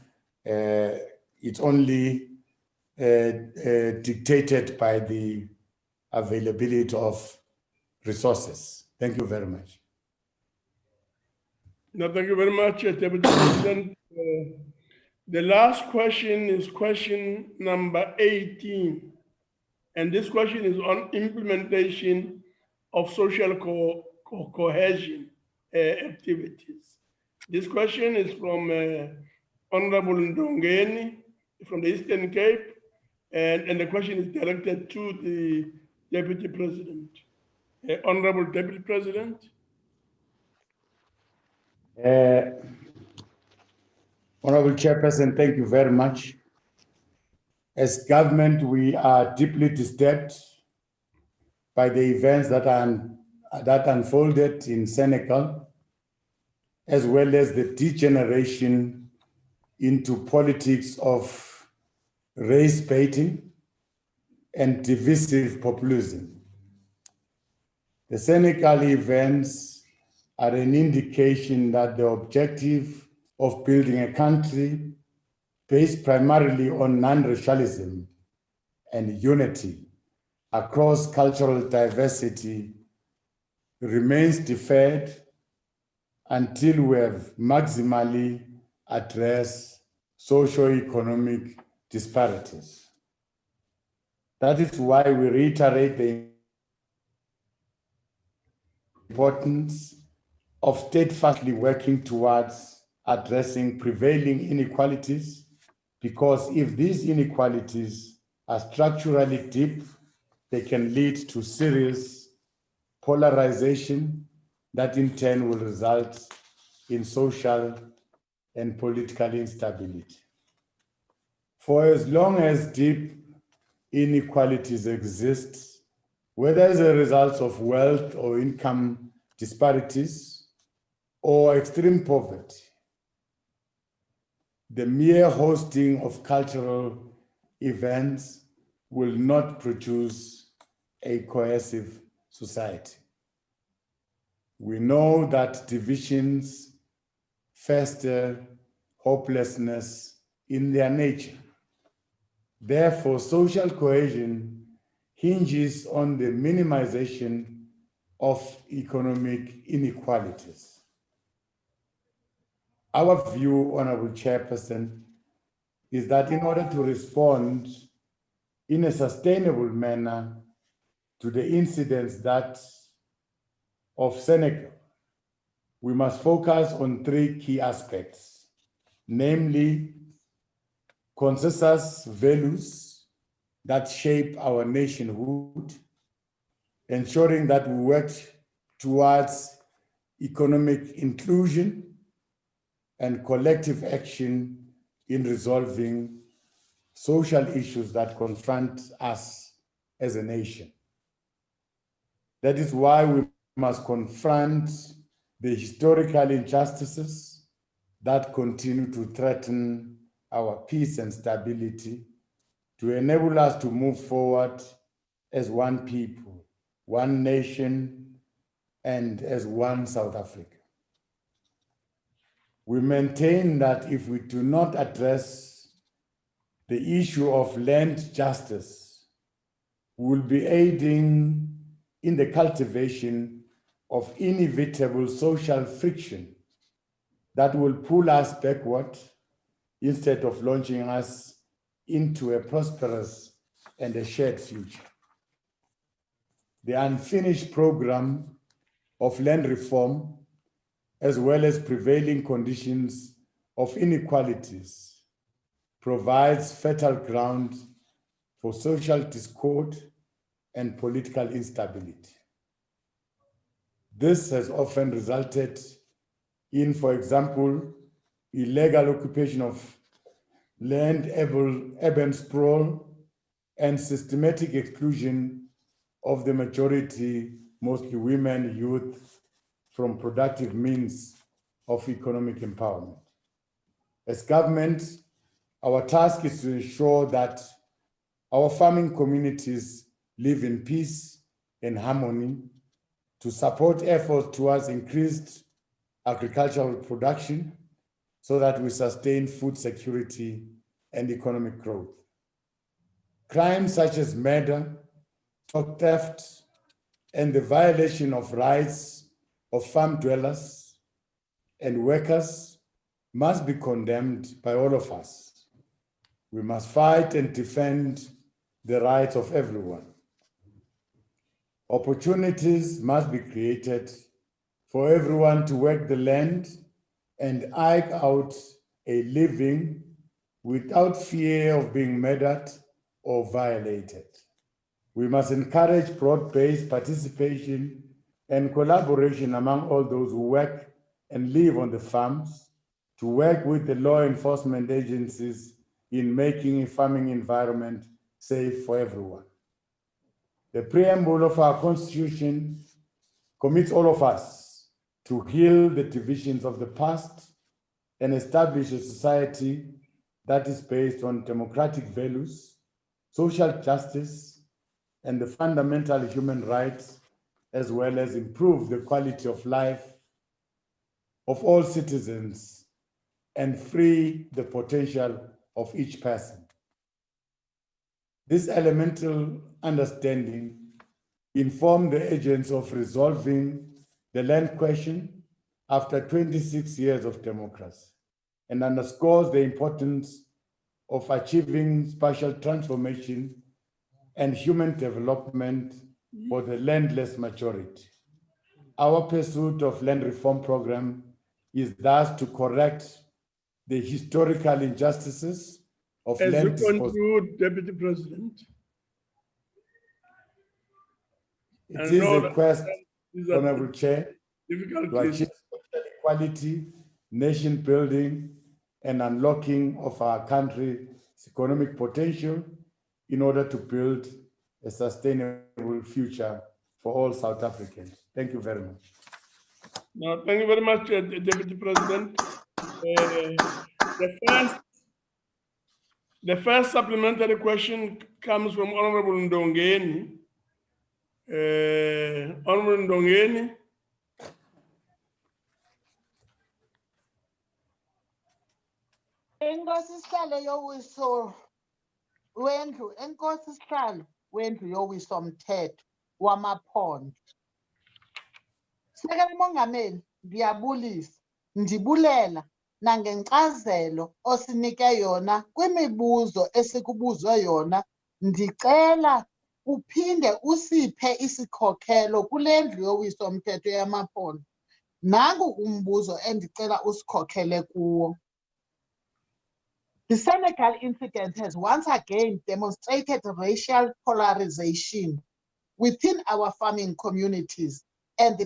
Speaker 2: It's only dictated by the availability of resources. Thank you very much.
Speaker 1: No, thank you very much, Deputy President. The last question is question number 18. And this question is on implementation of social cohesion activities. This question is from Honorable Ndongeni from the Eastern Cape, and the question is directed to the Deputy President. Honorable Deputy President.
Speaker 2: Honorable Chairperson, thank you very much. As government, we are deeply disturbed by the events that unfolded in Senegal, as well as the degeneration into politics of race baiting and divisive populism. The Senegal events are an indication that the objective of building a country based primarily on non-racialism and unity across cultural diversity remains deferred until we have maximally addressed socio-economic disparities. That is why we reiterate the importance of steadfastly working towards addressing prevailing inequalities, because if these inequalities are structurally deep, they can lead to serious polarization that in turn will result in social and political instability. For as long as deep inequalities exist, whether as a result of wealth or income disparities or extreme poverty, the mere hosting of cultural events will not produce a cohesive society. We know that divisions fester hopelessness in their nature. Therefore, social cohesion hinges on the minimization of economic inequalities. Our view, Honorable Chairperson, is that in order to respond in a sustainable manner to the incidents that of Senegal, we must focus on three key aspects, namely consensus values that shape our nationhood, ensuring that we work towards economic inclusion and collective action in resolving social issues that confront us as a nation. That is why we must confront the historical injustices that continue to threaten our peace and stability, to enable us to move forward as one people, one nation, and as one South Africa. We maintain that if we do not address the issue of land justice, we will be aiding in the cultivation of inevitable social friction that will pull us backward instead of launching us into a prosperous and a shared future. The unfinished program of land reform, as well as prevailing conditions of inequalities, provides fertile ground for social discord and political instability. This has often resulted in, for example, illegal occupation of land, urban sprawl, and systematic exclusion of the majority, mostly women, youth, from productive means of economic empowerment. As government, our task is to ensure that our farming communities live in peace and harmony, to support efforts towards increased agricultural production so that we sustain food security and economic growth. Crimes such as murder, stock theft, and the violation of rights of farm dwellers and workers must be condemned by all of us. We must fight and defend the rights of everyone. Opportunities must be created for everyone to work the land and eke out a living without fear of being murdered or violated. We must encourage broad-based participation and collaboration among all those who work and live on the farms to work with the law enforcement agencies in making a farming environment safe for everyone. The preamble of our Constitution commits all of us to heal the divisions of the past and establish a society that is based on democratic values, social justice, and the fundamental human rights, as well as improve the quality of life of all citizens and free the potential of each person. This elemental understanding informed the agents of resolving the land question after 26 years of democracy and underscores the importance of achieving spatial transformation and human development for the landless majority. Our pursuit of land reform program is thus to correct the historical injustices of
Speaker 1: As you
Speaker 2: land disposal.
Speaker 1: conclude, Deputy President.
Speaker 2: It is a quest, Honorable Chair, to
Speaker 1: difficulties.
Speaker 2: achieve social equality, nation building, and unlocking of our country's economic potential in order to build a sustainable future for all South Africans. Thank you very much.
Speaker 1: No, thank you very much, Deputy President. The first supplementary question comes from Honorable Ndongeni. Honorable Ndongeni.
Speaker 21: Enkosi sihlalo yowiso wendlu, enkosi sihlalo wendlu yowiso mthetho wamaphondo. Sekela Mongameli, ngiyabulisa, ndibulela nangenkcazelo osinike yona kwimibuzo esikubuzwe yona. Ndicela uphinde usiphe isikhokelo kule ndlu yowiso mthetho yamaphondo. Nangu umbuzo endicela usikhokhele kuwo. The Senegal incident has once again demonstrated racial polarization within our farming communities and the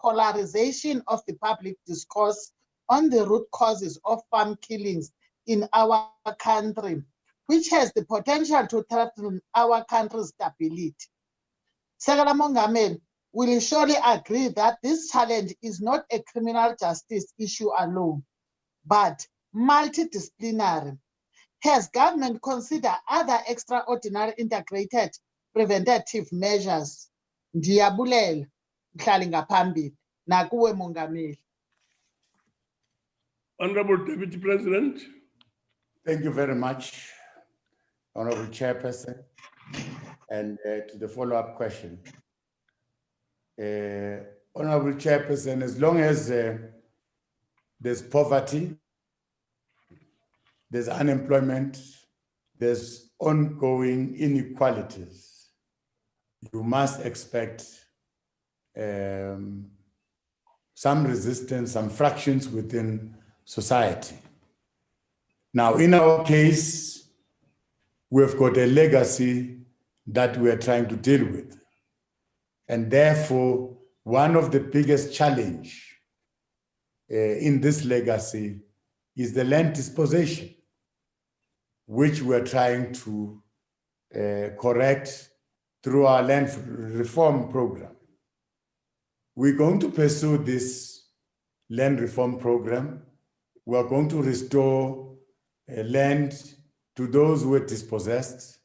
Speaker 21: polarization of the public discourse on the root causes of farm killings in our country, which has the potential to threaten our country's stability. Sekela Mongameli, will you surely agree that this challenge is not a criminal justice issue alone, but multidisciplinary? Has government considered other extraordinary integrated preventative measures? Ndiyabulela, mhlali ngaphambili, nakuwe Mongameli.
Speaker 1: Honorable Deputy President.
Speaker 2: Thank you very much, Honorable Chairperson. And to the follow-up question. Honorable Chairperson, as long as there's poverty, there's unemployment, there's ongoing inequalities, you must expect some resistance, some fractions within society. Now, in our case, we've got a legacy that we are trying to deal with. And therefore, one of the biggest challenges in this legacy is the land dispossession, which we're trying to correct through our land reform program. We're going to pursue this land reform program. We're going to restore land to those who are dispossessed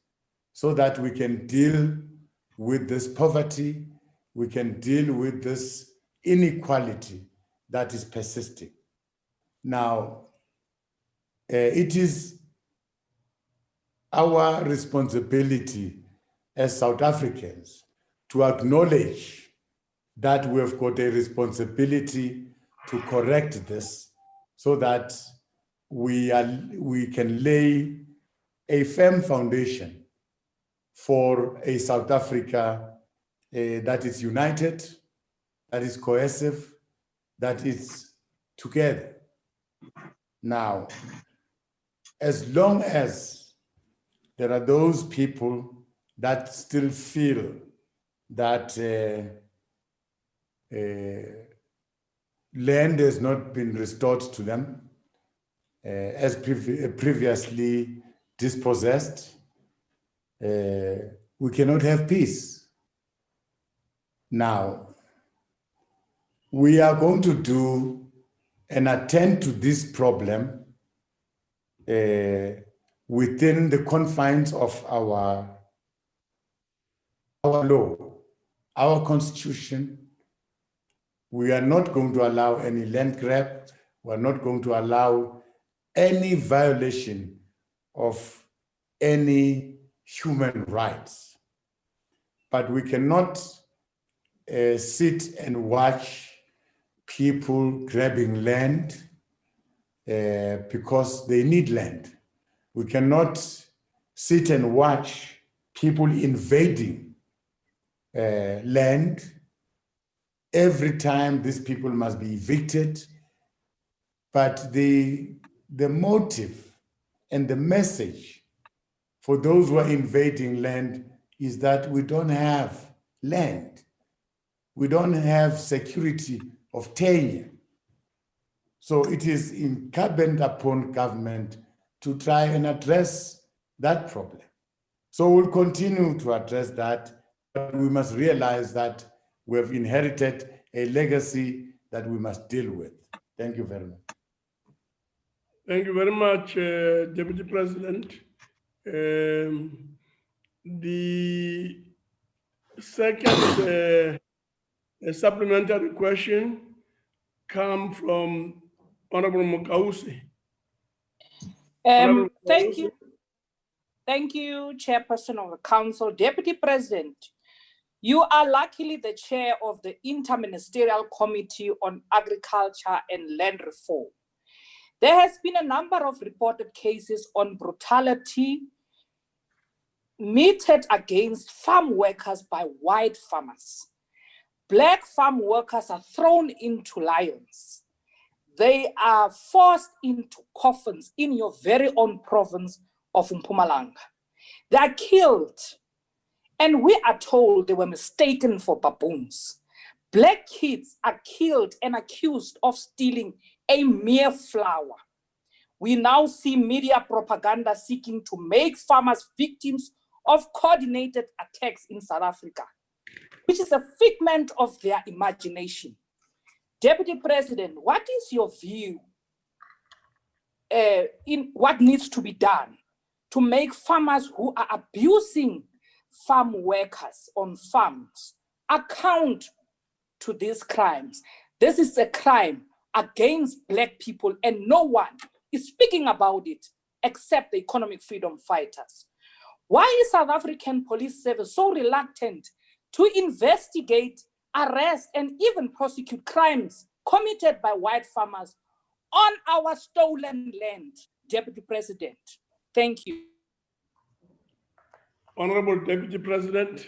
Speaker 2: so that we can deal with this poverty, we can deal with this inequality that is persisting. Now, it is our responsibility as South Africans to acknowledge that we've got a responsibility to correct this so that we can lay a firm foundation for a South Africa that is united, that is cohesive, that is together. Now, as long as there are those people that still feel that land has not been restored to them as previously dispossessed, we cannot have peace. Now, we are going to do and attend to this problem within the confines of our law, our constitution. We are not going to allow any land grab. We are not going to allow any violation of any human rights. But we cannot sit and watch people grabbing land because they need land. We cannot sit and watch people invading land. Every time these people must be evicted. But the motive and the message for those who are invading land is that we don't have land. We don't have security of tenure. So it is incumbent upon government to try and address that problem. So we'll continue to address that, but we must realize that we have inherited a legacy that we must deal with. Thank you very much.
Speaker 1: Thank you very much, Deputy President. The second supplementary question comes from Honorable Mukausi.
Speaker 14: Thank you. Thank you, Chairperson of the Council. Deputy President, you are luckily the chair of the Interministerial Committee on Agriculture and Land Reform. There has been a number of reported cases on brutality meted against farm workers by white farmers. Black farm workers are thrown into lions. They are forced into coffins in your very own province of Mpumalanga. They are killed, and we are told they were mistaken for baboons. Black kids are killed and accused of stealing a mere flower. We now see media propaganda seeking to make farmers victims of coordinated attacks in South Africa, which is a figment of their imagination. Deputy President, what is your view in what needs to be done to make farmers who are abusing farm workers on farms account to these crimes? This is a crime against Black people, and no one is speaking about it except the economic freedom fighters. Why is South African Police Service so reluctant to investigate, arrest, and even prosecute crimes committed by white farmers on our stolen land, Deputy President? Thank you.
Speaker 1: Honorable Deputy President.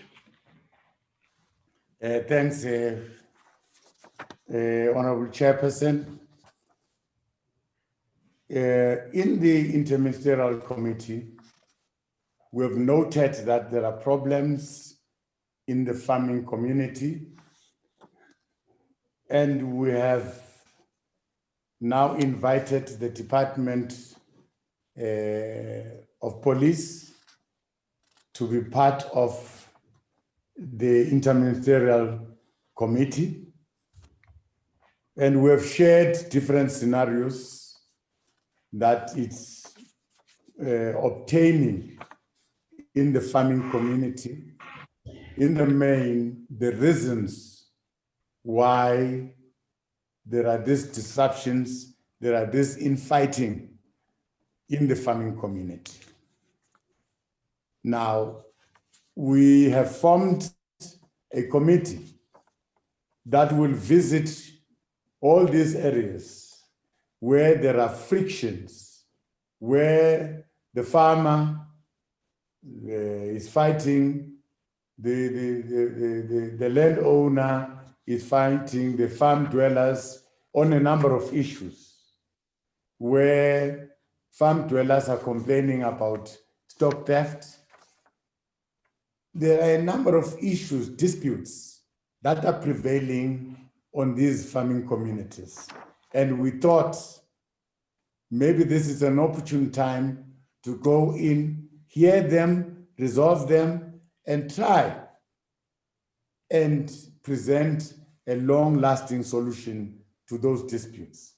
Speaker 2: Thanks, Honorable Chairperson. In the Interministerial Committee, we have noted that there are problems in the farming community, and we have now invited the Department of Police to be part of the Interministerial Committee. And we have shared different scenarios that it's obtaining in the farming community. In the main, the reasons why there are these disruptions, there are this infighting in the farming community. Now, we have formed a committee that will visit all these areas where there are frictions, where the farmer is fighting, the landowner is fighting the farm dwellers on a number of issues, where farm dwellers are complaining about stock theft. There are a number of issues, disputes that are prevailing on these farming communities. And we thought maybe this is an opportune time to go in, hear them, resolve them, and try and present a long-lasting solution to those disputes.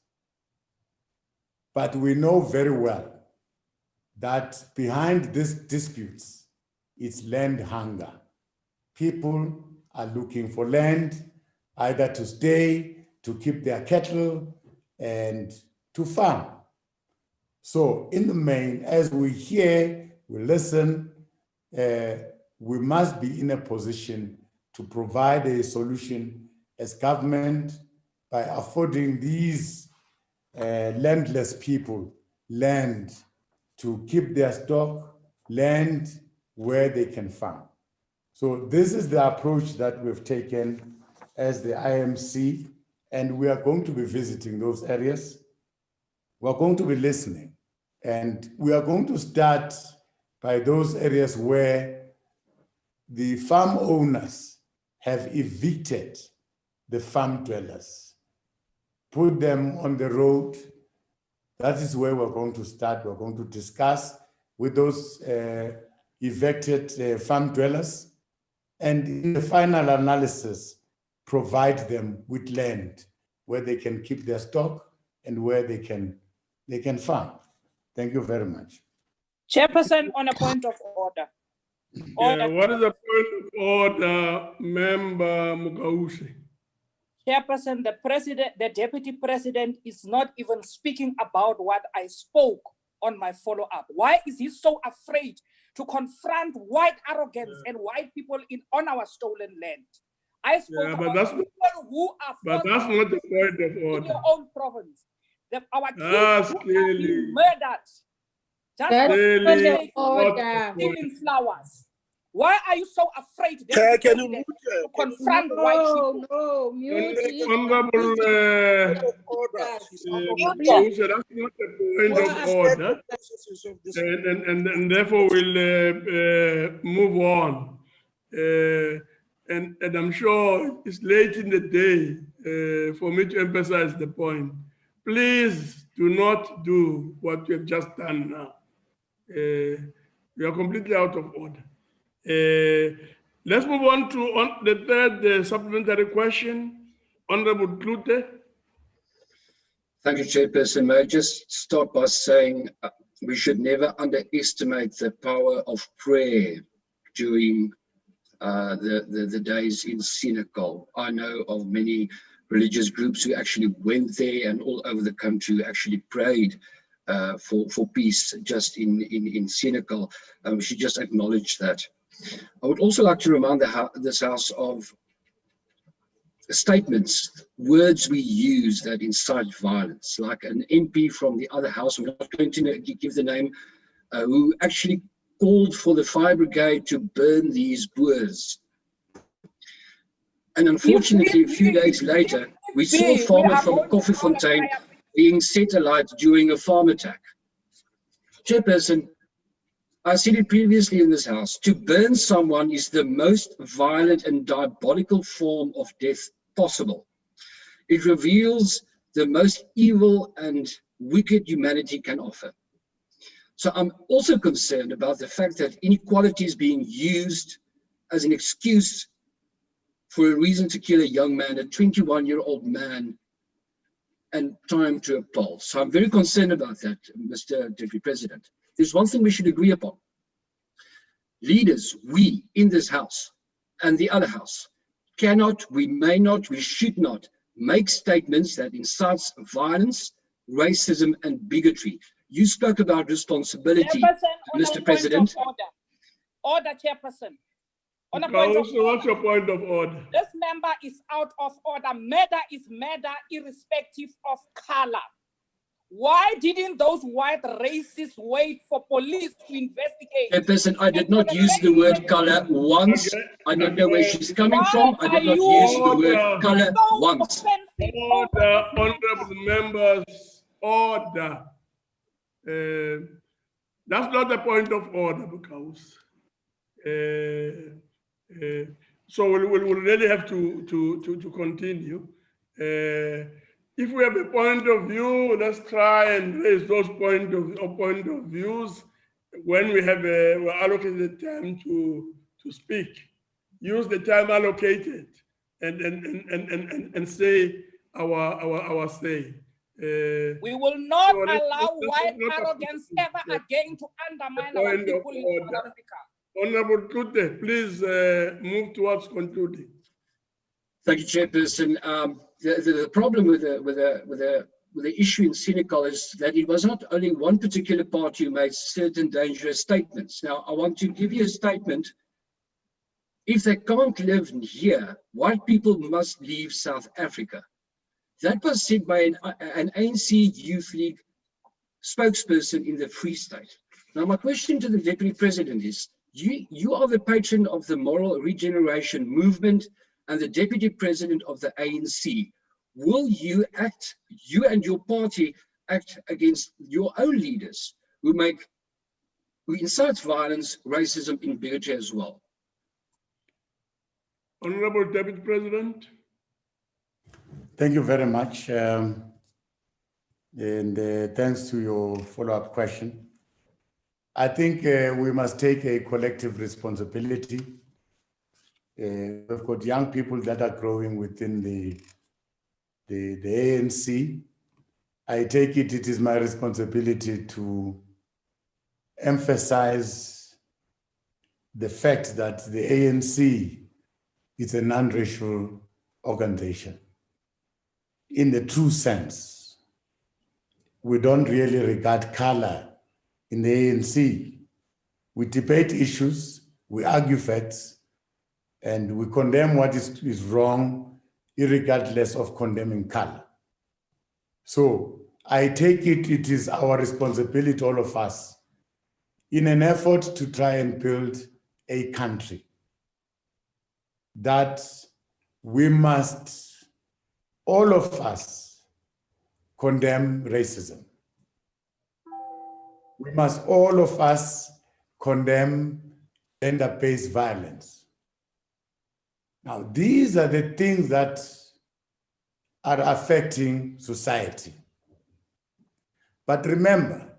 Speaker 2: But we know very well that behind these disputes is land hunger. People are looking for land, either to stay, to keep their cattle, and to farm. So in the main, as we hear, we listen, we must be in a position to provide a solution as government by affording these landless people land to keep their stock, land where they can farm. So this is the approach that we've taken as the IMC, and we are going to be visiting those areas. We're going to be listening, and we are going to start by those areas where the farm owners have evicted the farm dwellers, put them on the road. That is where we're going to start. We're going to discuss with those evicted farm dwellers, and in the final analysis, provide them with land where they can keep their stock and where they can farm. Thank you very much.
Speaker 14: Chairperson, on a point of order.
Speaker 1: Yeah, what is the point of order, Member Mukausi?
Speaker 14: Chairperson, the Deputy President is not even speaking about what I spoke on my follow-up. Why is he so afraid to confront white arrogance and white people on our stolen land? I spoke about people who are
Speaker 1: but that's not the point of
Speaker 14: in
Speaker 1: order.
Speaker 14: your own province. Our kids who are being murdered. Just stealing flowers. Why are you so afraid to confront white people?
Speaker 1: No, Honorable, that's not the point of order. And therefore we'll move on. And I'm sure it's late in the day for me to emphasize the point. Please do not do what you have just done now. You are completely out of order. Let's move on to the third supplementary question. Honorable Klute.
Speaker 16: Thank you, Chairperson. May I just start by saying we should never underestimate the power of prayer during the days in Senegal. I know of many religious groups who actually went there and all over the country who actually prayed for peace just in Senegal. We should just acknowledge that. I would also like to remind this House of statements, words we use that incite violence, like an MP from the other House, I'm not going to give the name, who actually called for the fire brigade to burn these Boers. And unfortunately, a few days later, we saw a farmer from Koffiefontein being set alight during a farm attack. Chairperson, I said it previously in this House, to burn someone is the most violent and diabolical form of death possible. It reveals the most evil and wicked humanity can offer. So I'm also concerned about the fact that inequality is being used as an excuse for a reason to kill a young man, a 21-year-old man, and tie him to a pole. So I'm very concerned about that, Mr. Deputy President. There's one thing we should agree upon. Leaders, we in this House and the other House, cannot, we may not, we should not make statements that incites violence, racism, and bigotry. You spoke about responsibility, Mr. President.
Speaker 14: Order, Chairperson. On a point of order.
Speaker 1: What's your point of order?
Speaker 14: This member is out of order. Murder is murder, irrespective of color. Why didn't those white racists wait for police to investigate?
Speaker 16: Chairperson, I did not use the word color once. I don't know where she's coming from. I did not use the word color once.
Speaker 1: Order, honorable members, order. That's not the point of order, because so we'll really have to continue. If we have a point of view, let's try and raise those point of views when we have we're allocated time to speak. Use the time allocated and say our say.
Speaker 14: We will not
Speaker 1: so let's
Speaker 14: allow white
Speaker 1: not
Speaker 14: arrogance ever again to undermine our
Speaker 1: point of
Speaker 14: people in South
Speaker 1: order.
Speaker 14: Africa.
Speaker 1: Honorable Tute, please move towards concluding.
Speaker 16: Thank you, Chairperson. The problem with the issue in Senegal is that it was not only one particular party who made certain dangerous statements. Now, I want to give you a statement. If they can't live here, white people must leave South Africa. That was said by an ANC Youth League spokesperson in the Free State. Now, my question to the Deputy President is, you are the patron of the moral regeneration movement and the Deputy President of the ANC. Will you and your party act against your own leaders who incite violence, racism, and bigotry as well?
Speaker 1: Honorable Deputy President.
Speaker 2: Thank you very much. Thanks to your follow-up question. I think we must take a collective responsibility. We've got young people that are growing within the ANC. I take it is my responsibility to emphasize the fact that the ANC is a non-racial organization. In the true sense, we don't really regard color in the ANC. We debate issues, we argue facts, and we condemn what is wrong, irregardless of condemning color. So I take it is our responsibility, all of us, in an effort to try and build a country, that we must, all of us, condemn racism. We must, all of us, condemn gender-based violence. Now, these are the things that are affecting society. But remember,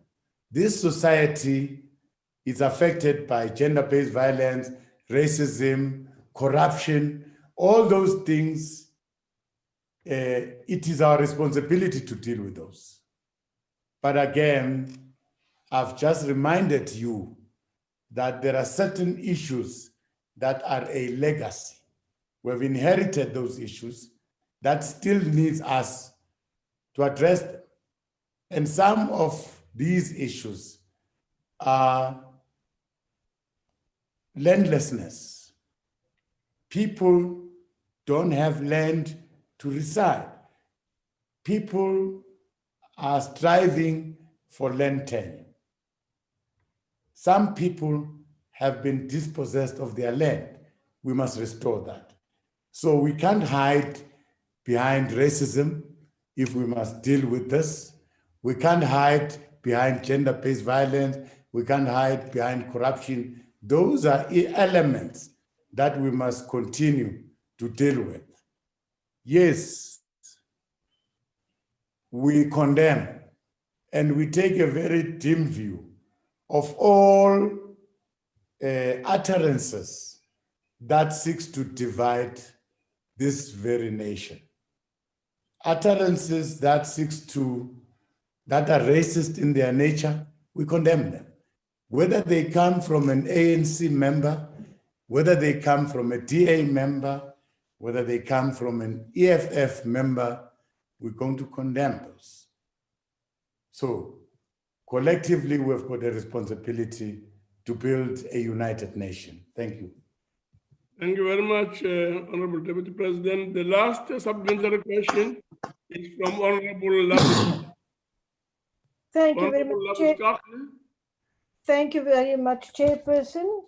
Speaker 2: this society is affected by gender-based violence, racism, corruption, all those things. It is our responsibility to deal with those. But again, I've just reminded you that there are certain issues that are a legacy. We've inherited those issues that still needs us to address them. And some of these issues are landlessness. People don't have land to reside. People are striving for land tenure. Some people have been dispossessed of their land. We must restore that. So we can't hide behind racism if we must deal with this. We can't hide behind gender-based violence. We can't hide behind corruption. Those are elements that we must continue to deal with. Yes, we condemn and we take a very dim view of all utterances that seeks to divide this very nation. Utterances that are racist in their nature, we condemn them. Whether they come from an ANC member, whether they come from a DA member, whether they come from an EFF member, we're going to condemn those. So collectively, we've got a responsibility to build a united nation. Thank you.
Speaker 1: Thank you very much, Honorable Deputy President. The last supplementary question is from Honorable Labi.
Speaker 4: Thank you very much, Chair. Thank you very much, Chairperson.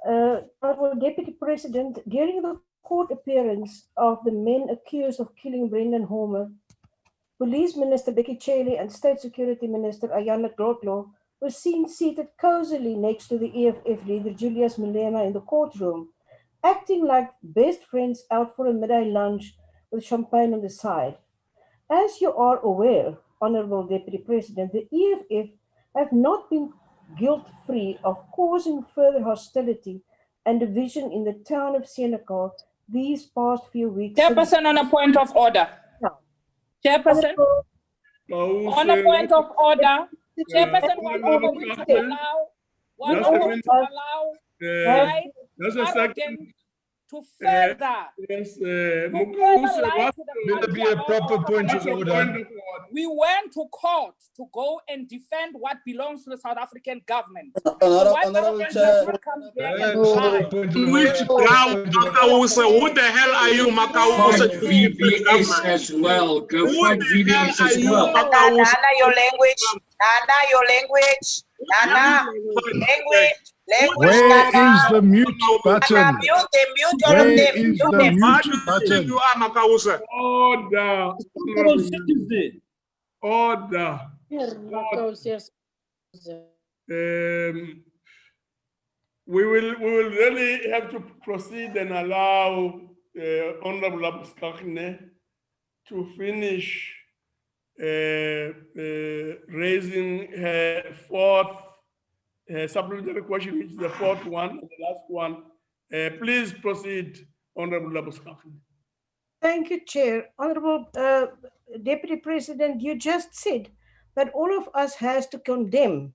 Speaker 4: Honorable Deputy President, during the court appearance of the men accused of killing Brendan Homer, Police Minister Becky Chelly and State Security Minister Ayana Grotlo were seen seated cozily next to the EFF leader Julius Malema in the courtroom, acting like best friends out for a midday lunch with champagne on the side. As you are aware, Honorable Deputy President, the EFF have not been guilt-free of causing further hostility and division in the town of Senekal these past few weeks.
Speaker 14: Chairperson, on a point of order. Chairperson, on a point of order. Chairperson, one over which to allow, one over which to allow, right, arrogance to further.
Speaker 1: Yes,
Speaker 18: Will there be a proper point of order?
Speaker 14: We went to court to go and defend what belongs to the South African government.
Speaker 3: Honorable Chair.
Speaker 15: Which ground, Makausa? Who the hell are you, Makausa?
Speaker 16: VBS as well. Go fight VBS as well.
Speaker 3: Nana, your language. Nana, your language. Nana, language.
Speaker 7: Where is the mute button?
Speaker 3: Mute all of them.
Speaker 7: Is the mute button?
Speaker 15: You are Makausa.
Speaker 1: Order. We will really have to proceed and allow Honorable Labuskachne to finish raising her supplementary question, which is the fourth one, and the last one. Please proceed, Honorable Labuskachne.
Speaker 4: Thank you, Chair. Honorable Deputy President, you just said that all of us has to condemn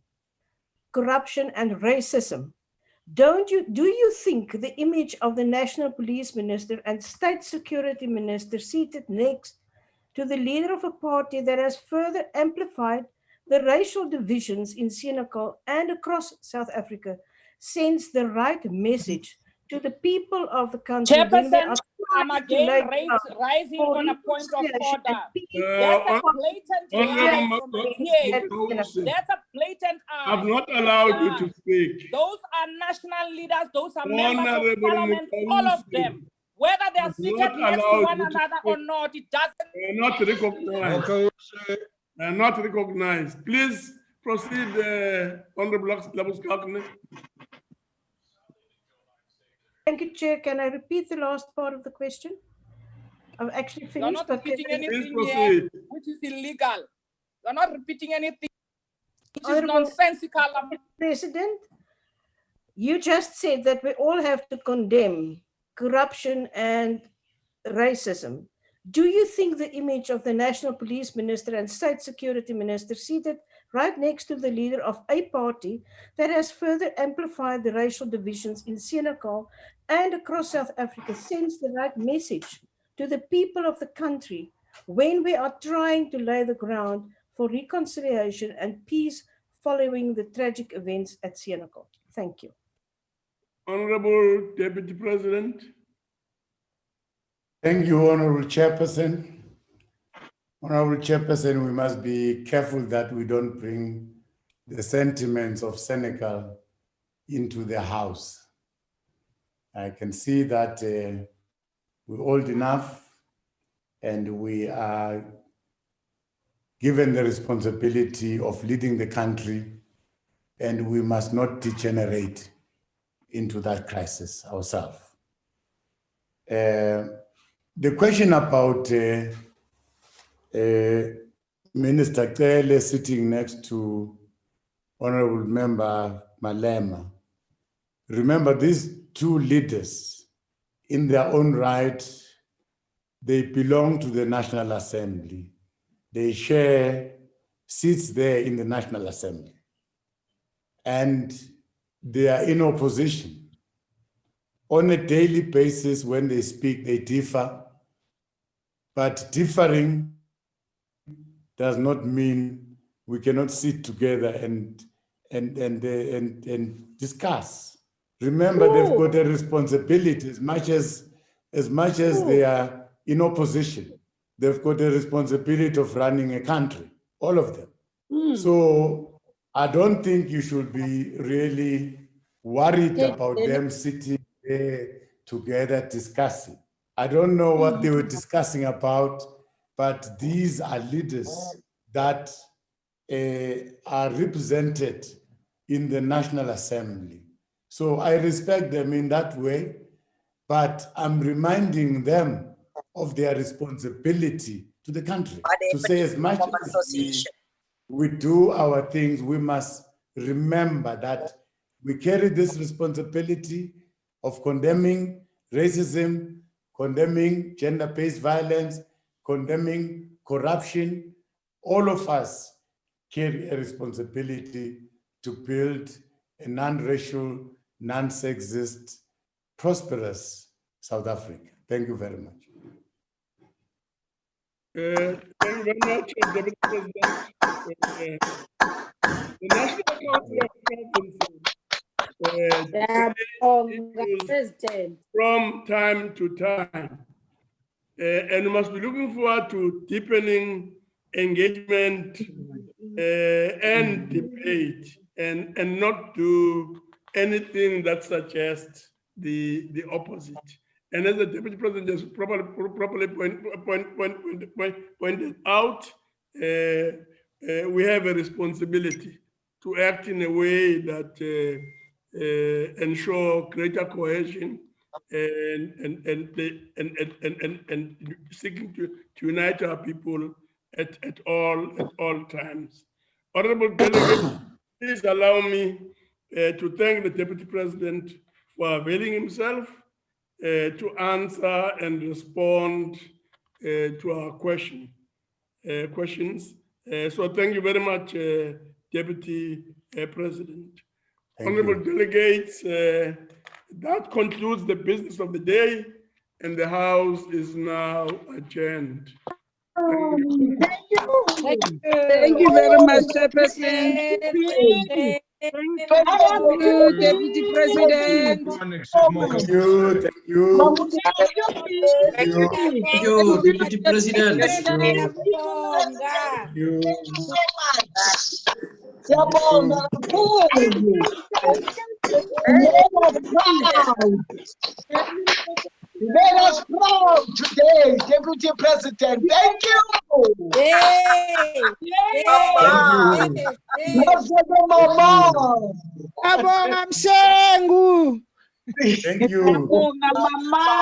Speaker 4: corruption and racism. Do you think the image of the National Police Minister and State Security Minister seated next to the leader of a party that has further amplified the racial divisions in Senekal and across South Africa sends the right message to the people of the country?
Speaker 14: Chairperson, I'm again rising on a point of order. That's a blatant lie from the PA. That's a blatant lie.
Speaker 1: I've not allowed you to speak.
Speaker 14: Those are national leaders. Those are members of parliament, all of them. Whether they are seated next to one another or not, it doesn't.
Speaker 1: Not recognized. Not recognized. Please proceed, Honorable Labuskachne.
Speaker 4: Thank you, Chair. Can I repeat the last part of the question? I've actually finished.
Speaker 14: You're not repeating anything here, which is illegal. You're not repeating anything which is nonsensical.
Speaker 4: President, you just said that we all have to condemn corruption and racism. Do you think the image of the National Police Minister and State Security Minister seated right next to the leader of a party that has further amplified the racial divisions in Senekal and across South Africa sends the right message to the people of the country when we are trying to lay the ground for reconciliation and peace following the tragic events at Senekal? Thank you.
Speaker 1: Honorable Deputy President.
Speaker 2: Thank you, Honorable Chairperson. Honorable Chairperson, we must be careful that we don't bring the sentiments of Senekal into the House. I can see that we're old enough and we are given the responsibility of leading the country, and we must not degenerate into that crisis ourselves. The question about Minister Cele sitting next to Honorable Member Malema. Remember, these two leaders, in their own right, they belong to the National Assembly. They share seats there in the National Assembly. And they are in opposition. On a daily basis, when they speak, they differ. But differing does not mean we cannot sit together and discuss. Remember, they've got a responsibility as much as they are in opposition. They've got a responsibility of running a country, all of them. So I don't think you should be really worried about them sitting there together discussing. I don't know what they were discussing about, but these are leaders that are represented in the National Assembly. So I respect them in that way, but I'm reminding them of their responsibility to the country. To say as much as we do our things, we must remember that we carry this responsibility of condemning racism, condemning gender-based violence, condemning corruption. All of us carry a responsibility to build a non-racial, non-sexist, prosperous South Africa. Thank you very much.
Speaker 1: Thank you very much, Deputy President. The National Council of Provinces from time to time, and we must be looking forward to deepening engagement and debate, and not do anything that suggests the opposite. And as the Deputy President has properly pointed out, we have a responsibility to act in a way that ensure greater cohesion and seeking to unite our people at all times. Honorable delegates, please allow me to thank the Deputy President for availing himself to answer and respond to our questions. So thank you very much, Deputy President. Honorable delegates, that concludes the business of the day, and the House is now adjourned.
Speaker 14: Thank you very much, Chairperson. Thank you, Deputy President.
Speaker 2: Thank you.
Speaker 6: Thank you, Deputy President.
Speaker 21: Let us proud today, Deputy President. Thank you.
Speaker 2: Thank you.
Speaker 21: Mama.